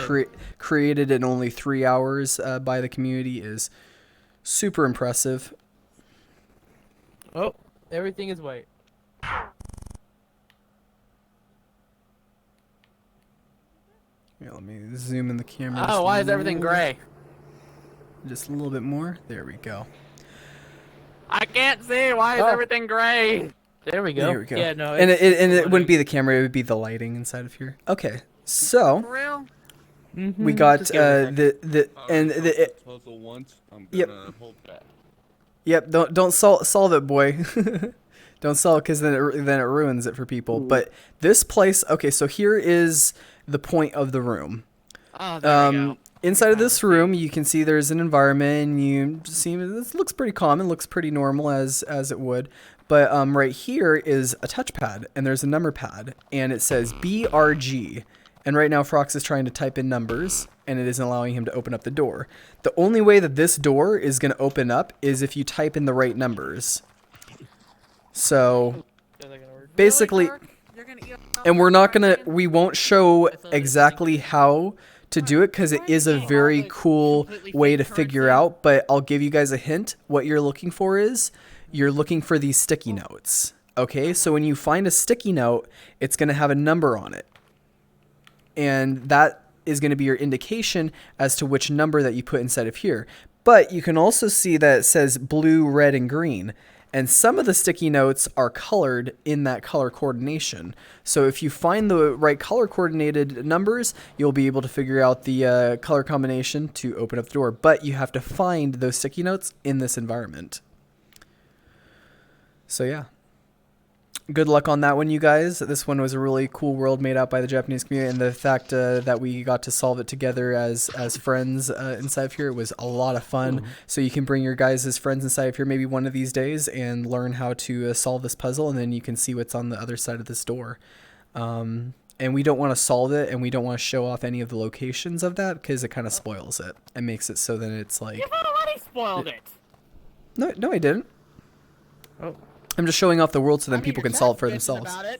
created in only 3 hours by the community is super impressive. Oh, everything is white. Here, let me zoom in the camera. Oh, why is everything gray? Just a little bit more. There we go. I can't see. Why is everything gray? There we go. There we go. Yeah, no. And it wouldn't be the camera; it would be the lighting inside of here. Okay, so For real? we got the puzzle once. I'm Yep. gonna hold back. Yep. Don't solve it, boy. Don't solve it, because then it ruins it for people. But this place. Okay, so here is the point of the room. Oh, there we go. Inside of this room, you can see there's an environment, and you see this looks pretty common, looks pretty normal as it would. But right here is a touchpad, and there's a number pad, and it says BRG. And right now, Frox is trying to type in numbers, and it isn't allowing him to open up the door. The only way that this door is going to open up is if you type in the right numbers. So basically, and we won't show exactly how to do it, because it is a very cool way to figure out, but I'll give you guys a hint. What you're looking for is, you're looking for these sticky notes. Okay, so when you find a sticky note, it's going to have a number on it. And that is going to be your indication as to which number that you put inside of here. But you can also see that it says blue, red, and green. And some of the sticky notes are colored in that color coordination. So if you find the right color coordinated numbers, you'll be able to figure out the color combination to open up the door. But you have to find those sticky notes in this environment. So yeah. Good luck on that one, you guys. This one was a really cool world made out by the Japanese community, and the fact that we got to solve it together as friends inside of here was a lot of fun. So you can bring your guys as friends inside of here maybe one of these days and learn how to solve this puzzle, and then you can see what's on the other side of this door. And we don't want to solve it, and we don't want to show off any of the locations of that, because it kind of spoils it and makes it so that it's like... You've already spoiled it! No, I didn't. Oh. I'm just showing off the world so then people can solve it for themselves. About it.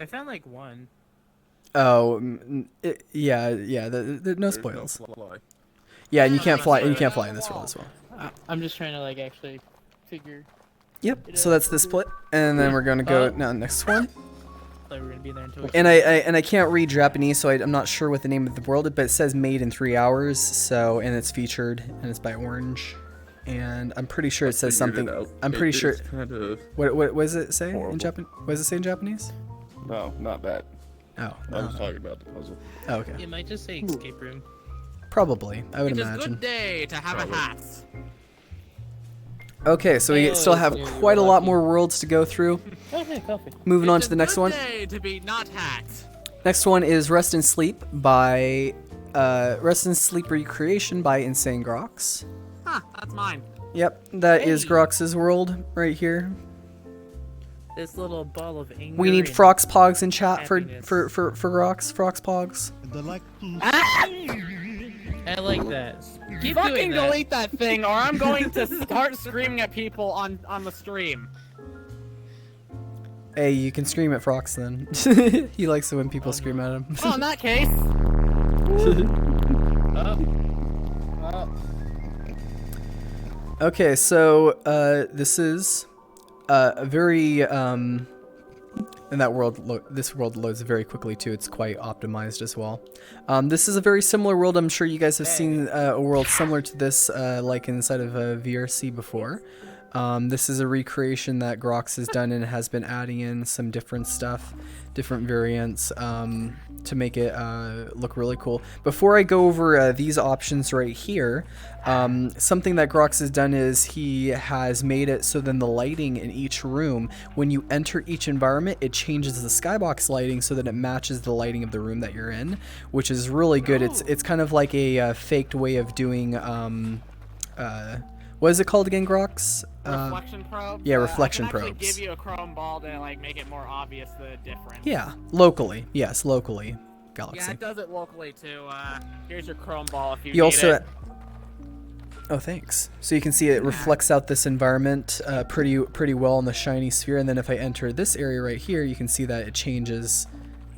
I found like one. Oh, yeah. No spoils. Yeah, and you can't fly. And you can't fly in this world as well. I'm just trying to like actually figure. Yep. So that's the split, and then we're gonna go now next one. We're gonna be there until And I can't read Japanese, so I'm not sure what the name of the world is, but it says made in 3 hours. So and it's featured, and it's by Orange, and I'm pretty sure it says something. I'm pretty sure. What does it say in Japan? What does it say in Japanese? No, not that. Oh. I was talking about the puzzle. Oh, okay. It might just say escape room. Probably, I would It is imagine. good day to have a hat. Okay, so we still have quite a lot more worlds to go through. Okay, coffee. Moving on to the next one. Day to be not hat. Next one is Rest and Sleep by Rest and Sleep Recreation by Insane Grox. Huh, that's mine. Yep, that is Grox's world right here. This little ball of anger. We need and Frox Pogs in chat for happiness. Grox. Frox Pogs. I like that. Keep Fucking doing that. delete that thing, or I'm going to start screaming at people on the stream. Hey, you can scream at Frox then. He likes it when people scream at him. Well, in that case. Okay, so this is a very and that world this world loads very quickly too. It's quite optimized as well. This is a very similar world. I'm sure you guys have seen a world similar to this like inside of VRC before. This is a recreation that Grox has done and has been adding in some different stuff, different variants to make it look really cool. Before I go over these options right here, something that Grox has done is he has made it so then the lighting in each room, when you enter each environment, it changes the skybox lighting so that it matches the lighting of the room that you're in, which is really good. It's kind of like a faked way of doing what is it called again, Grox? Reflection probe? Yeah, reflection I can probes. actually give you a chrome ball to like make it more obvious the difference. Yeah, locally. Yes, locally. Galaxy. Yeah, it does it locally too. Here's your chrome ball if you You need also. it. Oh, thanks. So you can see it reflects out this environment pretty well in the shiny sphere, and then if I enter this area right here, you can see that it changes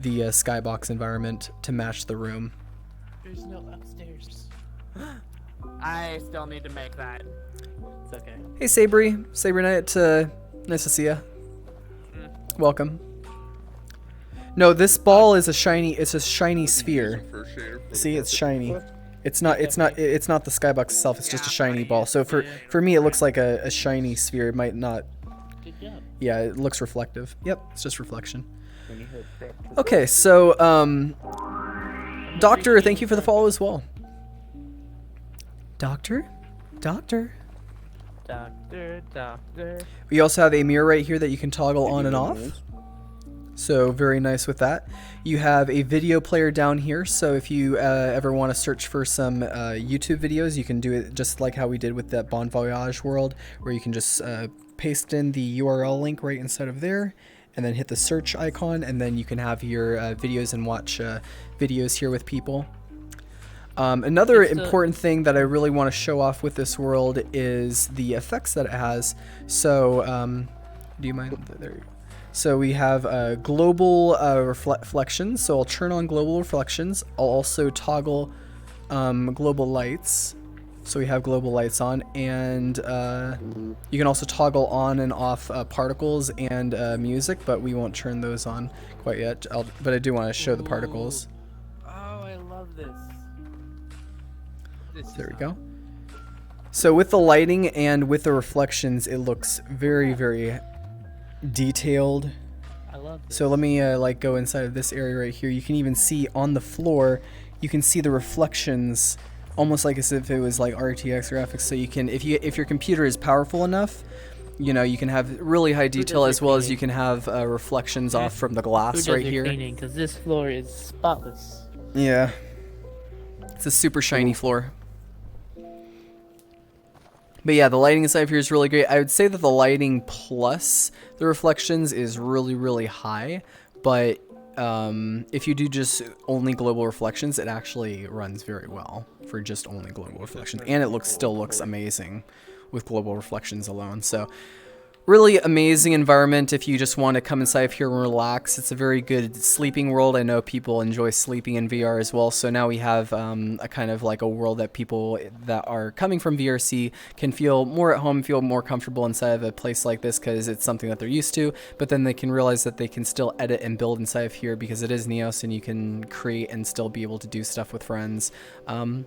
the skybox environment to match the room. There's no upstairs. I still need to make that. It's okay. Hey, Sabre Knight, nice to see ya. Welcome. No, this ball is a shiny sphere. See, it's shiny. It's not the skybox itself, it's just a shiny ball. So for me, it looks like a shiny sphere. It might not. Good job. Yeah, it looks reflective. Yep, it's just reflection. Okay, so, Doctor, thank you for the follow as well. Doctor. We also have a mirror right here that you can toggle on and off. So very nice with that. You have a video player down here, so if you ever want to search for some YouTube videos, you can do it just like how we did with that Bon Voyage world, where you can just paste in the URL link right inside of there, and then hit the search icon, and then you can have your videos and watch videos here with people. Another important thing that I really want to show off with this world is the effects that it has. So, do you mind? There you go. So we have global reflections. So I'll turn on global reflections. I'll also toggle global lights. So we have global lights on, and you can also toggle on and off particles and music, but we won't turn those on quite yet. But I do want to show the particles. Oh, I love this. There we go. So with the lighting and with the reflections, it looks very, very detailed. I love this. So let me like go inside of this area right here. You can even see on the floor, you can see the reflections almost like as if it was like RTX graphics. So you can, if your computer is powerful enough, you know, you can have really high detail as well as you can have reflections off from the glass right here. Because this floor is spotless. Yeah. It's a super shiny floor. But yeah, the lighting inside of here is really great. I would say that the lighting plus the reflections is really, really high. But if you do just only global reflections, it actually runs very well for just only global reflections. And it still looks amazing with global reflections alone. So Really amazing environment if you just want to come inside of here and relax. It's a very good sleeping world. I know people enjoy sleeping in VR as well. So now we have a kind of like a world that people that are coming from VRC can feel more at home, feel more comfortable inside of a place like this because it's something that they're used to. But then they can realize that they can still edit and build inside of here because it is Neos and you can create and still be able to do stuff with friends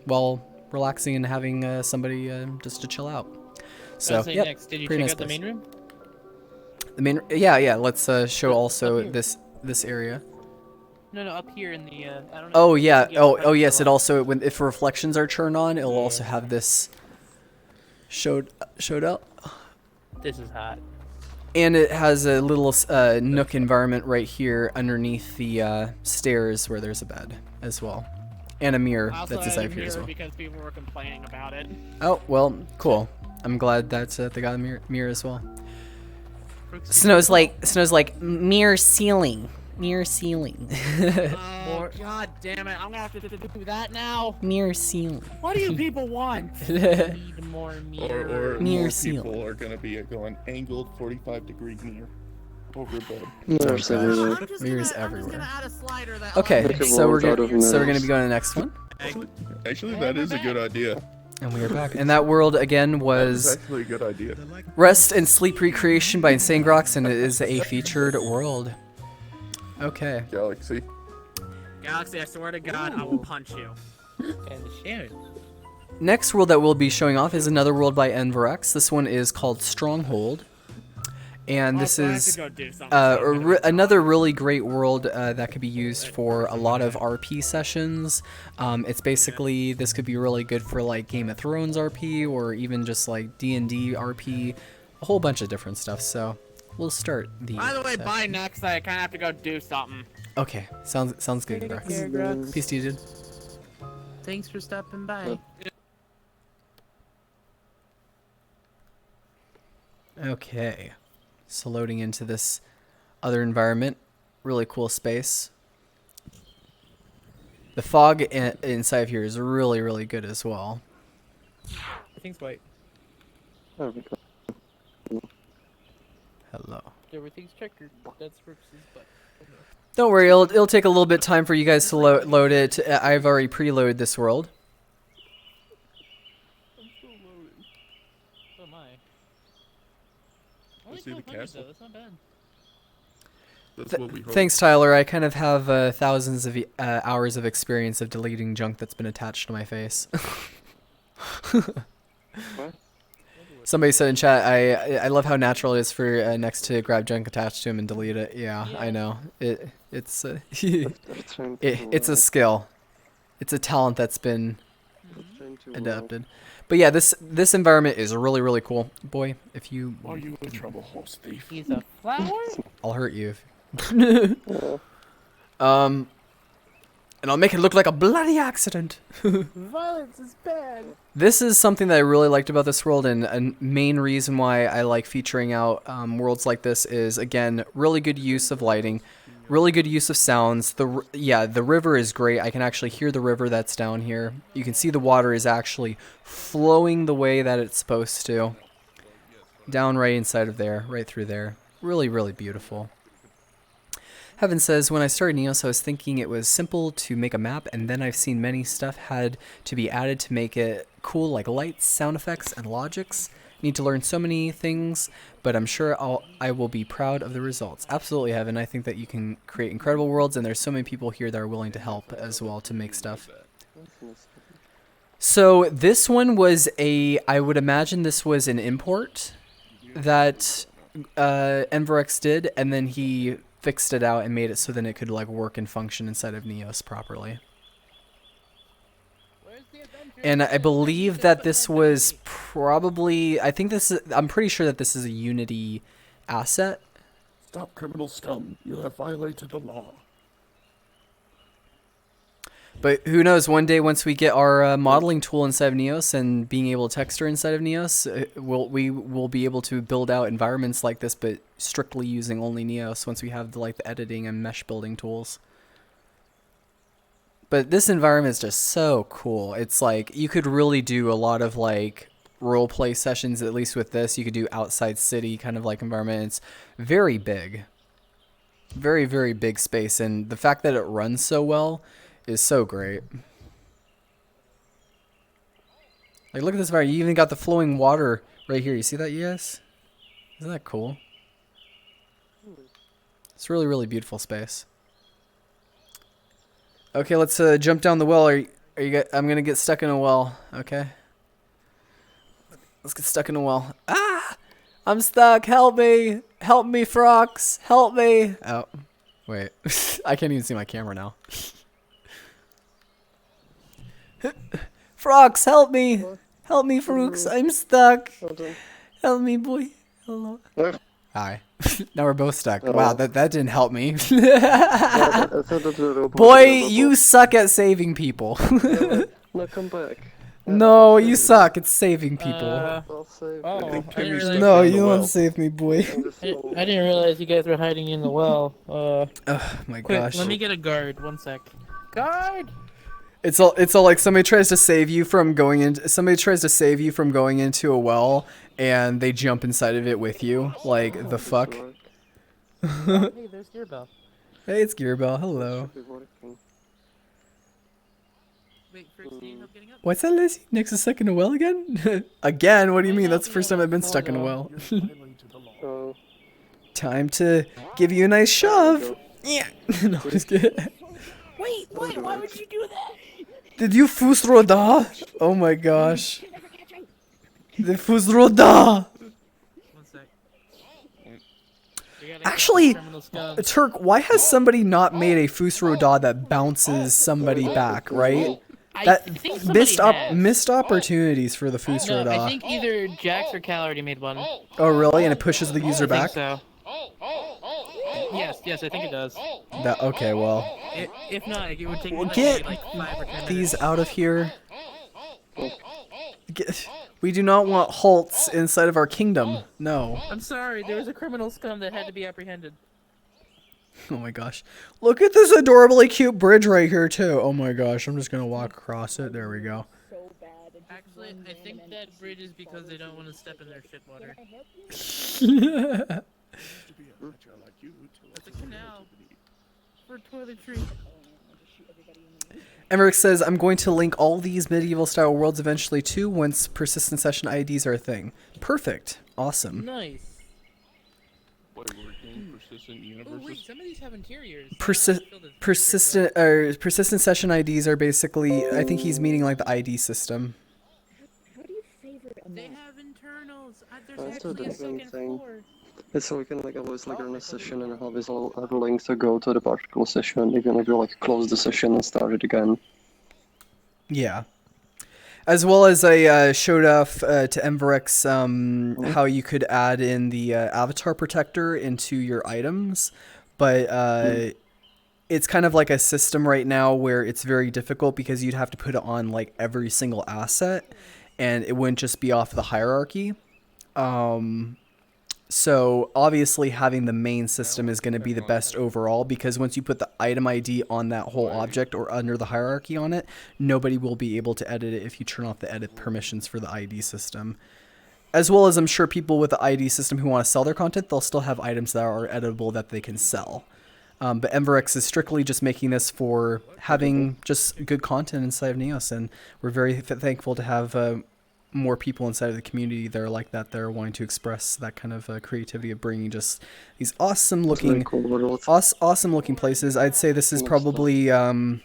while relaxing and having somebody just to chill out. So, say yep, next, did you pretty check nice out the place. main room? The main, yeah. Let's show also this area. No, up here in the. I don't know. Oh yeah. Oh yes. It also if reflections are turned on, it'll also have this showed up. This is hot. And it has a little nook environment right here underneath the stairs where there's a bed as well, and a mirror that's inside here as well. Because people were complaining about it. Oh well, cool. I'm glad that they got a mirror as well. Snow's like mirror ceiling. Oh, God damn it. I'm gonna have to do that now. Mirror ceiling. What do you people want? Need more mirror. Or Mirror more ceiling. people are gonna be going angled 45-degree mirror over bed. Mirrors everywhere. Mirrors everywhere. Add a slider that Okay, so we're gonna be going to the next one. Actually, that is a good idea. And we are back. And that world again was That's actually a good idea. Rest and Sleep Recreation by Insane Grox, and it is a featured world. Okay. Galaxy. Galaxy, I swear to God, I will punch you. And share. Next world that we'll be showing off is another world by Enverex. This one is called Stronghold. And this is another really great world that could be used for a lot of RP sessions. It's basically, this could be really good for like Game of Thrones RP or even just like D&D RP, a whole bunch of different stuff. So we'll start the. By the way, bye next. I kind of have to go do something. Okay, sounds good, Grox. Peace to you, dude. Thanks for stopping by. Okay. So loading into this other environment, really cool space. The fog inside of here is really, really good as well. Everything's white. Hello. Everything's checkered. That's Brooks's butt. Don't worry, it'll take a little bit time for you guys to load it. I've already preloaded this world. So am I. See the castle. That's not bad. That's what we hope. Thanks, Tyler. I kind of have thousands of hours of experience of deleting junk that's been attached to my face. What? Somebody said in chat, I love how natural it is for Next to grab junk attached to him and delete it. Yeah. I know. It's it's a skill. It's a talent that's been adapted. But yeah, this environment is really, really cool. Boy, if you... Are you in trouble, horse thief? He's a flower? I'll hurt you. And I'll make it look like a bloody accident. Violence is bad. This is something that I really liked about this world, and a main reason why I like featuring out worlds like this is, again, really good use of lighting, really good use of sounds. The river is great. I can actually hear the river that's down here. You can see the water is actually flowing the way that it's supposed to. Down right inside of there, right through there. Really, really beautiful. Heaven says, when I started Neos, I was thinking it was simple to make a map, and then I've seen many stuff had to be added to make it cool, like lights, sound effects, and logics. Need to learn so many things, but I'm sure I will be proud of the results. Absolutely, Heaven. I think that you can create incredible worlds, and there's so many people here that are willing to help as well to make stuff. So this one was I would imagine this was an import that Enverex did, and then he fixed it out and made it so then it could like work and function inside of Neos properly. And I believe that this was probably, I'm pretty sure that this is a Unity asset. Stop, criminal scum. You have violated the law. But who knows, one day once we get our modeling tool inside of Neos and being able to texture inside of Neos, we will be able to build out environments like this, but strictly using only Neos once we have the editing and mesh building tools. But this environment is just so cool. It's like, you could really do a lot of role play sessions, at least with this. You could do outside city kind of like environment. It's very big. Very, very big space, and the fact that it runs so well is so great. Like, look at this environment. You even got the flowing water right here. You see that, yes? Isn't that cool? It's really, really beautiful space. Okay, let's jump down the well. Are you? I'm gonna get stuck in a well. Okay. Let's get stuck in a well. Ah! I'm stuck. Help me! Help me, Frox! Help me! Oh, wait. I can't even see my camera now. Frox, help me! Help me, Frox! I'm stuck. Help me, boy. Hello. Hi. Now we're both stuck. Wow, that didn't help me. Boy, you suck at saving people. No, come back. No, you suck at saving people. I'll save Oh, no, you don't save me, boy. I didn't realize you guys were hiding in the well. Oh my Quick, gosh. let me get a guard. 1 sec. Guard! It's all like somebody tries to save you from going into a well and they jump inside of it with you. Like, the fuck? Hey, there's Gearbell. Hey, it's Gearbell. Hello. Wait, Frick, do you need help getting up? What's that, Lizzie? Nick's stuck in a well again? Again? What do you mean? That's the first time I've been stuck in a well. Time to give you a nice shove. Yeah. No, just kidding. Wait, why would you do that? Did you fusroda? Oh my gosh. The fusroda. 1 sec. Actually, Turk, why has somebody not made a fusroda that bounces somebody back, right? That missed opportunities for the fusroda. No, I think either Jax or Cal already made one. Oh really? And it pushes the user back? I think so. Yes, I think it does. Okay, well. If not, it would take Get like 5 or 10 these minutes. out of here. We do not want halts inside of our kingdom. No. I'm sorry, there was a criminal scum that had to be apprehended. Oh my gosh. Look at this adorably cute bridge right here too. Oh my gosh, I'm just gonna walk across it. There we go. Actually, I think that bridge is because they don't want to step in their shit water. That's a canal for toiletry. Emmerich says, I'm going to link all these medieval style worlds eventually too once persistent session IDs are a thing. Perfect. Awesome. Nice. Persistent universes? Oh wait, some of these have interiors. Persistent session IDs are basically, I think he's meaning like the ID system. They have internals. There's That's a actually a different second thing. floor. Yeah, so we can like always like run a session and have this little other link to go to the particle session. You can like close the session and start it again. Yeah. As well as I showed off to Emverex how you could add in the avatar protector into your items, but it's kind of like a system right now where it's very difficult because you'd have to put it on like every single asset, and it wouldn't just be off the hierarchy. So obviously having the main system is going to be the best overall, because once you put the item ID on that whole object or under the hierarchy on it, nobody will be able to edit it if you turn off the edit permissions for the ID system. As well as I'm sure people with the ID system who want to sell their content, they'll still have items that are editable that they can sell. But Emverex is strictly just making this for having just good content inside of Neos, and we're very thankful to have more people inside of the community that are like that. They're wanting to express that kind of creativity of bringing just these awesome looking places. I'd say this is probably I'd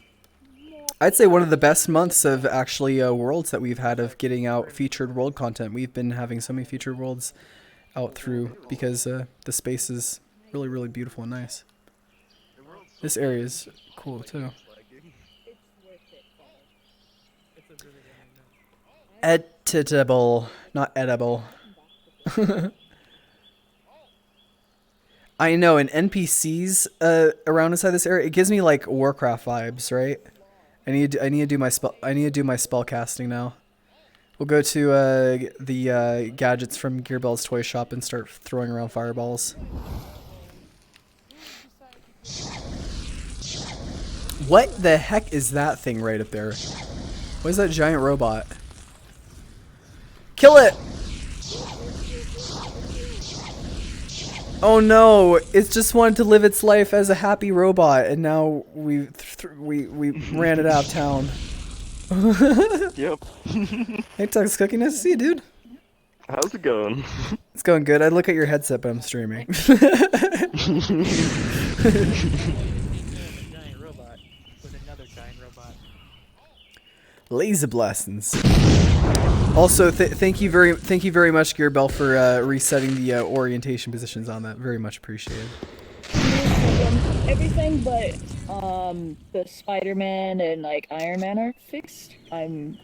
say one of the best months of actually worlds that we've had of getting out featured world content. We've been having so many featured worlds out through because the space is really, really beautiful and nice. This area is cool too. Editable, not edible. I know, and NPCs around inside this area, it gives me like Warcraft vibes, right? I need to do my spell casting now. We'll go to the gadgets from Gearbell's toy shop and start throwing around fireballs. What the heck is that thing right up there? What is that giant robot? Kill it! Oh no, it just wanted to live its life as a happy robot, and now we ran it out of town. Yep. Hey Tux Cookie, nice to see you, dude. How's it going? It's going good. I look at your headset, but I'm streaming. Giant robot with another giant robot. Laser blastings. Also, thank you very much, Gearbell, for resetting the orientation positions on that. Very much appreciated. Everything but the Spider-Man and like Iron Man are fixed. I'm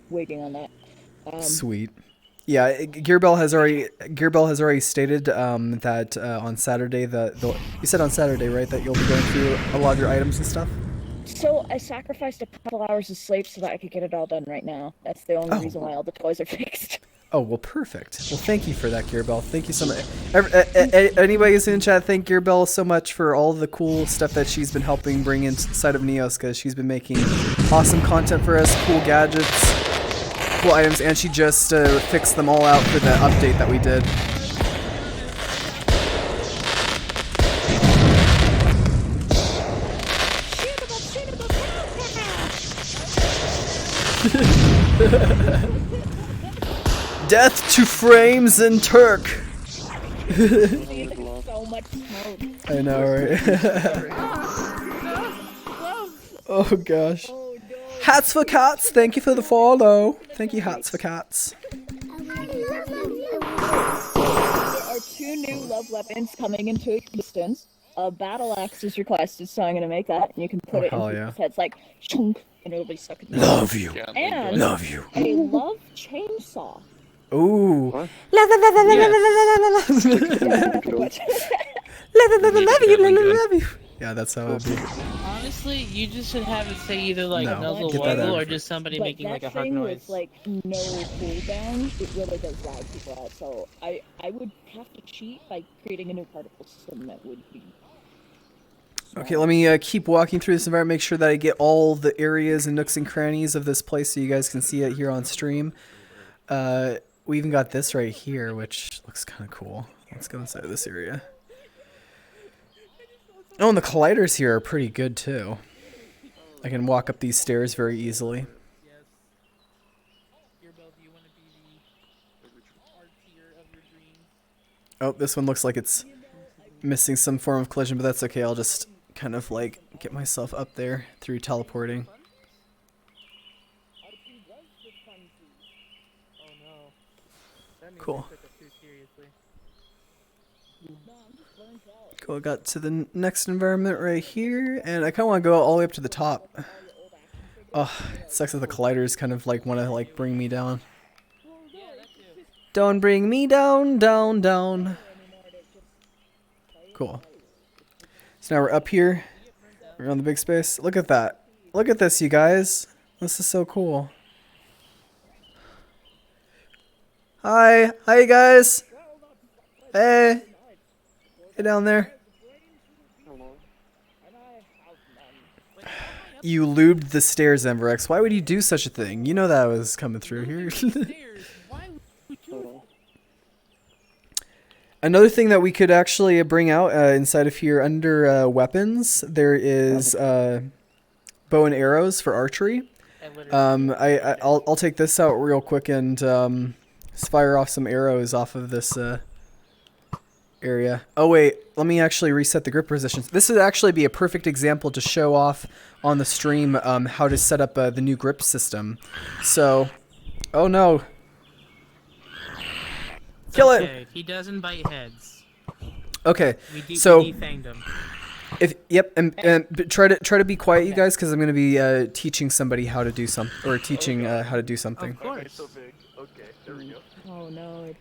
waiting on that. Sweet. Yeah, Gearbell has already stated that on Saturday you said on Saturday, right, that you'll be going through a lot of your items and stuff. So I sacrificed a couple hours of sleep so that I could get it all done right now. That's the only reason why all the toys are fixed. Oh, well, perfect. Well, thank you for that, Gearbell. Thank you so much. Anybody who's in chat, thank Gearbell so much for all the cool stuff that she's been helping bring inside of Neos, because she's been making awesome content for us, cool gadgets, cool items, and she just fixed them all out for the update that we did. Death to Frames and Turk. So much smoke. I know, right? Oh gosh. Hats for Cats, thank you for the follow. Thank you, Hats for Cats. There are 2 new love weapons coming into existence. A battle axe is requested, so I'm gonna make that, and you can put it in people's heads like chunk, and it'll be stuck in the Love you. And Love you. a love chainsaw. Ooh. What? Love you. Yeah, that's how it would be. Honestly, you just should have it say either like No, nuzzle get that wuggle out. or just somebody But making like a that hug thing noise. with like no cooldown, it really does drive people out. So I would have to cheat by creating a new particle system that would be. Okay, let me keep walking through this environment, make sure that I get all the areas and nooks and crannies of this place so you guys can see it here on stream. We even got this right here, which looks kind of cool. Let's go inside of this area. Oh, and the colliders here are pretty good too. I can walk up these stairs very easily. Oh, this one looks like it's missing some form of collision, but that's okay. I'll just kind of like get myself up there through teleporting. Cool. Cool, got to the next environment right here, and I kind of want to go all the way up to the top. Oh, it sucks that the colliders kind of like want to like bring me down. Don't bring me down, down, down. Cool. So now we're up here. We're on the big space. Look at that. Look at this, you guys. This is so cool. Hi. Hi, you guys. Hey. Hey down there. You lubed the stairs, Emberx. Why would you do such a thing? You know that was coming through here. Another thing that we could actually bring out inside of here under weapons, there is bow and arrows for archery. I'll take this out real quick and fire off some arrows off of this area. Oh wait, let me actually reset the grip positions. This would actually be a perfect example to show off on the stream how to set up the new grip system. So, oh no. Kill it! He doesn't bite heads. Okay, so try to be quiet, you guys, because I'm gonna be teaching somebody how to do something, or teaching how to do something. Of course. Okay, there we go. Oh no, it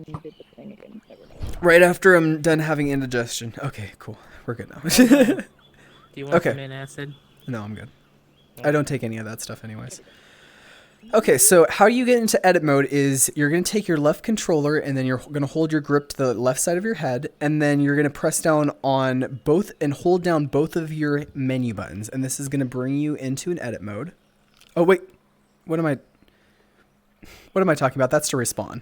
did the thing again. Never mind. Right after I'm done having indigestion. Okay, cool. We're good now. Do you want some antacid? No, I'm good. I don't take any of that stuff anyways. Okay, so how you get into edit mode is you're going to take your left controller and then you're going to hold your grip to the left side of your head, and then you're going to press down on both and hold down both of your menu buttons, and this is going to bring you into an edit mode. Oh wait, what am I? What am I talking about? That's to respawn.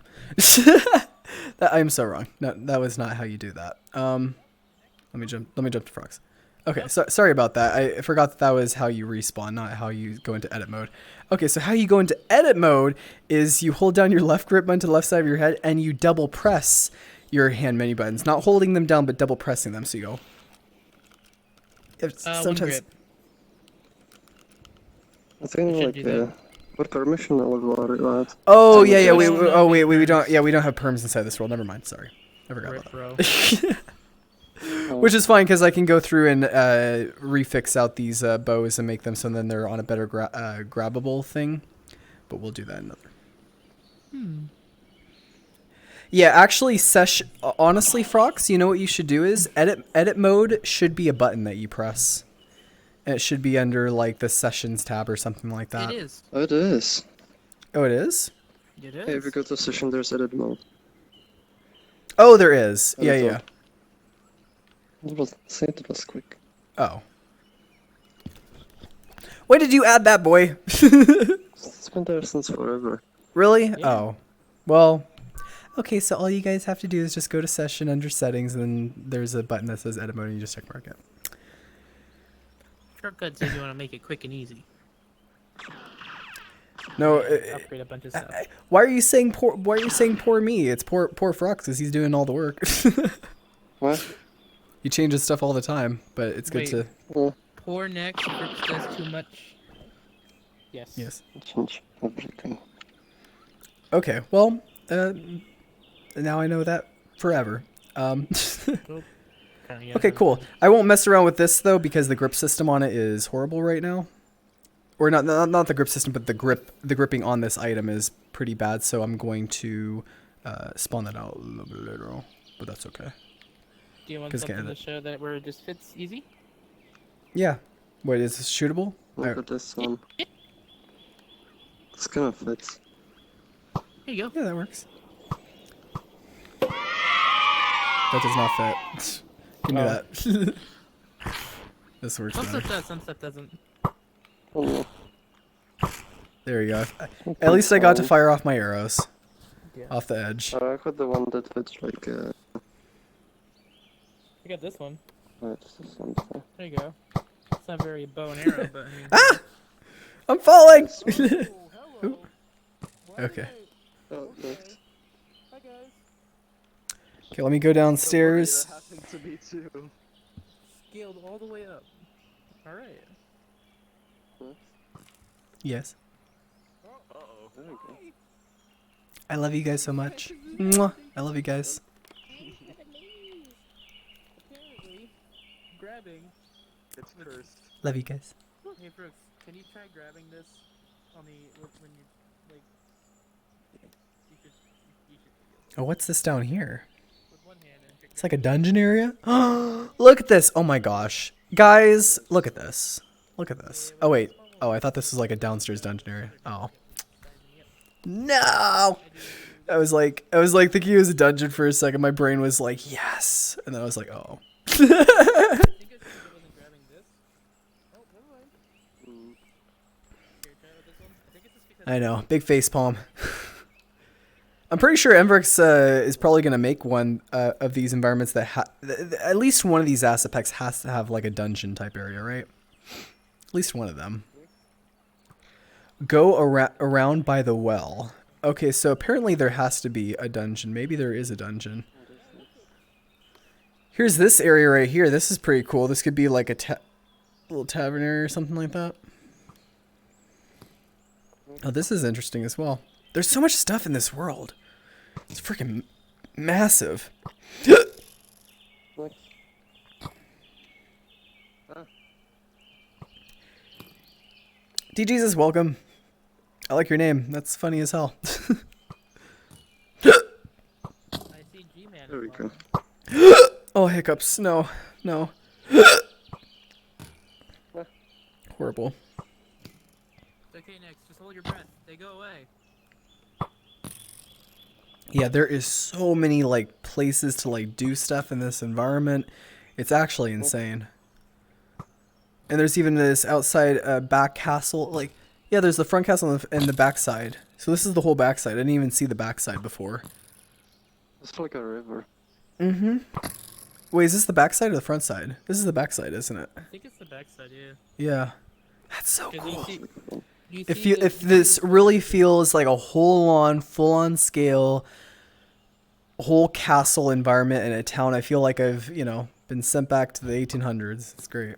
I'm so wrong. No, that was not how you do that. Let me jump to frogs. Okay, so sorry about that. I forgot that was how you respawn, not how you go into edit mode. Okay, so how you go into edit mode is you hold down your left grip button to the left side of your head and you double press your hand menu buttons. Not holding them down, but double pressing them. So you go. Sometimes. I think like what permission level are you at? Oh yeah. We don't have perms inside this world. Never mind. Sorry, I forgot about that. Which is fine because I can go through and refix out these bows and make them so then they're on a better grabbable thing. But we'll do that another. Yeah, actually, honestly, Frox, you know what you should do is edit mode should be a button that you press. And it should be under like the sessions tab or something like that. It is. Oh, it is. Oh, it is? It is. Hey, if you go to session, there's edit mode. Oh, there is. Yeah. It was quick. Oh. When did you add that, boy? It's been there since forever. Really? Yeah. Oh. Well, okay, so all you guys have to do is just go to session under settings, and then there's a button that says edit mode, and you just check mark it. Shortcut says you want to make it quick and easy. No. Upgrade a bunch of stuff. Why are you saying poor me? It's poor Frox because he's doing all the work. What? He changes stuff all the time, but it's good to. Poor next Grips does too much. Yes. Yes. Change everything. Okay, well, now I know that forever. Okay, cool. I won't mess around with this though because the grip system on it is horrible right now. Or not the grip system, but the gripping on this item is pretty bad. So I'm going to spawn that out a little bit later on, but that's okay. Do you want something to show that where it just fits easy? Yeah. Wait, is this shootable? Look at this one. This kind of fits. Here you go. Yeah, that works. That does not fit. Give me that. This works. Some stuff does, some stuff doesn't. There you go. At least I got to fire off my arrows. Yeah. Off the edge. I got the one that fits like. I got this one. There you go. It's not very bow and arrow, but I mean. Ah! I'm falling! Ooh. Okay. Oh, thanks. Hi guys. Okay, let me go downstairs. That happened to me too. Scaled all the way up. Alright. Yes. Uh-oh. There we go. I love you guys so much. Mwah. I love you guys. Apparently, grabbing. It's cursed. Love you guys. Hey Brooks, can you try grabbing this on the when you like? You should. Oh, what's this down here? With one hand and It's like a dungeon area. Look at this. Oh my gosh, guys, look at this. Look at this. Oh wait. Oh, I thought this was like a downstairs dungeon area. Oh. No. I was like thinking it was a dungeon for a second. My brain was like, yes, and then I was like, oh. I know, big face palm. I'm pretty sure Emvrix is probably gonna make one of these environments that at least one of these asset packs has to have like a dungeon type area, right? At least one of them. Go around by the well. Okay, so apparently there has to be a dungeon. Maybe there is a dungeon. Here's this area right here. This is pretty cool. This could be like a little tavern area or something like that. Oh, this is interesting as well. There's so much stuff in this world. It's freaking massive. DJ's welcome. I like your name. That's funny as hell. I see G-Man. There we go. Oh, hiccups. No. No. Horrible. It's okay, next. Just hold your breath. They go away. Yeah, there is so many like places to like do stuff in this environment. It's actually insane. And there's even this outside back castle. Like, yeah, there's the front castle and the back side. So this is the whole backside. I didn't even see the backside before. It's like a river. Mm-hmm. Wait, is this the backside or the front side? This is the backside, isn't it? I think it's the backside, yeah. Yeah. That's so 'Cause cool. if This really feels like a whole-on, full-on scale, whole castle environment in a town, I feel like I've, you know, been sent back to the 1800s. It's great.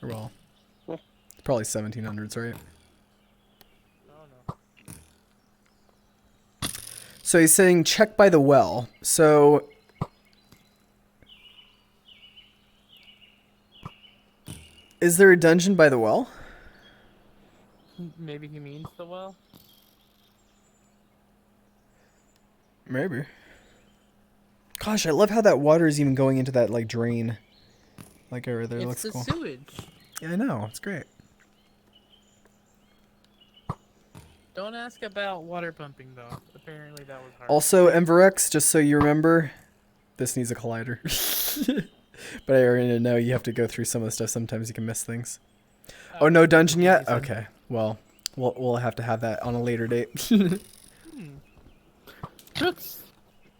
Or well, probably 1700s, right? So he's saying check by the well. So is there a dungeon by the well? Maybe he means the well. Maybe. Gosh, I love how that water is even going into that like drain. Like over there, looks cool. It's the sewage. Yeah, I know. It's great. Don't ask about water pumping though. Apparently that was hard. Also, Enverex, just so you remember, this needs a collider. But I already know you have to go through some of the stuff. Sometimes you can miss things. Oh, no dungeon yet? Okay. Well, we'll have to have that on a later date. Brooks,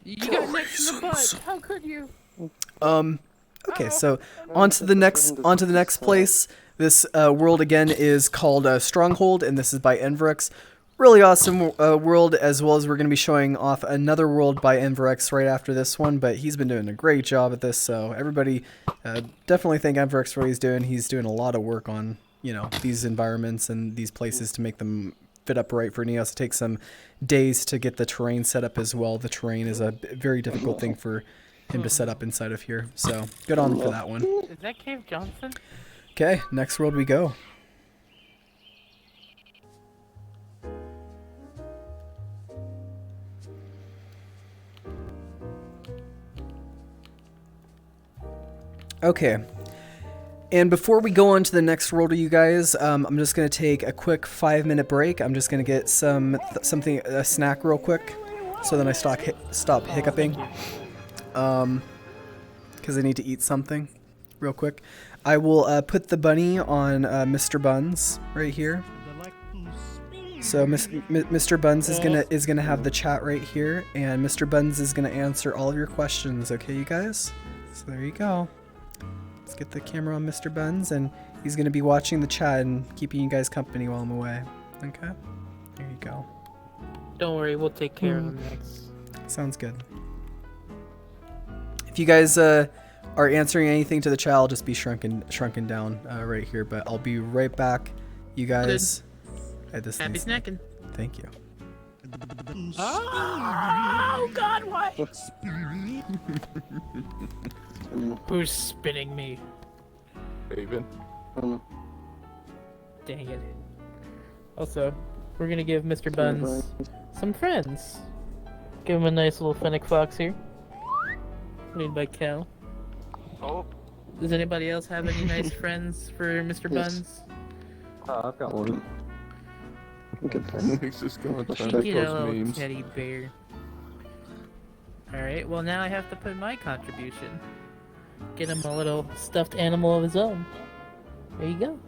you got next in the butt. How could you? Okay, so on to the next place. This world again is called Stronghold, and this is by Enverex. Really awesome world, as well as we're going to be showing off another world by Enverex right after this one, but he's been doing a great job at this, so everybody definitely thank Enverex for what he's doing. He's doing a lot of work on, you know, these environments and these places to make them fit up right for Neos. It takes some days to get the terrain set up as well. The terrain is a very difficult thing for him to set up inside of here, so good on him for that one. Is that Cave Johnson? Okay, next world we go. Okay, and before we go on to the next world, you guys, I'm just gonna take a quick 5-minute break. I'm just gonna get a snack real quick, so then I stop hiccuping. Because I need to eat something real quick. I will put the bunny on Mr. Buns right here. So Mr. Buns is gonna have the chat right here, and Mr. Buns is gonna answer all of your questions. Okay, you guys. So there you go. Let's get the camera on Mr. Buns, and he's gonna be watching the chat and keeping you guys company while I'm away. Okay. There you go. Don't worry, we'll take care of him next. Sounds good. If you guys are answering anything to the chat, I'll just be shrunken down right here. But I'll be right back, you guys. Happy snacking. Thank you. Oh God, why? Who's spinning me? Raven. Dang it. Also, we're gonna give Mr. Buns some friends. Give him a nice little fennec fox here. Made by Cal. Oh. Does anybody else have any nice friends for Mr. Buns? I've got one. He's just going to Get a little memes. teddy bear. Alright, well now I have to put my contribution. Get him a little stuffed animal of his own. There you go.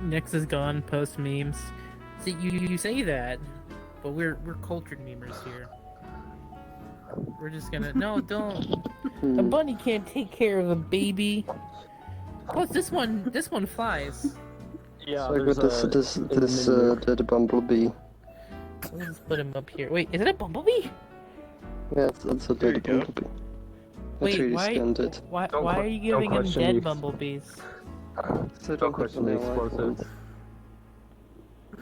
Next is gone, post memes. See, you say that, but we're cultured memers here. We're just gonna don't. A bunny can't take care of a baby. Plus, this one flies. Yeah, so the bumblebee. Let's put him up here. Wait, is it a bumblebee? Yeah, that's a dead bumblebee. Wait, really why are you giving him dead bumblebees? So don't question the explosives.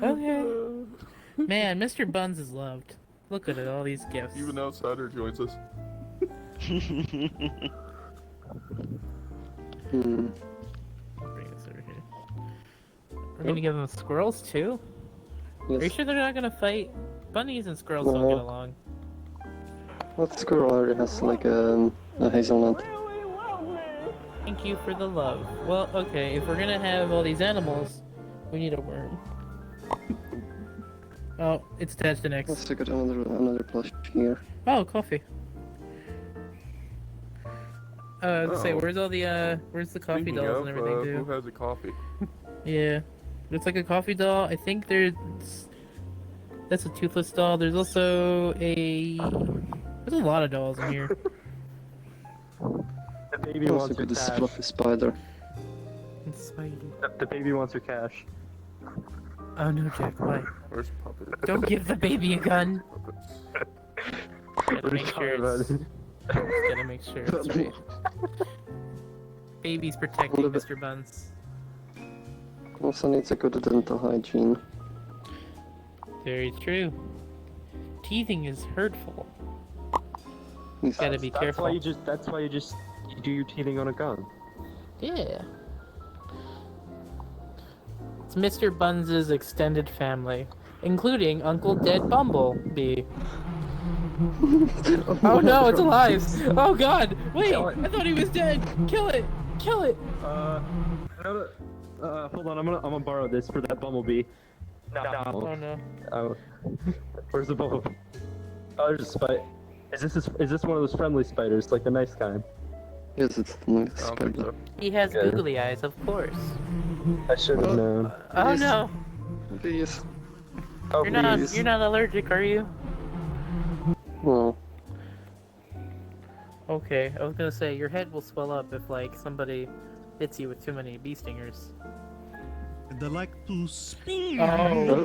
Okay. Man, Mr. Buns is loved. Look at it, all these gifts. Even outsider joins us. Bring this over here. We're gonna give them squirrels too? Yes. Are you sure they're not gonna fight? Bunnies and squirrels don't get along. What squirrel already has like a hazelnut? Thank you for the love. Well, okay, if we're gonna have all these animals, we need a worm. Oh, it's attached to next. Let's look at another plush here. Oh, coffee. Say, where's all the where's the coffee Speaking dolls of, and everything too? who has a coffee? Yeah, it's like a coffee doll. I think that's a toothless doll. There's also there's a lot of dolls in here. The baby wants her cash. Fluffy spider. It's Spidey. The baby wants her cash. Oh no, Jack, why? Where's Puppet? Don't give the baby a gun. Gotta make sure it's... Gotta make sure it's right. Baby's protecting Mr. Buns. Also needs a good dental hygiene. Very true. Teething is hurtful. Gotta be careful. That's why you do your teething on a gun. Yeah. It's Mr. Buns' extended family, including Uncle Dead Bumblebee. Oh no, it's alive! Oh god! Wait! I thought he was dead! Kill it! Kill it! Hold on, I'm gonna borrow this for that bumblebee. Oh no. Oh. Where's the bumblebee? Oh, there's a spider. Is this one of those friendly spiders, like the nice kind? Yes, it's the nice spider. He has googly eyes, of course. I should have known. Oh no! Please. You're not allergic, are you? No. Okay, I was gonna say your head will swell up if like somebody hits you with too many bee stingers. And they like to spin. Oh,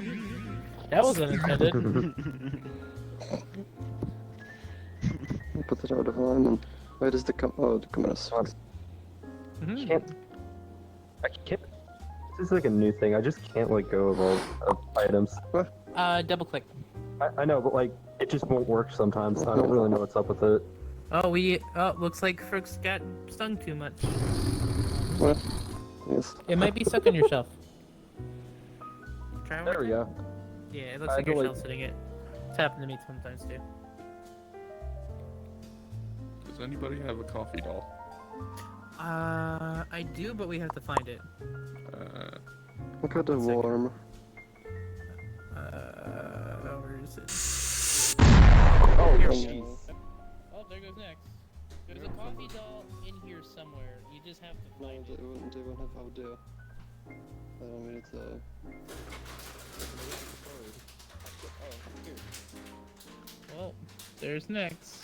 that was unintended. Put it out of line. Where does the camera's? I can't. This is like a new thing. I just can't let go of all items. Double click. I know, but like it just won't work sometimes. I don't really know what's up with it. Oh, looks like Frooks got stung too much. What? Yes. It might be stuck on your shelf. Try one There we go. Yeah, it looks like your shelf's hitting it. It's happened to me sometimes too. Does anybody have a coffee doll? I do, but we have to find it. Look at the worm. Where is it? Oh, here. jeez. Oh, there goes next. There's a coffee doll in here somewhere. You just have to find it. They won't have how to. I don't mean it's Oh, here. Well, there's next.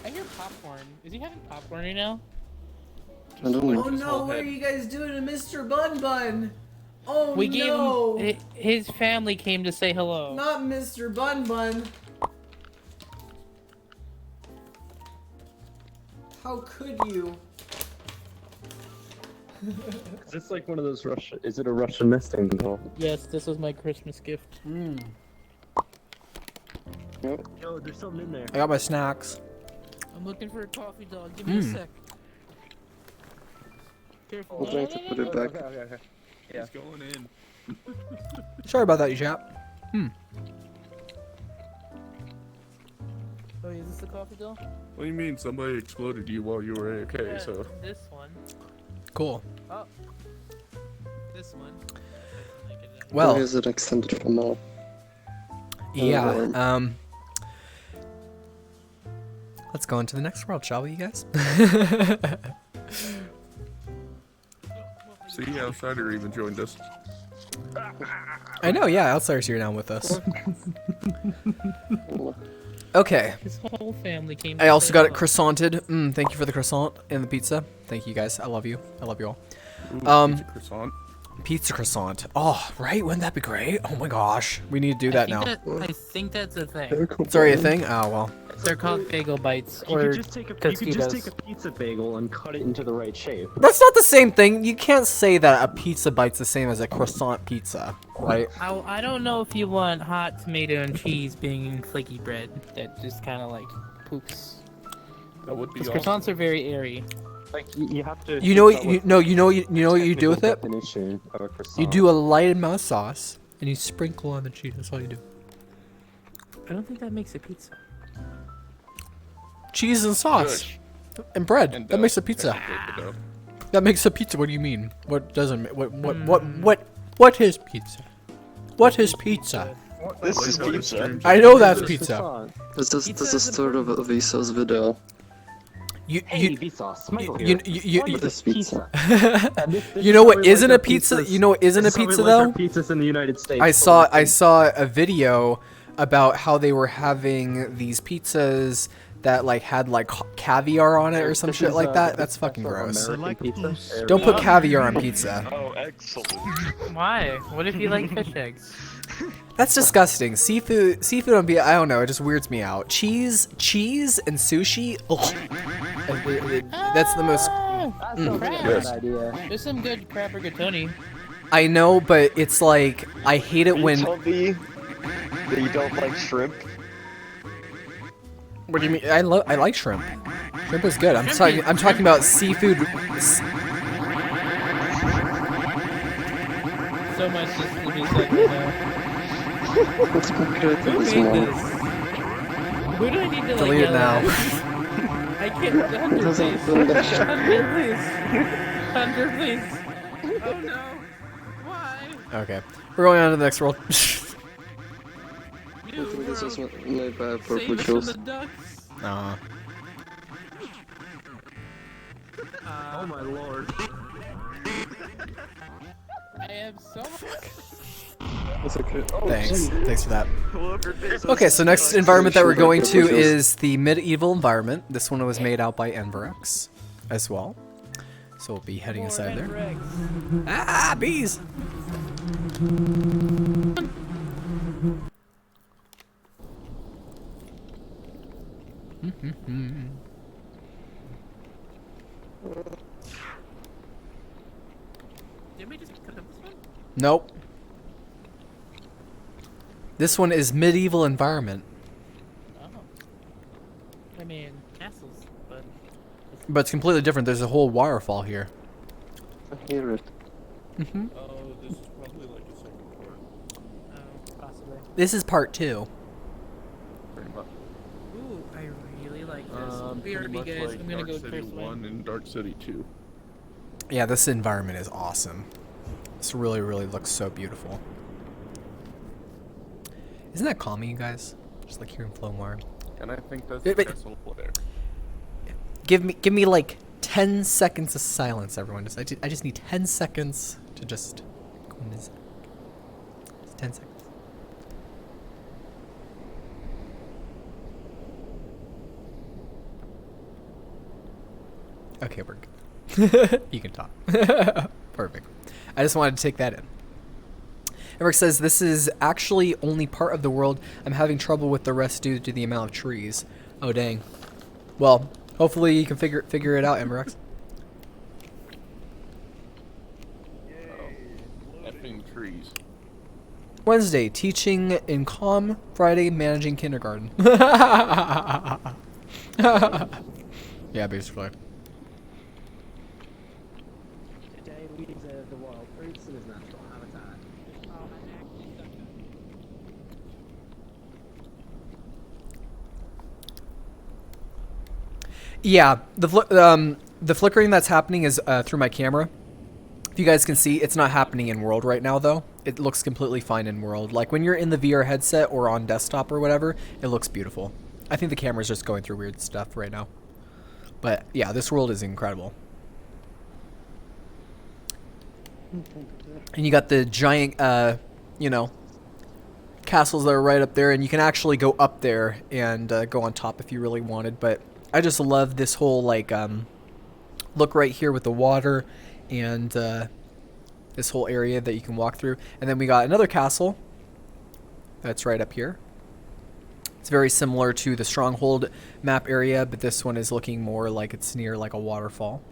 I hear popcorn. Is he having popcorn right now? I don't know. Oh no, what are you guys doing to Mr. Bun Bun? Oh We no! gave him, his family came to say hello. Not Mr. Bun Bun. How could you? Is this like one of those Russian? Is it a Russian nesting doll? Yes, this was my Christmas gift. Yo, there's something in there. I got my snacks. I'm looking for a coffee doll. Give me a sec. Careful. I'm trying to put it back. Okay. Yeah. He's going in. Sorry about that, you chap. Oh, is this the coffee doll? What do you mean somebody exploded you while you were AFK, Yeah, so... this one. Cool. Oh. This one. Well. Is it extended from now? Yeah, let's go into the next world, shall we, you guys? See, Outsider even joined us. I know, yeah, Outsider's here now with us. Okay. His whole family came. I also got it croissanted. Thank you for the croissant and the pizza. Thank you guys. I love you. I love you all. Pizza croissant. Pizza croissant. Oh, right? Wouldn't that be great? Oh my gosh. We need to do that now. I think that's a thing. Sorry, a thing? Oh, well. They're called bagel bites You or could just take a pizza bagel and cut it into the right shape. That's not the same thing. You can't say that a pizza bite's the same as a croissant pizza, right? I don't know if you want hot tomato and cheese being in flaky bread that just kind of like poops. That would be Because awesome. croissants are very airy. Like you have to. You know what you know what you do with it? You do a light amount of sauce and you sprinkle on the cheese. That's all you do. I don't think that makes a pizza. Cheese and sauce and bread. And that makes a pizza. dough. That makes a pizza. What do you mean? What doesn't? What is pizza? What is pizza? This is pizza. I know that's pizza. This is third of Visa's video. Vsauce, Michael you, here. you, What is This a pizza. And this you know is what how we isn't like a our pizza? pizzas. You know what isn't a This is how we pizza like our though? pizzas in the United States. I saw a video about how they were having these pizzas that like had like caviar on it or some shit like that. That's fucking gross. Select to Don't put caviar on pizza. Oh, excellent. Why? What if you like fish eggs? That's disgusting. Seafood on pizza. I don't know. It just weirds me out. Cheese, and sushi. Ugh. That's the most. Crab. There's some good crab rigatoni. I know, but it's like I hate it when. Tell me that you don't like shrimp. What do you mean? I like shrimp. Shrimp is good. I'm talking about seafood. So much just to be said right now. What's concrete Who this made one? this? Who do I need to like Delete it yell now. at? I can't. Hunter, Doesn't- please. doesn't- Hunter, please. Hunter, please. Oh no. Why? Okay, we're going on to the next world. I think this is made by Purple Save us from Juice. the ducks. Oh my lord. I am so. That's okay. Thanks for that. Okay, so next environment that we're going to is the medieval environment. This one was made out by Enverex as well. So we'll be heading inside there. Ah, bees! Did we just cut up this one? Nope. This one is medieval environment. Oh. I mean, castles, but. But it's completely different. There's a whole waterfall here. I hear it. Mm-hmm. Oh, this is probably like a second part. Possibly. This is part 2. Pretty much. Ooh, I really like this. Pretty BRB much guys, like I'm gonna Dark go City first 1 and Dark City 2. Yeah, this environment is awesome. This really, really looks so beautiful. Isn't that calming, you guys? Just like hearing Flowmore. And I think that's Wait, the wait. castle there. Give me like 10 seconds of silence, everyone. I just need 10 seconds to just go in this. Just 10 seconds. Okay, we're good. You can talk. Perfect. I just wanted to take that in. Eric says, this is actually only part of the world. I'm having trouble with the rest due to the amount of trees. Oh, dang. Well, hopefully you can figure it out, Emrex. Effing trees. Wednesday, teaching in calm. Friday, managing kindergarten. Yeah, basically. Today we observe the wild fruits in its natural habitat. Yeah, the flickering that's happening is through my camera. If you guys can see, it's not happening in world right now though. It looks completely fine in world. Like when you're in the VR headset or on desktop or whatever, it looks beautiful. I think the camera's just going through weird stuff right now. But yeah, this world is incredible. And you got the giant, you know, castles that are right up there, and you can actually go up there and go on top if you really wanted. But I just love this whole like look right here with the water and this whole area that you can walk through. And then we got another castle that's right up here. It's very similar to the Stronghold map area, but this one is looking more like it's near like a waterfall.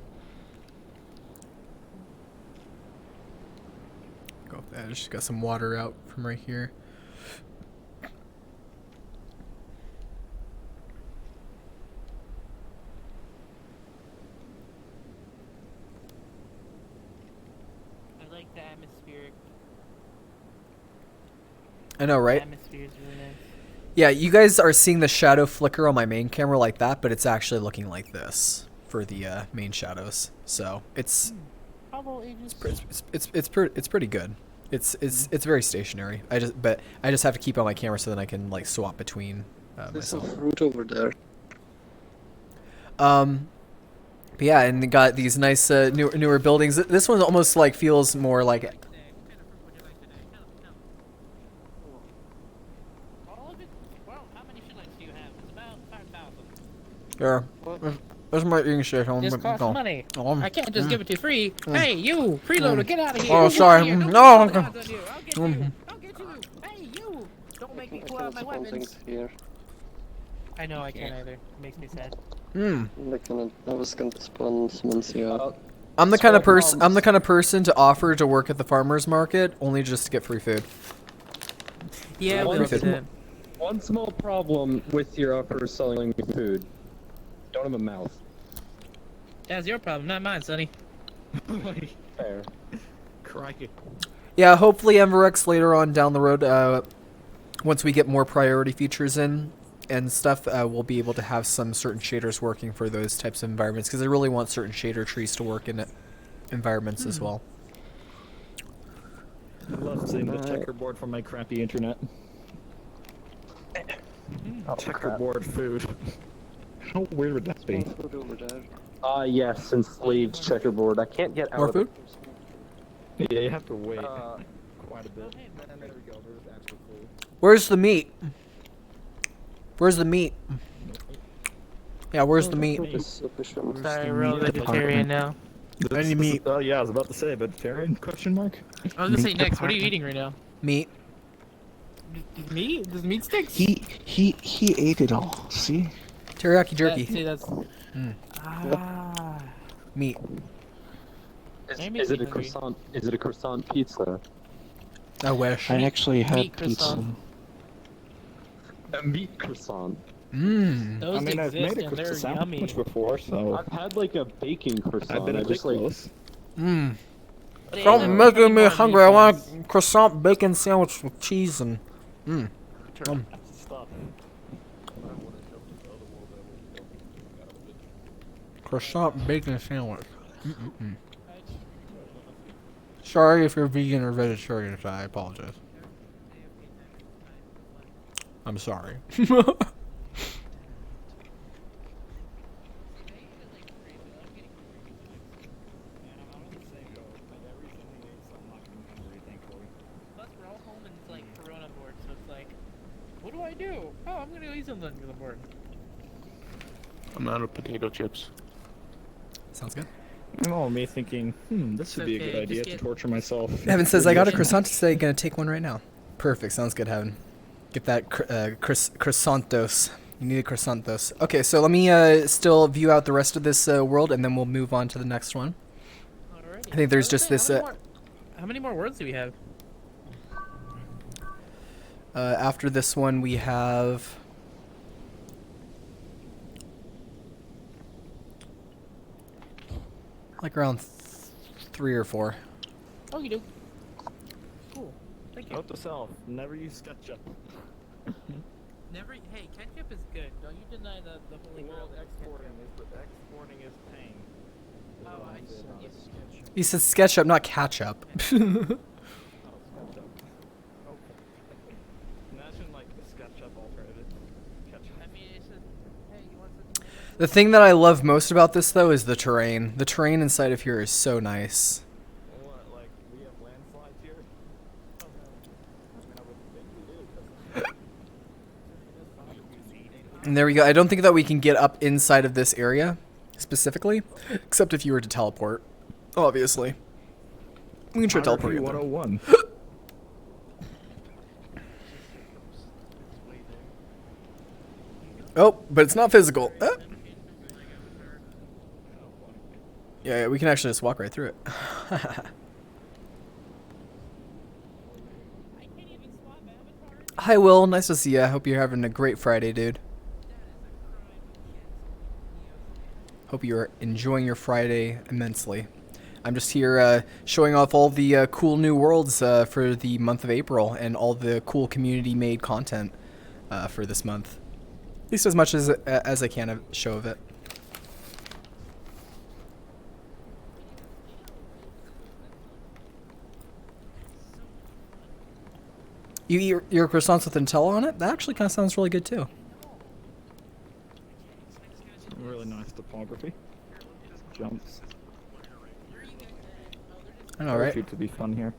Go up there. Just got some water out from right here. I like the atmospheric. I know, right? The atmosphere is really nice. Yeah, you guys are seeing the shadow flicker on my main camera like that, but it's actually looking like this for the main shadows. So it's it's pretty good. It's very stationary. I just have to keep on my camera so then I can like swap between There's some myself. fruit over there. But yeah, and they got these nice newer buildings. This one almost like feels more like. Yeah. That's my eating station. This costs money. I can't just give it to you free. Hey, you, freeloader, get out of here. Oh, sorry. No. I'll get you. Hey, you. Don't make me pull out my weapons. Here. I know I can't either. It makes me sad. I was gonna spawn cements here. I'm the kind of person to offer to work at the farmer's market only just to get free food. Yeah, one small problem with your offer selling me food. Don't have a mouth. That's your problem, not mine, Sonny. Fair. Crikey. Yeah, hopefully MVRX later on down the road, once we get more priority features in and stuff, we'll be able to have some certain shaders working for those types of environments, because I really want certain shader trees to work in environments as well. I love seeing the checkerboard from my crappy internet. Checkerboard food. How weird would that be? Yes, enslaved checkerboard. I can't get out More of food? Yeah, you have to wait quite a bit. And there we go, there's actual food. Where's the meat? Where's the meat? Yeah, where's the meat? Sorry, we're all vegetarian now. Any meat? Oh yeah, I was about to say vegetarian? Question mark. I was gonna say next. What are you eating right now? Meat. Meat? Does meat sticks? He ate it all. See? Teriyaki jerky. See, that's. Meat. Is it a croissant? Is it a croissant pizza? I wish. I actually had Meat pizza. croissant. A meat croissant. Those I mean, I've exist made a and they're croissant yummy. sandwich before, so I've had like a bacon croissant. I've been a bit close. Don't making me hungry. I want a croissant bacon sandwich with cheese and. Croissant bacon sandwich. Sorry if you're vegan or vegetarian, I apologize. I'm sorry. What do I do? Oh, I'm gonna eat something for the board. I'm out of potato chips. Sounds good. Oh, me thinking, this would be a good idea to torture myself. Heaven says, I got a croissant today, gonna take one right now. Perfect, sounds good, Heaven. Get that croissantos. You need a croissantos. Okay, so let me still view out the rest of this world, and then we'll move on to the next one. Alrighty. I think there's just this... How many more worlds do we have? After this one, we have... like around 3 or 4. Oh, you do. Cool. Thank you. Note to self: never use ketchup. Never. Hey, ketchup is good. Don't you deny the holy grail. Exporting is pain. Oh, I yes. He said SketchUp, not catch-up. Imagine like the SketchUp alternative. Ketchup. I mean, it's just, hey, you want some? The thing that I love most about this, though, is the terrain. The terrain inside of here is so nice. What, like, we have landslides here? And there we go. I don't think that we can get up inside of this area, specifically, except if you were to teleport. Obviously. We can try teleporting. 101. Oh, but it's not physical. Yeah, we can actually just walk right through it. Hi, Will. Nice to see you. I hope you're having a great Friday, dude. Hope you're enjoying your Friday immensely. I'm just here showing off all the cool new worlds for the month of April and all the cool community-made content for this month. At least as much as I can show of it. You eat your croissants with Nutella on it? That actually kind of sounds really good too. Really nice topography. jumps. I know, right? Parachutes would be fun here.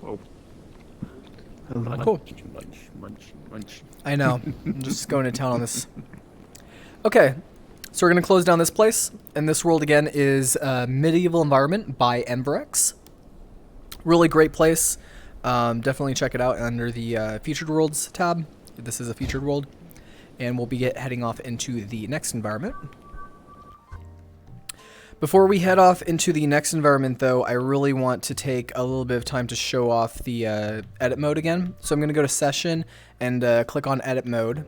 Oh. Cool. Munch. I know. I'm just going to town on this. Okay, so we're going to close down this place. And this world, again, is Medieval Environment by Enverex. Really great place. Definitely check it out under the Featured Worlds tab. This is a featured world. And we'll be heading off into the next environment. Before we head off into the next environment, though, I really want to take a little bit of time to show off the edit mode again. So I'm going to go to Session and click on Edit Mode.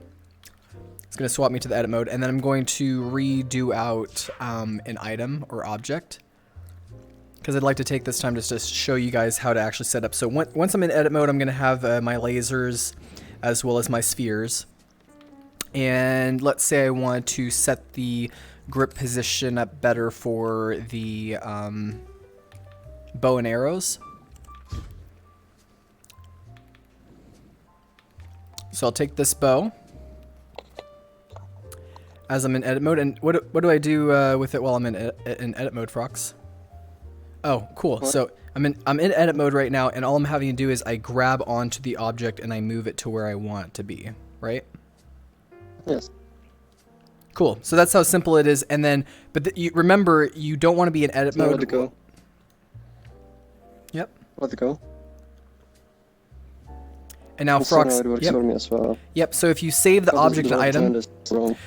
It's going to swap me to the edit mode, and then I'm going to redo out an item or object, because I'd like to take this time just to show you guys how to actually set up. So once I'm in edit mode, I'm going to have my lasers as well as my spheres. And let's say I want to set the grip position up better for the bow and arrows. So I'll take this bow as I'm in edit mode, and what do I do with it while I'm in edit mode, Frox? Oh, cool. What? So I'm in edit mode right now, and all I'm having to do is I grab onto the object and I move it to where I want it to be, right? Yes. Cool. So that's how simple it is. And then, but you remember, you don't want to be in edit mode. Let it go. Yep. Let it go. And now Frox. It works for me as well. Yep. So if you save the object and item,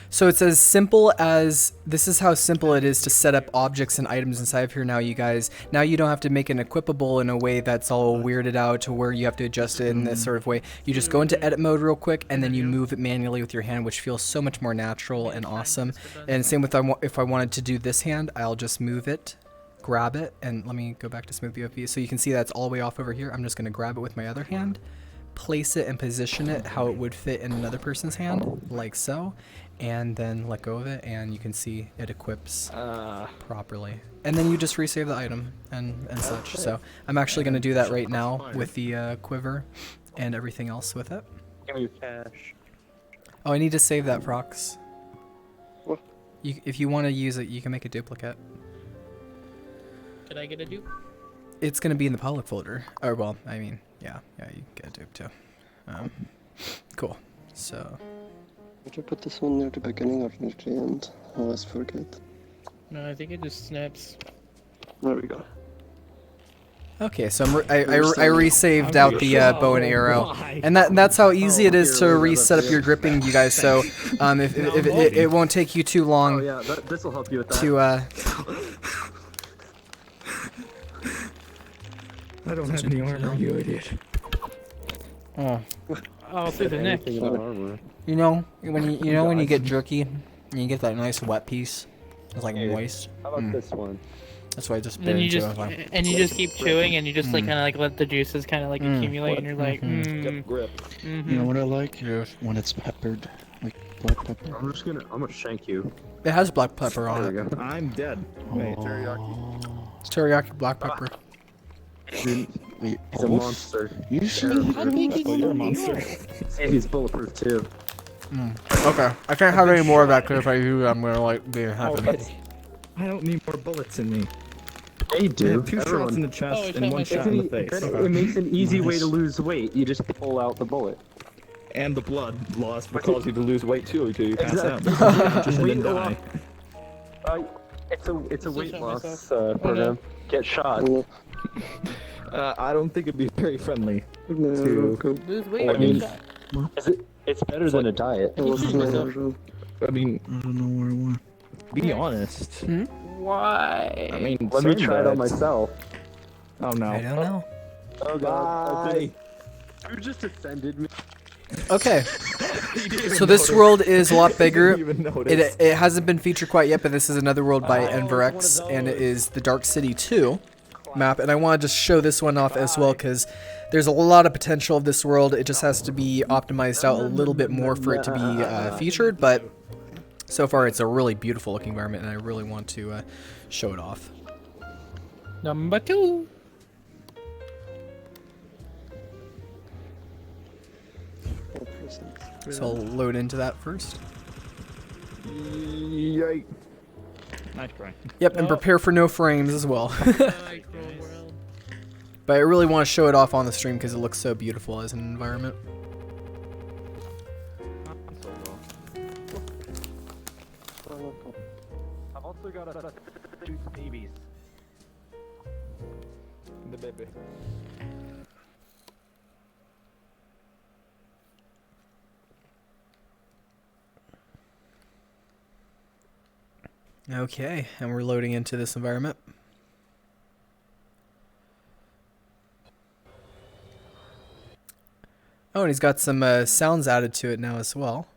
so it's as simple as this is how simple it is to set up objects and items inside of here now, you guys. Now you don't have to make an equipable in a way that's all weirded out to where you have to adjust it in this sort of way. You just go into edit mode real quick, and then you move it manually with your hand, which feels so much more natural and awesome. And same with if I wanted to do this hand, I'll just move it, grab it, and let me go back to smooth BFB. So you can see that's all the way off over here. I'm just going to grab it with my other hand, place it and position it how it would fit in another person's hand, like so, and then let go of it, and you can see it equips properly. And then you just resave the item and such. So I'm actually going to do that right now with the quiver and everything else with it. Give me your cash. Oh, I need to save that, Prox. What? If you want to use it, you can make a duplicate. Could I get a dupe? It's going to be in the public folder. Or, well, I mean, yeah, you get a dupe too. Cool. So. Would you put this one near the beginning or near the end? I always forget. No, I think it just snaps. There we go. Okay, so I resaved out the bow and arrow, and that's how easy it is to reset up your gripping, you guys. So if it won't take you too long. Oh yeah, this will help you with that. To I don't have any armor, you idiot. Oh, through the neck. You know when you get jerky, and you get that nice wet piece. It's like moist. How about this one? That's why I just Then you just keep chewing, and you just like kind of like let the juices kind of like accumulate, and you're like, grip. You know what I like? When it's peppered, like black pepper. I'm gonna shank you. It has black pepper on it. I'm dead. Wait, teriyaki. It's teriyaki black pepper. Dude, he's a monster. Usually, you're a monster. And he's bulletproof too. Okay, I can't have any more of that because if I do, I'm gonna like be happy. I don't need more bullets in me. Yeah, you do. 2 shots in the chest and 1 shot in the face. It makes an easy way to lose weight. You just pull out the bullet. And the blood loss will cause you to lose weight too until you pass out. Just and then die. It's a weight loss program. Get shot. I don't think it'd be very friendly. lose weight. I mean, it's better than a diet. I mean, I don't know where I went. be honest. Why? I mean, let me try it on myself. Oh no. I don't know. Oh god. You just offended me. Okay. So this world is a lot bigger. It hasn't been featured quite yet, but this is another world by Enverex, and it is the Dark City 2 map. And I want to just show this one off as well, because there's a lot of potential of this world. It just has to be optimized out a little bit more for it to be featured, but so far it's a really beautiful looking environment, and I really want to show it off. Number 2. So I'll load into that first. Yikes. Nice try. Yep, and prepare for no frames as well. But I really want to show it off on the stream because it looks so beautiful as an environment. I've also got a two babies. The baby. Okay, and we're loading into this environment. Oh, and he's got some sounds added to it now as well.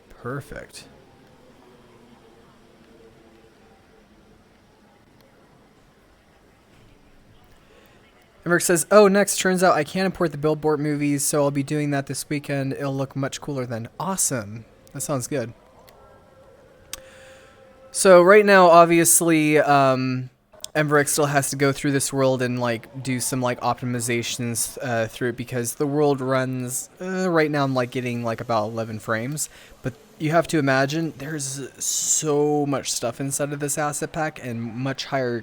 Perfect. Emmerich says, oh, next, turns out I can import the Billboard movies, so I'll be doing that this weekend. It'll look much cooler then. Awesome. That sounds good. So right now, obviously, Emmerich still has to go through this world and like do some like optimizations through it because the world runs, right now I'm like getting like about 11 frames, but you have to imagine there's so much stuff inside of this asset pack and much higher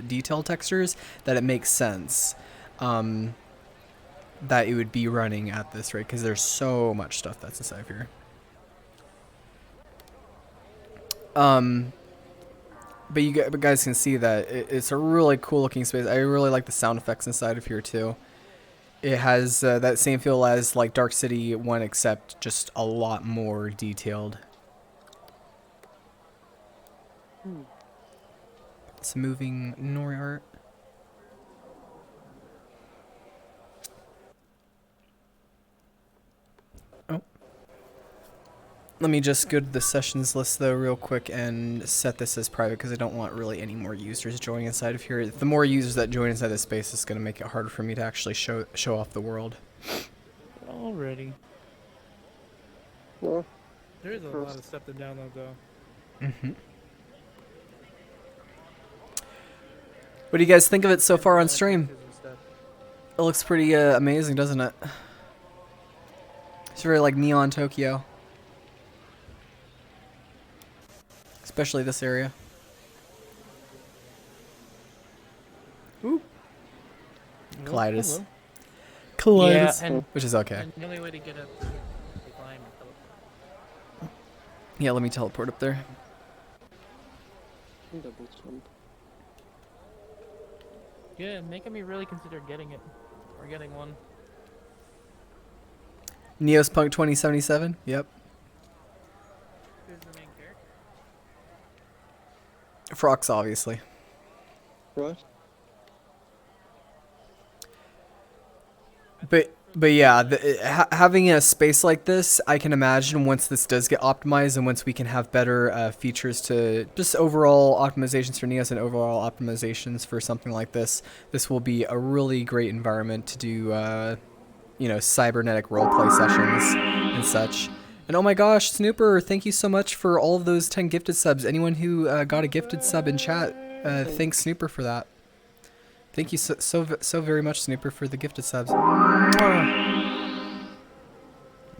detail textures that it makes sense that it would be running at this rate because there's so much stuff that's inside of here. But you guys can see that it's a really cool looking space. I really like the sound effects inside of here too. It has that same feel as like Dark City 1, except just a lot more detailed. It's moving Nori art. Oh. Let me just go to the sessions list though real quick and set this as private because I don't want really any more users joining inside of here. The more users that join inside this space is going to make it harder for me to actually show off the world. Already. Well, there is a lot of stuff to download though. Mm-hmm. What do you guys think of it so far on stream? It looks pretty amazing, doesn't it? It's very like neon Tokyo. Especially this area. Ooh. Colitis. Colitis. Yeah, which is okay. And the only way to get up is to climb and teleport. Yeah, let me teleport up there. Double jump. Yeah, making me really consider getting it. Or getting one. Neospunk 2077? Yep. Who's the main character? Frox, obviously. Right. But yeah, having a space like this, I can imagine once this does get optimized and once we can have better features to just overall optimizations for Neos and overall optimizations for something like this, this will be a really great environment to do, you know, cybernetic roleplay sessions and such. And oh my gosh, Snooper, thank you so much for all of those 10 gifted subs. Anyone who got a gifted sub in chat, thanks Snooper for that. Thank you so very much, Snooper, for the gifted subs.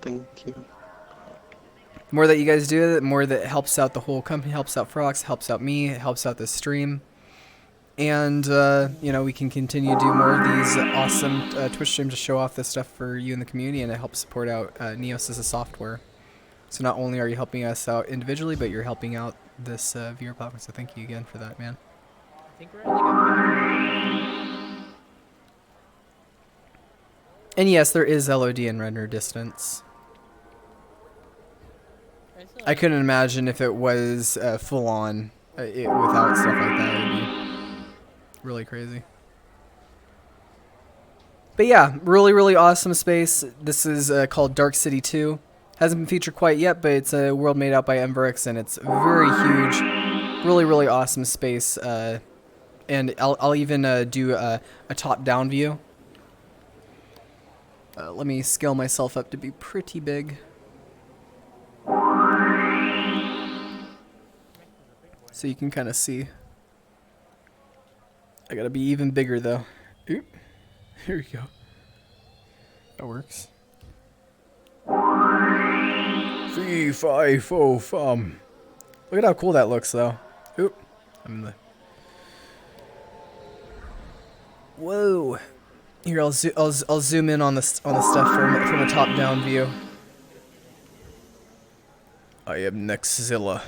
Thank you. The more that you guys do it, the more that helps out the whole company, helps out Frox, helps out me, it helps out the stream. And, you know, we can continue to do more of these awesome Twitch streams to show off this stuff for you in the community, and it helps support out Neos as a software. So not only are you helping us out individually, but you're helping out this viewer platform, so thank you again for that, man. I think we're at like And yes, there is LOD and render distance. I couldn't imagine if it was full on without stuff like that. It would be really crazy. But yeah, really awesome space. This is called Dark City 2. Hasn't been featured quite yet, but it's a world made out by Emverix, and it's very huge. Really awesome space. And I'll even do a top-down view. Let me scale myself up to be pretty big. So you can kind of see. I gotta be even bigger though. Oop. Here we go. That works. 3, 5, 4, fum. Look at how cool that looks, though. Oop. I'm the. Whoa. Here, I'll zoom in on the stuff from a top-down view. I am Nextzilla.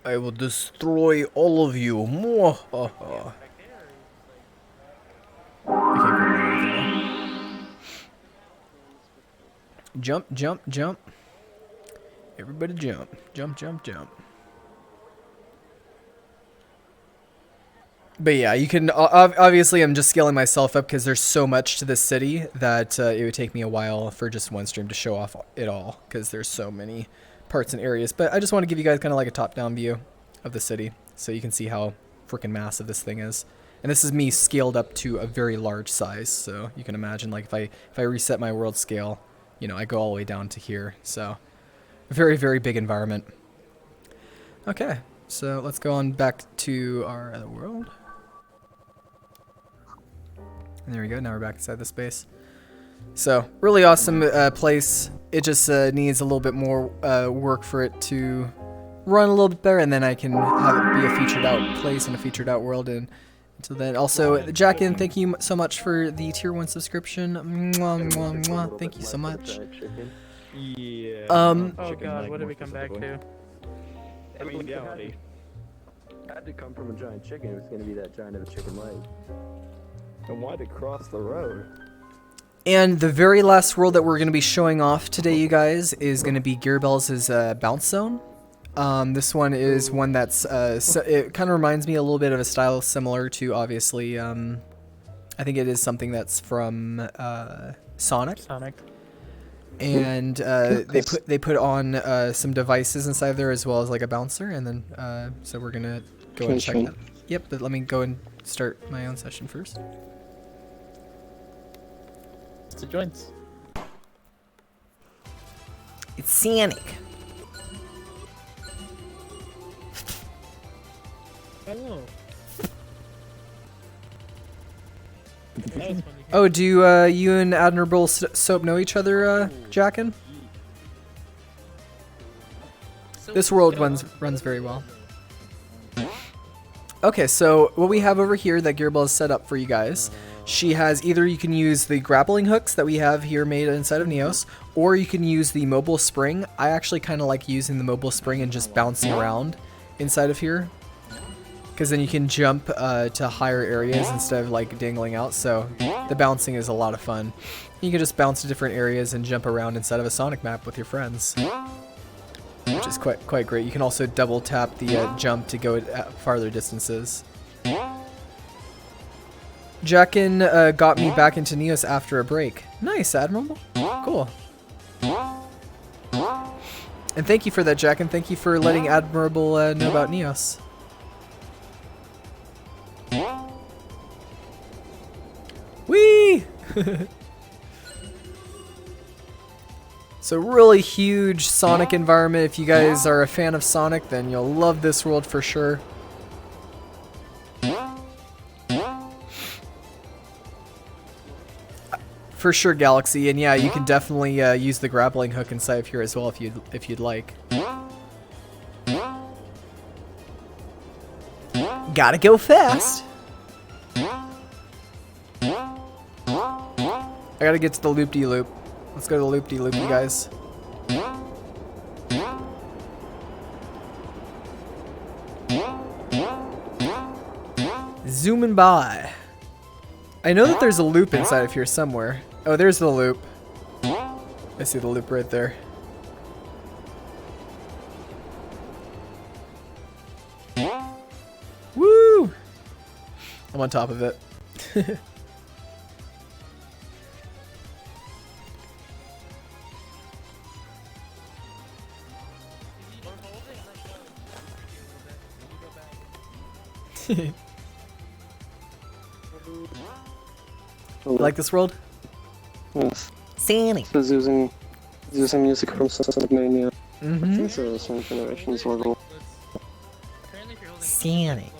I will destroy all of you. Mwahaha. Jump, jump, jump. Everybody jump. Jump, jump, jump. But yeah, you can, obviously I'm just scaling myself up because there's so much to this city that it would take me a while for just one stream to show off it all because there's so many parts and areas. But I just want to give you guys kind of like a top-down view of the city so you can see how freaking massive this thing is. And this is me scaled up to a very large size, so you can imagine like if I reset my world scale, you know, I go all the way down to here. So a very, very big environment. Okay, so let's go on back to our other world. And there we go, now we're back inside the space. So, really awesome place. It just needs a little bit more work for it to run a little bit better, and then I can have it be a featured out place and a featured out world. And until then, also, Jackin, thank you so much for the tier 1 subscription. Mwah, mwah, mwah. Thank you so much. Yeah. Oh god, what did we come back to? I mean, reality. Had to come from a giant chicken. It was going to be that giant of a chicken leg. And why'd it cross the road? And the very last world that we're going to be showing off today, you guys, is going to be Gearbells' bounce zone. This one is one that's, it kind of reminds me a little bit of a style similar to, obviously, I think it is something that's from Sonic. And they put on some devices inside there as well as like a bouncer, and then so we're gonna go and check that. Yep, but let me go and start my own session first. It's the joints. It's Sonic. Oh. Oh, do you and Admirable Soap know each other, Jackin? This world runs very well. Okay, so what we have over here that Gearbell has set up for you guys, she has either you can use the grappling hooks that we have here made inside of Neos, or you can use the mobile spring. I actually kind of like using the mobile spring and just bouncing around inside of here, because then you can jump to higher areas instead of like dangling out, so the bouncing is a lot of fun. You can just bounce to different areas and jump around inside of a Sonic map with your friends, which is quite great. You can also double tap the jump to go at farther distances. Jackin got me back into Neos after a break. Nice, Admirable. Cool. And thank you for that, Jackin. Thank you for letting Admirable know about Neos. Whee! So really huge Sonic environment. If you guys are a fan of Sonic, then you'll love this world for sure. For sure, Galaxy, and yeah, you can definitely use the grappling hook inside of here as well if you'd like. Gotta go fast. I gotta get to the loop-de-loop. Let's go to the loop-de-loop, you guys. Zooming by. I know that there's a loop inside of here somewhere. Oh, there's the loop. I see the loop right there. Woo! I'm on top of it. You like this world? Yes. Sonic. It's using music from Sonic Mania. Mm-hmm. I think so, Sonic Generations level. Sonic.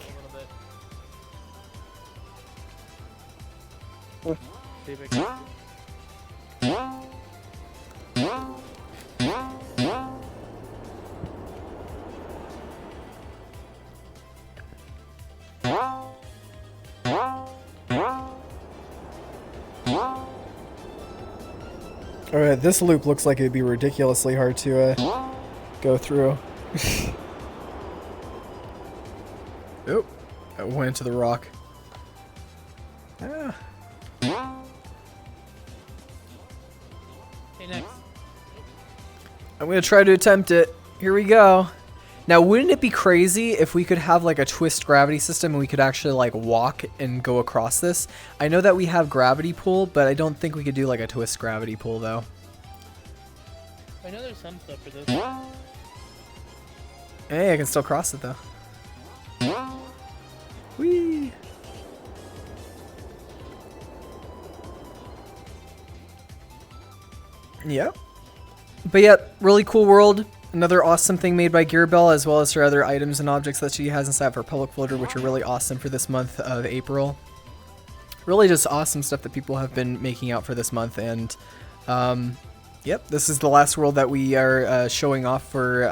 Alright, this loop looks like it'd be ridiculously hard to go through. Oh, I went into the rock. Ah. Hey, next. I'm gonna try to attempt it. Here we go. Now, wouldn't it be crazy if we could have like a twist gravity system and we could actually like walk and go across this? I know that we have gravity pull, but I don't think we could do like a twist gravity pull though. I know there's some stuff for this. Hey, I can still cross it though. Whee! Yep. But yeah, really cool world. Another awesome thing made by Gearbell, as well as her other items and objects that she has inside of her public folder, which are really awesome for this month of April. Really just awesome stuff that people have been making out for this month. And yep, this is the last world that we are showing off for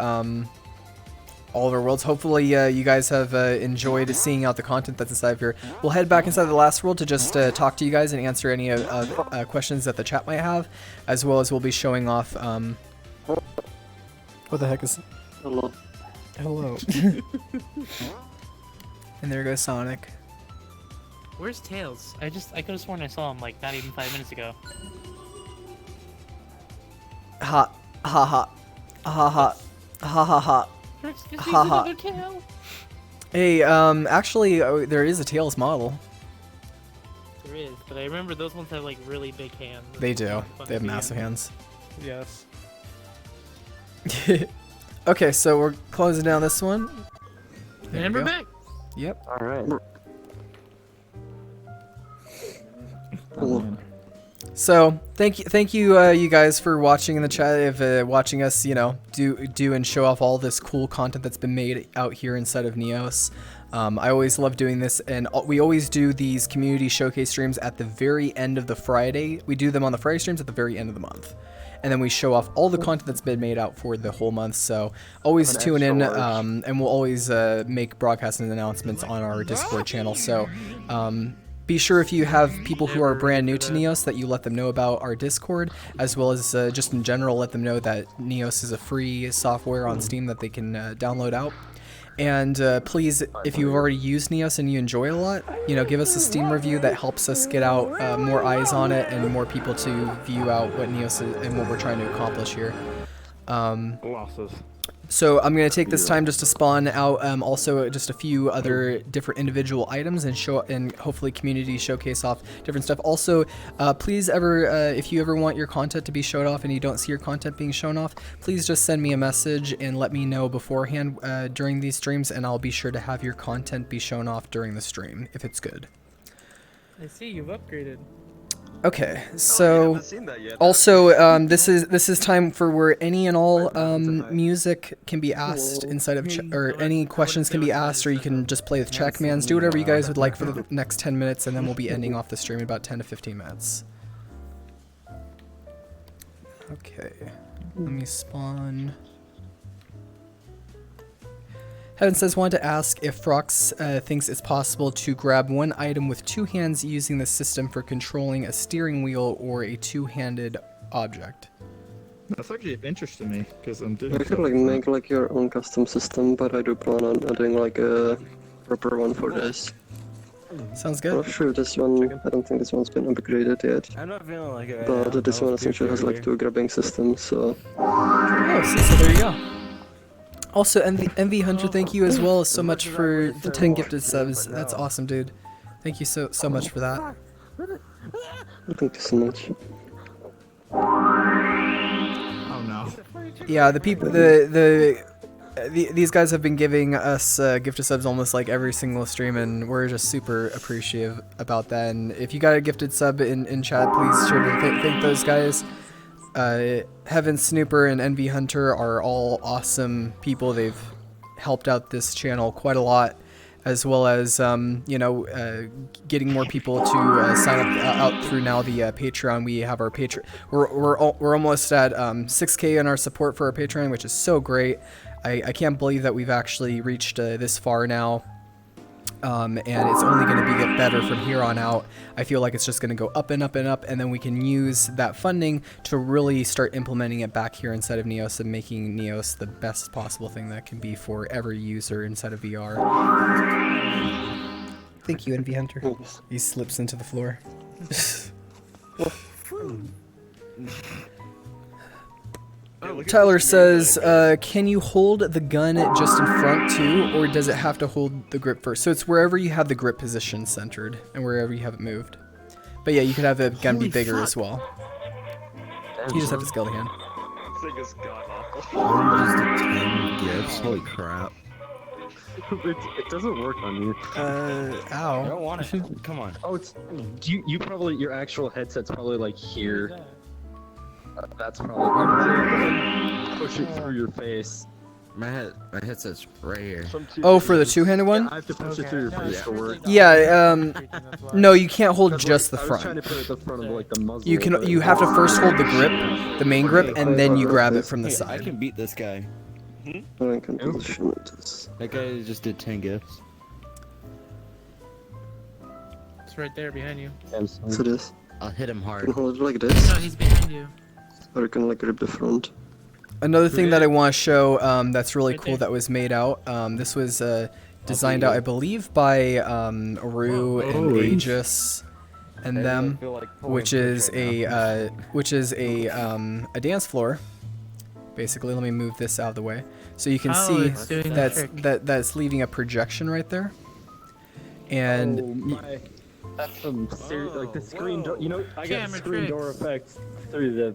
all of our worlds. Hopefully you guys have enjoyed seeing out the content that's inside of here. We'll head back inside the last world to just talk to you guys and answer any questions that the chat might have, as well as we'll be showing off... what the heck is... Hello. Hello. And there goes Sonic. Where's Tails? I could have sworn I saw him like not even 5 minutes ago. Ha. Ha ha. Ha ha. Ha ha ha. Ha ha. Hey, actually, there is a Tails model. There is, but I remember those ones have like really big hands. They do. They have massive hands. Yes. Okay, so we're closing down this one. There And we we're go. back. Yep. All right. So thank you, you guys for watching in the chat. If watching us, you know, do and show off all this cool content that's been made out here inside of Neos. I always love doing this, and we always do these community showcase streams at the very end of the Friday. We do them on the Friday streams at the very end of the month. And then we show off all the content that's been made out for the whole month. So always tune in, and we'll always make broadcasts and announcements on our Discord channel. So be sure if you have people who are brand new to Neos that you let them know about our Discord, as well as just in general let them know that Neos is a free software on Steam that they can download out. And please, if you've already used Neos and you enjoy it a lot, you know, give us a Steam review. That helps us get out more eyes on it and more people to view out what Neos is and what we're trying to accomplish here. Losses. So I'm going to take this time just to spawn out also just a few other different individual items and show and hopefully community showcase off different stuff. Also, please if you ever want your content to be showed off and you don't see your content being shown off, please just send me a message and let me know beforehand during these streams, and I'll be sure to have your content be shown off during the stream if it's good. I see you've upgraded. Okay, so also this is time for where any and all music can be asked inside of or any questions can be asked, or you can just play with checkmans. Do whatever you guys would like for the next 10 minutes, and then we'll be ending off the stream in about 10 to 15 minutes. Okay, let me spawn. Heaven says, wanted to ask if Frox thinks it's possible to grab one item with two hands using the system for controlling a steering wheel or a two-handed object. That's actually of interest to me, because I'm doing... You could like make like your own custom system, but I do plan on adding like a proper one for this. Sounds good. I'm not sure this one, I don't think this one's been upgraded yet. I'm not feeling like it. But this one essentially has like two grabbing systems, so... Oh, so there you go. Also, Envy Hunter, thank you as well so much for the 10 gifted subs. That's awesome, dude. Thank you so much for that. Thank you so much. Oh no. Yeah, the people, these guys have been giving us gifted subs almost like every single stream, and we're just super appreciative about that. And if you got a gifted sub in chat, please sure to thank those guys. Heaven Snooper and Envy Hunter are all awesome people. They've helped out this channel quite a lot, as well as getting more people to sign up out through now the Patreon. We have our Patreon. We're almost at 6K in our support for our Patreon, which is so great. I can't believe that we've actually reached this far now. And it's only going to get better from here on out. I feel like it's just going to go up and up and up, and then we can use that funding to really start implementing it back here inside of Neos and making Neos the best possible thing that can be for every user inside of VR. Thank you, Envy Hunter. He slips into the floor. Tyler says, can you hold the gun just in front too, or does it have to hold the grip first? So it's wherever you have the grip position centered and wherever you have it moved. But yeah, you could have the gun be bigger as well. You just have to scale the hand. This thing is god-awful. Just a 10 gifts. Holy crap. It doesn't work on you. Ow. I don't want it. Come on. Oh, it's you probably your actual headset's probably like here. That's probably push it through your face. My headset's right here. Oh, for the two-handed one? Yeah, I have to push it through your face to work. Yeah, no, you can't hold just the front. I was trying to put it at the front of like the muzzle. You have to first hold the grip, the main grip, and then you grab it from the side. I can beat this guy. That guy just did 10 gifts. It's right there behind you. So this. I'll hit him hard. You can hold it like this. No, he's behind you. Or you can like grip the front. Another thing that I want to show that's really cool that was made out. This was designed out, I believe, by Aru and Aegis and them, which is a dance floor. Basically, let me move this out of the way so you can see that's leaving a projection right there. And that's some serious, like the screen door. You know, I got screen door effects through the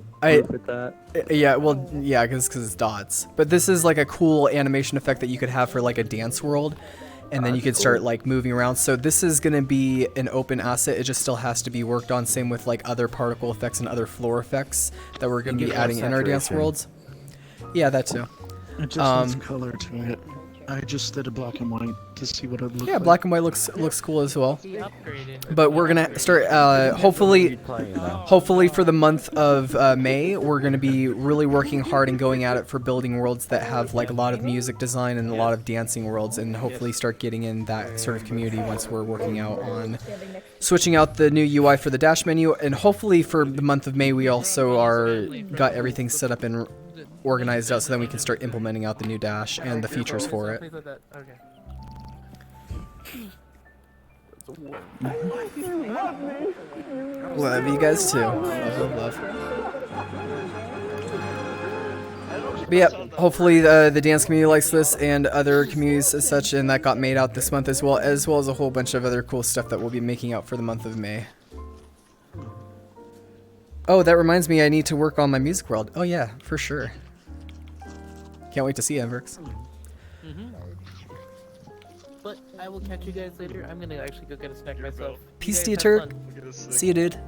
with that. Yeah, well, yeah, because it's dots. But this is like a cool animation effect that you could have for like a dance world, and then you could start like moving around. So this is gonna be an open asset. It just still has to be worked on. Same with like other particle effects and other floor effects that we're gonna be adding in our dance worlds. Yeah, that too. It just needs color to it. I just did a black and white to see what it looks like. Yeah, black and white looks cool as well. But we're gonna start hopefully for the month of May, we're gonna be really working hard and going at it for building worlds that have like a lot of music design and a lot of dancing worlds, and hopefully start getting in that sort of community once we're working out on switching out the new UI for the dash menu. And hopefully for the month of May, we also got everything set up and organized out so then we can start implementing out the new dash and the features for it. Love you guys too. Love. But yeah, hopefully the dance community likes this and other communities as such, and that got made out this month as well as a whole bunch of other cool stuff that we'll be making out for the month of May. Oh, that reminds me, I need to work on my music world. Oh yeah, for sure. Can't wait to see Everix. But I will catch you guys later. I'm gonna actually go get a snack myself. Peace, Dieter. See you, dude.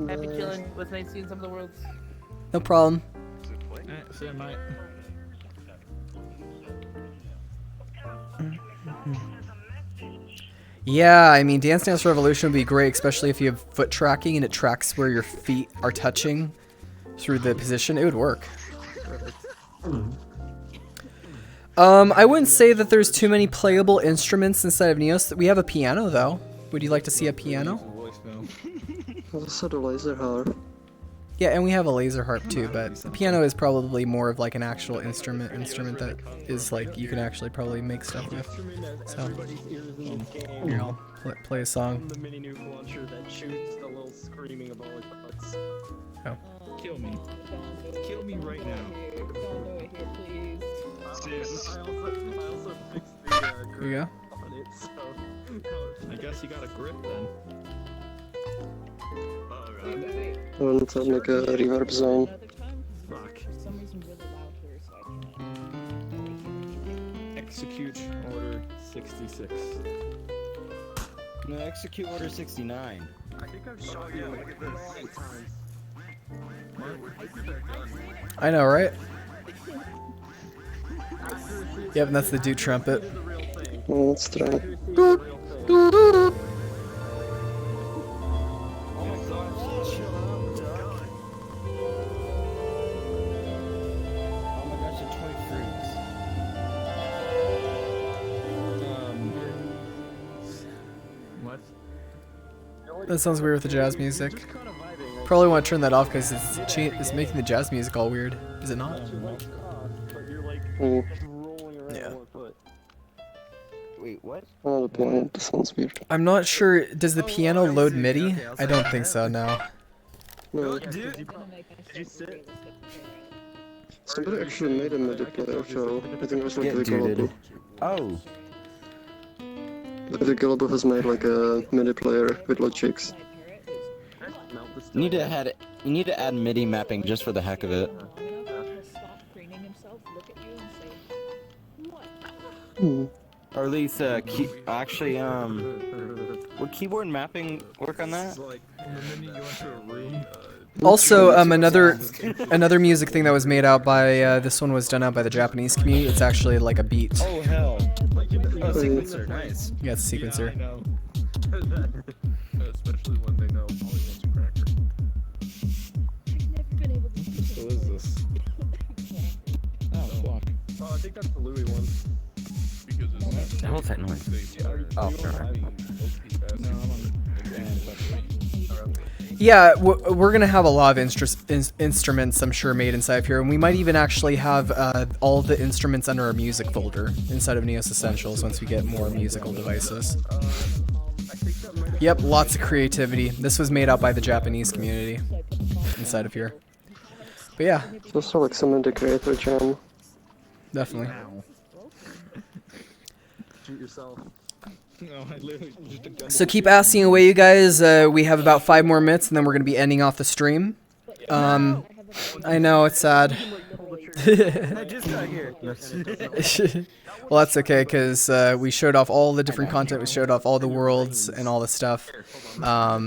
Happy chilling. Was nice seeing some of the worlds. No problem. See you, mate. Yeah, I mean, Dance Dance Revolution would be great, especially if you have foot tracking and it tracks where your feet are touching through the position. It would work. I wouldn't say that there's too many playable instruments inside of Neos. We have a piano, though. Would you like to see a piano? Also the laser harp. Yeah, and we have a laser harp too, but the piano is probably more of like an actual instrument that is like you can actually probably make stuff with. So here, I'll play a song. The mini nuke launcher that shoots the little screaming of all butts. Oh. Kill me. Kill me right now. I also fixed the Here you go. on it, so I guess you got a grip then. I want to make a reverb zone. Fuck. Execute order 66. No, execute order 69. I think I've shot you. Look at this. I know, right? Yep, and that's the dude trumpet. Well, let's try. That sounds weird with the jazz music. Probably want to turn that off because it's making the jazz music all weird. Is it not? Yeah. Wait, what? Oh, the piano sounds weird. I'm not sure. Does the piano load MIDI? I don't think so. No. No. Dude, did you sit? Somebody actually made a MIDI player, so I think it was like the Gullible. Oh. The Gullible has made like a MIDI player with logics. You need to add MIDI mapping just for the heck of it. Or at least actually would keyboard mapping work on that? Also, another music thing that was made out by this one was done out by the Japanese community. It's actually like a beat. Oh hell! Oh, sequencer, nice. Yeah, it's a sequencer. Yeah, I know. Especially when they know Polygon's a cracker. What is this? Oh fuck! Oh, I think that's the Louis one. What's that noise? Oh, sorry. Yeah, we're gonna have a lot of instruments, I'm sure, made inside of here, and we might even actually have all the instruments under our music folder inside of Neos Essentials once we get more musical devices. Yep, lots of creativity. This was made out by the Japanese community inside of here. But yeah. It's also like some indie creator jam. Definitely. Shoot yourself. No, I literally just a gun. So keep asking away, you guys. We have about 5 more minutes, and then we're going to be ending off the stream. I know, it's sad. I just got here. Well, that's okay, because we showed off all the different content. We showed off all the worlds and all the stuff. What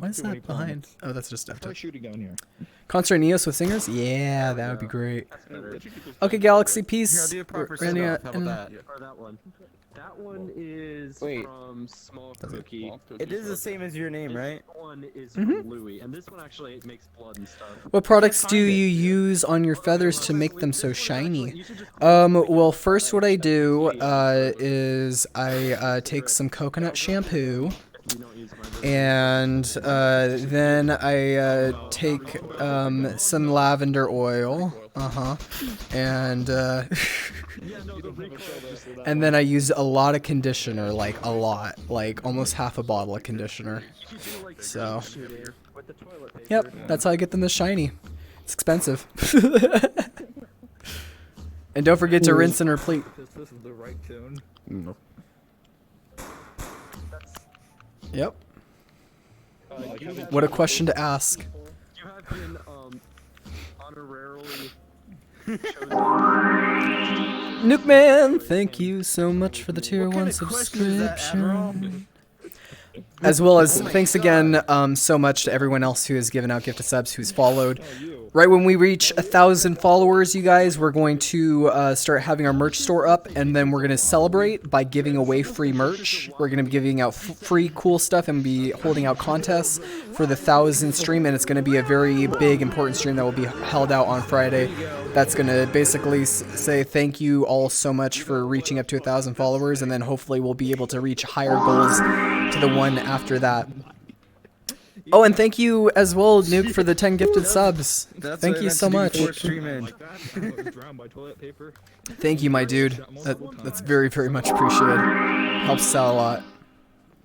is that behind? Oh, that's just stuff. Shooting down here. Concert Neos with singers? Yeah, that would be great. Okay, Galaxy, peace. Here, I'll do a proper Randy, send-off. How about that? Or that one. That one is from Small Cookie. It is the same as your name, right? This one is from Louis, and this one actually makes blood and stuff. What products do you use on your feathers to make them so shiny? Well, first what I do is I take some coconut shampoo, and then I take some lavender oil, and and then I use a lot of conditioner, like a lot, like almost half a bottle of conditioner. So, yep, that's how I get them this shiny. It's expensive. And don't forget to rinse and repeat. This is the right tone. No. Yep. What a question to ask. You have been honorarily Nuke Man, thank you so much for the tier 1 subscription. As well as thanks again so much to everyone else who has given out gifted subs, who's followed. Right when we reach 1,000 followers, you guys, we're going to start having our merch store up, and then we're going to celebrate by giving away free merch. We're going to be giving out free cool stuff and be holding out contests for the 1,000 stream, and it's going to be a very big, important stream that will be held out on Friday. That's going to basically say thank you all so much for reaching up to 1,000 followers, and then hopefully we'll be able to reach higher goals to the one after that. Oh, and thank you as well, Nuke, for the 10 gifted subs. Thank you so much. Thank you, my dude. That's very, very much appreciated. Helps us out a lot.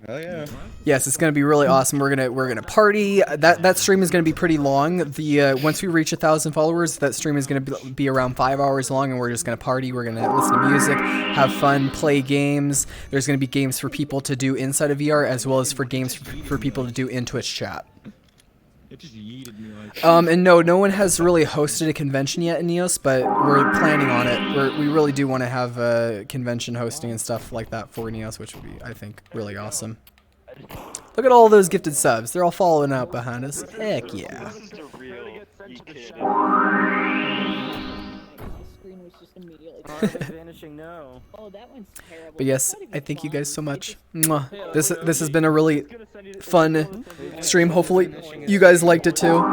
Oh yeah. Yes, it's gonna be really awesome. We're gonna party. That stream is gonna be pretty long. Once we reach 1,000 followers, that stream is gonna be around 5 hours long, and we're just gonna party. We're gonna listen to music, have fun, play games. There's gonna be games for people to do inside of VR, as well as for games for people to do in Twitch chat. It just yeeted me like. And no one has really hosted a convention yet in Neos, but we're planning on it. We really do want to have a convention hosting and stuff like that for Neos, which would be, I think, really awesome. Look at all those gifted subs. They're all following out behind us. Heck yeah. screen was just immediately. Vanishing now. Oh, that one's terrible. But yes, I thank you guys so much. Mwah. This has been a really fun stream. Hopefully you guys liked it too.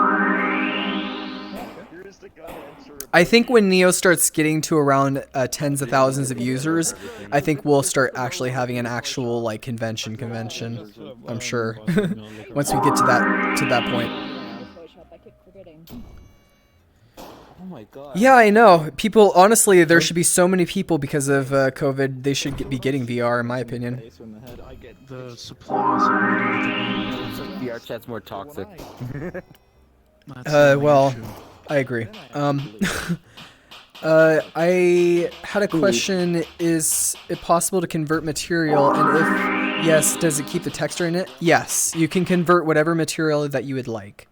I think when Neo starts getting to around tens of thousands of users, I think we'll start actually having an actual like convention. I'm sure once we get to that point. Oh my god. Yeah, I know. People, honestly, there should be so many people because of COVID. They should be getting VR, in my opinion. The supplies VR chat's more toxic. Well, I agree. I had a question. Is it possible to convert material? And if yes, does it keep the texture in it? Yes, you can convert whatever material that you would like.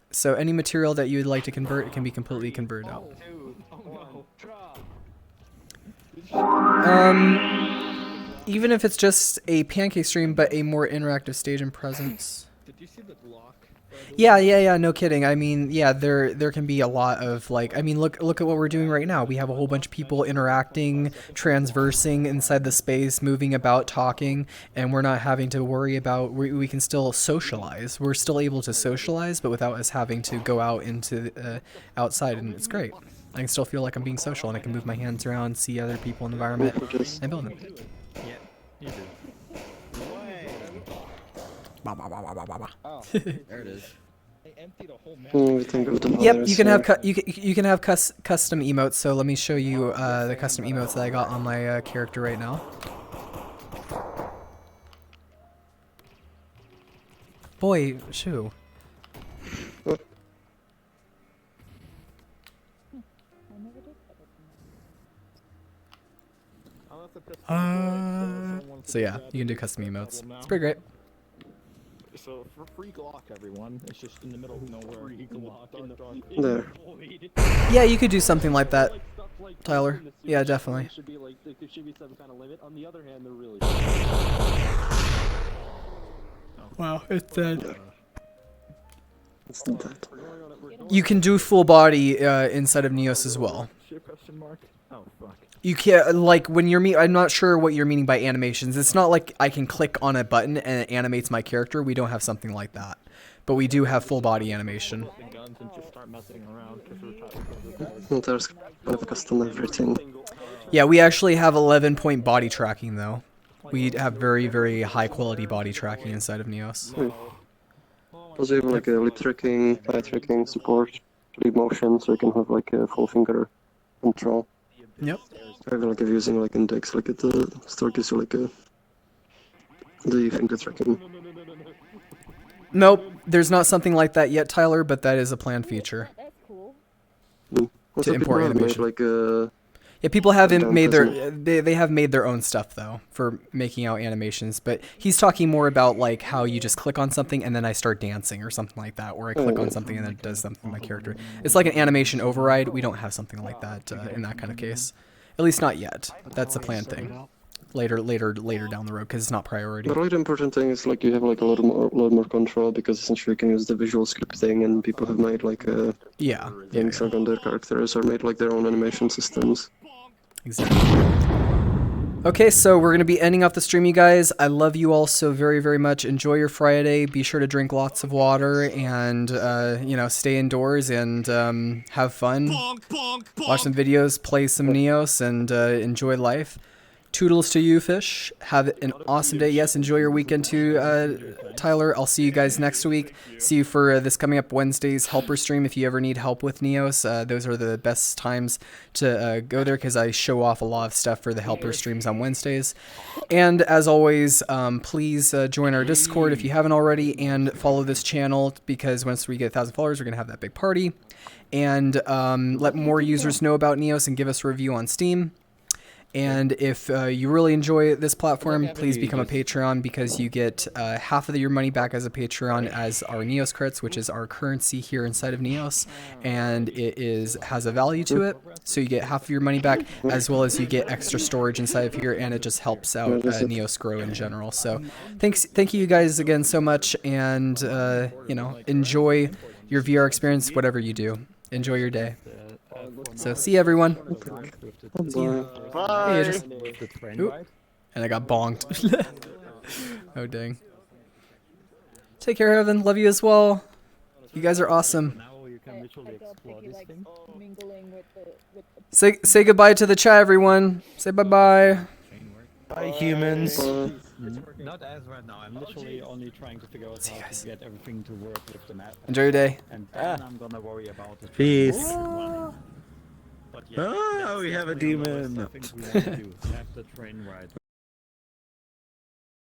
So any material that you would like to convert, it can be completely converted out. Even if it's just a pancake stream, but a more interactive stage and presence. Did you see the block? Yeah, no kidding. I mean, yeah, there can be a lot of like, I mean, look at what we're doing right now. We have a whole bunch of people interacting, transversing inside the space, moving about, talking, and we're not having to worry about, we can still socialize. We're still able to socialize, but without us having to go out into outside, and it's great. I can still feel like I'm being social, and I can move my hands around, see other people in the environment, and build them. Yeah, you do. Oh, there it is. Yep, you can have you can have custom emotes. So let me show you the custom emotes that I got on my character right now. Boy, shoo. So yeah, you can do custom emotes. It's pretty great. So for free Glock, everyone, it's just in the middle of nowhere. Free Glock there. Yeah, you could do something like that, Tyler. Yeah, definitely. There should be some kind of limit. On the other hand, they're really. Wow, it's dead. It's dead. You can do full body inside of Neos as well. Oh fuck. You can't, like, when you're I'm not sure what you're meaning by animations. It's not like I can click on a button and it animates my character. We don't have something like that. But we do have full body animation. There's kind of custom everything. Yeah, we actually have 11-point body tracking, though. We have very, very high quality body tracking inside of Neos. Also, you have like a lip tracking, eye tracking, support, lead motion, so you can have like a full finger control. Yep. Like if using like index, like it still gives you like the finger tracking. Nope, there's not something like that yet, Tyler, but that is a planned feature. That's cool. To import animation. Like, yeah, people have made they have made their own stuff though for making out animations, but he's talking more about like how you just click on something and then I start dancing or something like that, or I click on something and then it does something to my character. It's like an animation override. We don't have something like that in that kind of case, at least not yet. That's a planned thing. Later down the road because it's not priority. The really important thing is like you have like a lot more control because essentially you can use the visual scripting and people have made like things on their characters or made like their own animation systems. Exactly. Okay, so we're going to be ending off the stream, you guys. I love you all so very, very much. Enjoy your Friday. Be sure to drink lots of water and, stay indoors and have fun. Watch some videos, play some Neos, and enjoy life. Toodles to you, Fish. Have an awesome day. Yes, enjoy your weekend too, Tyler. I'll see you guys next week. See you for this coming up Wednesday's helper stream. If you ever need help with Neos, those are the best times to go there because I show off a lot of stuff for the helper streams on Wednesdays. And as always, please join our Discord if you haven't already and follow this channel because once we get 1,000 followers, we're going to have that big party. And let more users know about Neos and give us a review on Steam. And if you really enjoy this platform, please become a Patreon because you get half of your money back as a Patreon as our Neos credits, which is our currency here inside of Neos, and it has a value to it. So you get half of your money back as well as you get extra storage inside of here, and it just helps out Neos grow in general. So thank you guys again so much, and enjoy your VR experience, whatever you do. Enjoy your day. So see everyone. See ya. Bye. Hey, Oop. And I got bonked. Oh dang. Take care, Evan. Love you as well. You guys are awesome. Say goodbye to the chat, everyone. Say bye-bye. Bye, humans. Not as right now. I'm literally only trying to figure out how to get everything to work with the map. Enjoy your day. And then I'm gonna worry about it. Peace. But yeah, Oh, we have a demon. Have the train ride.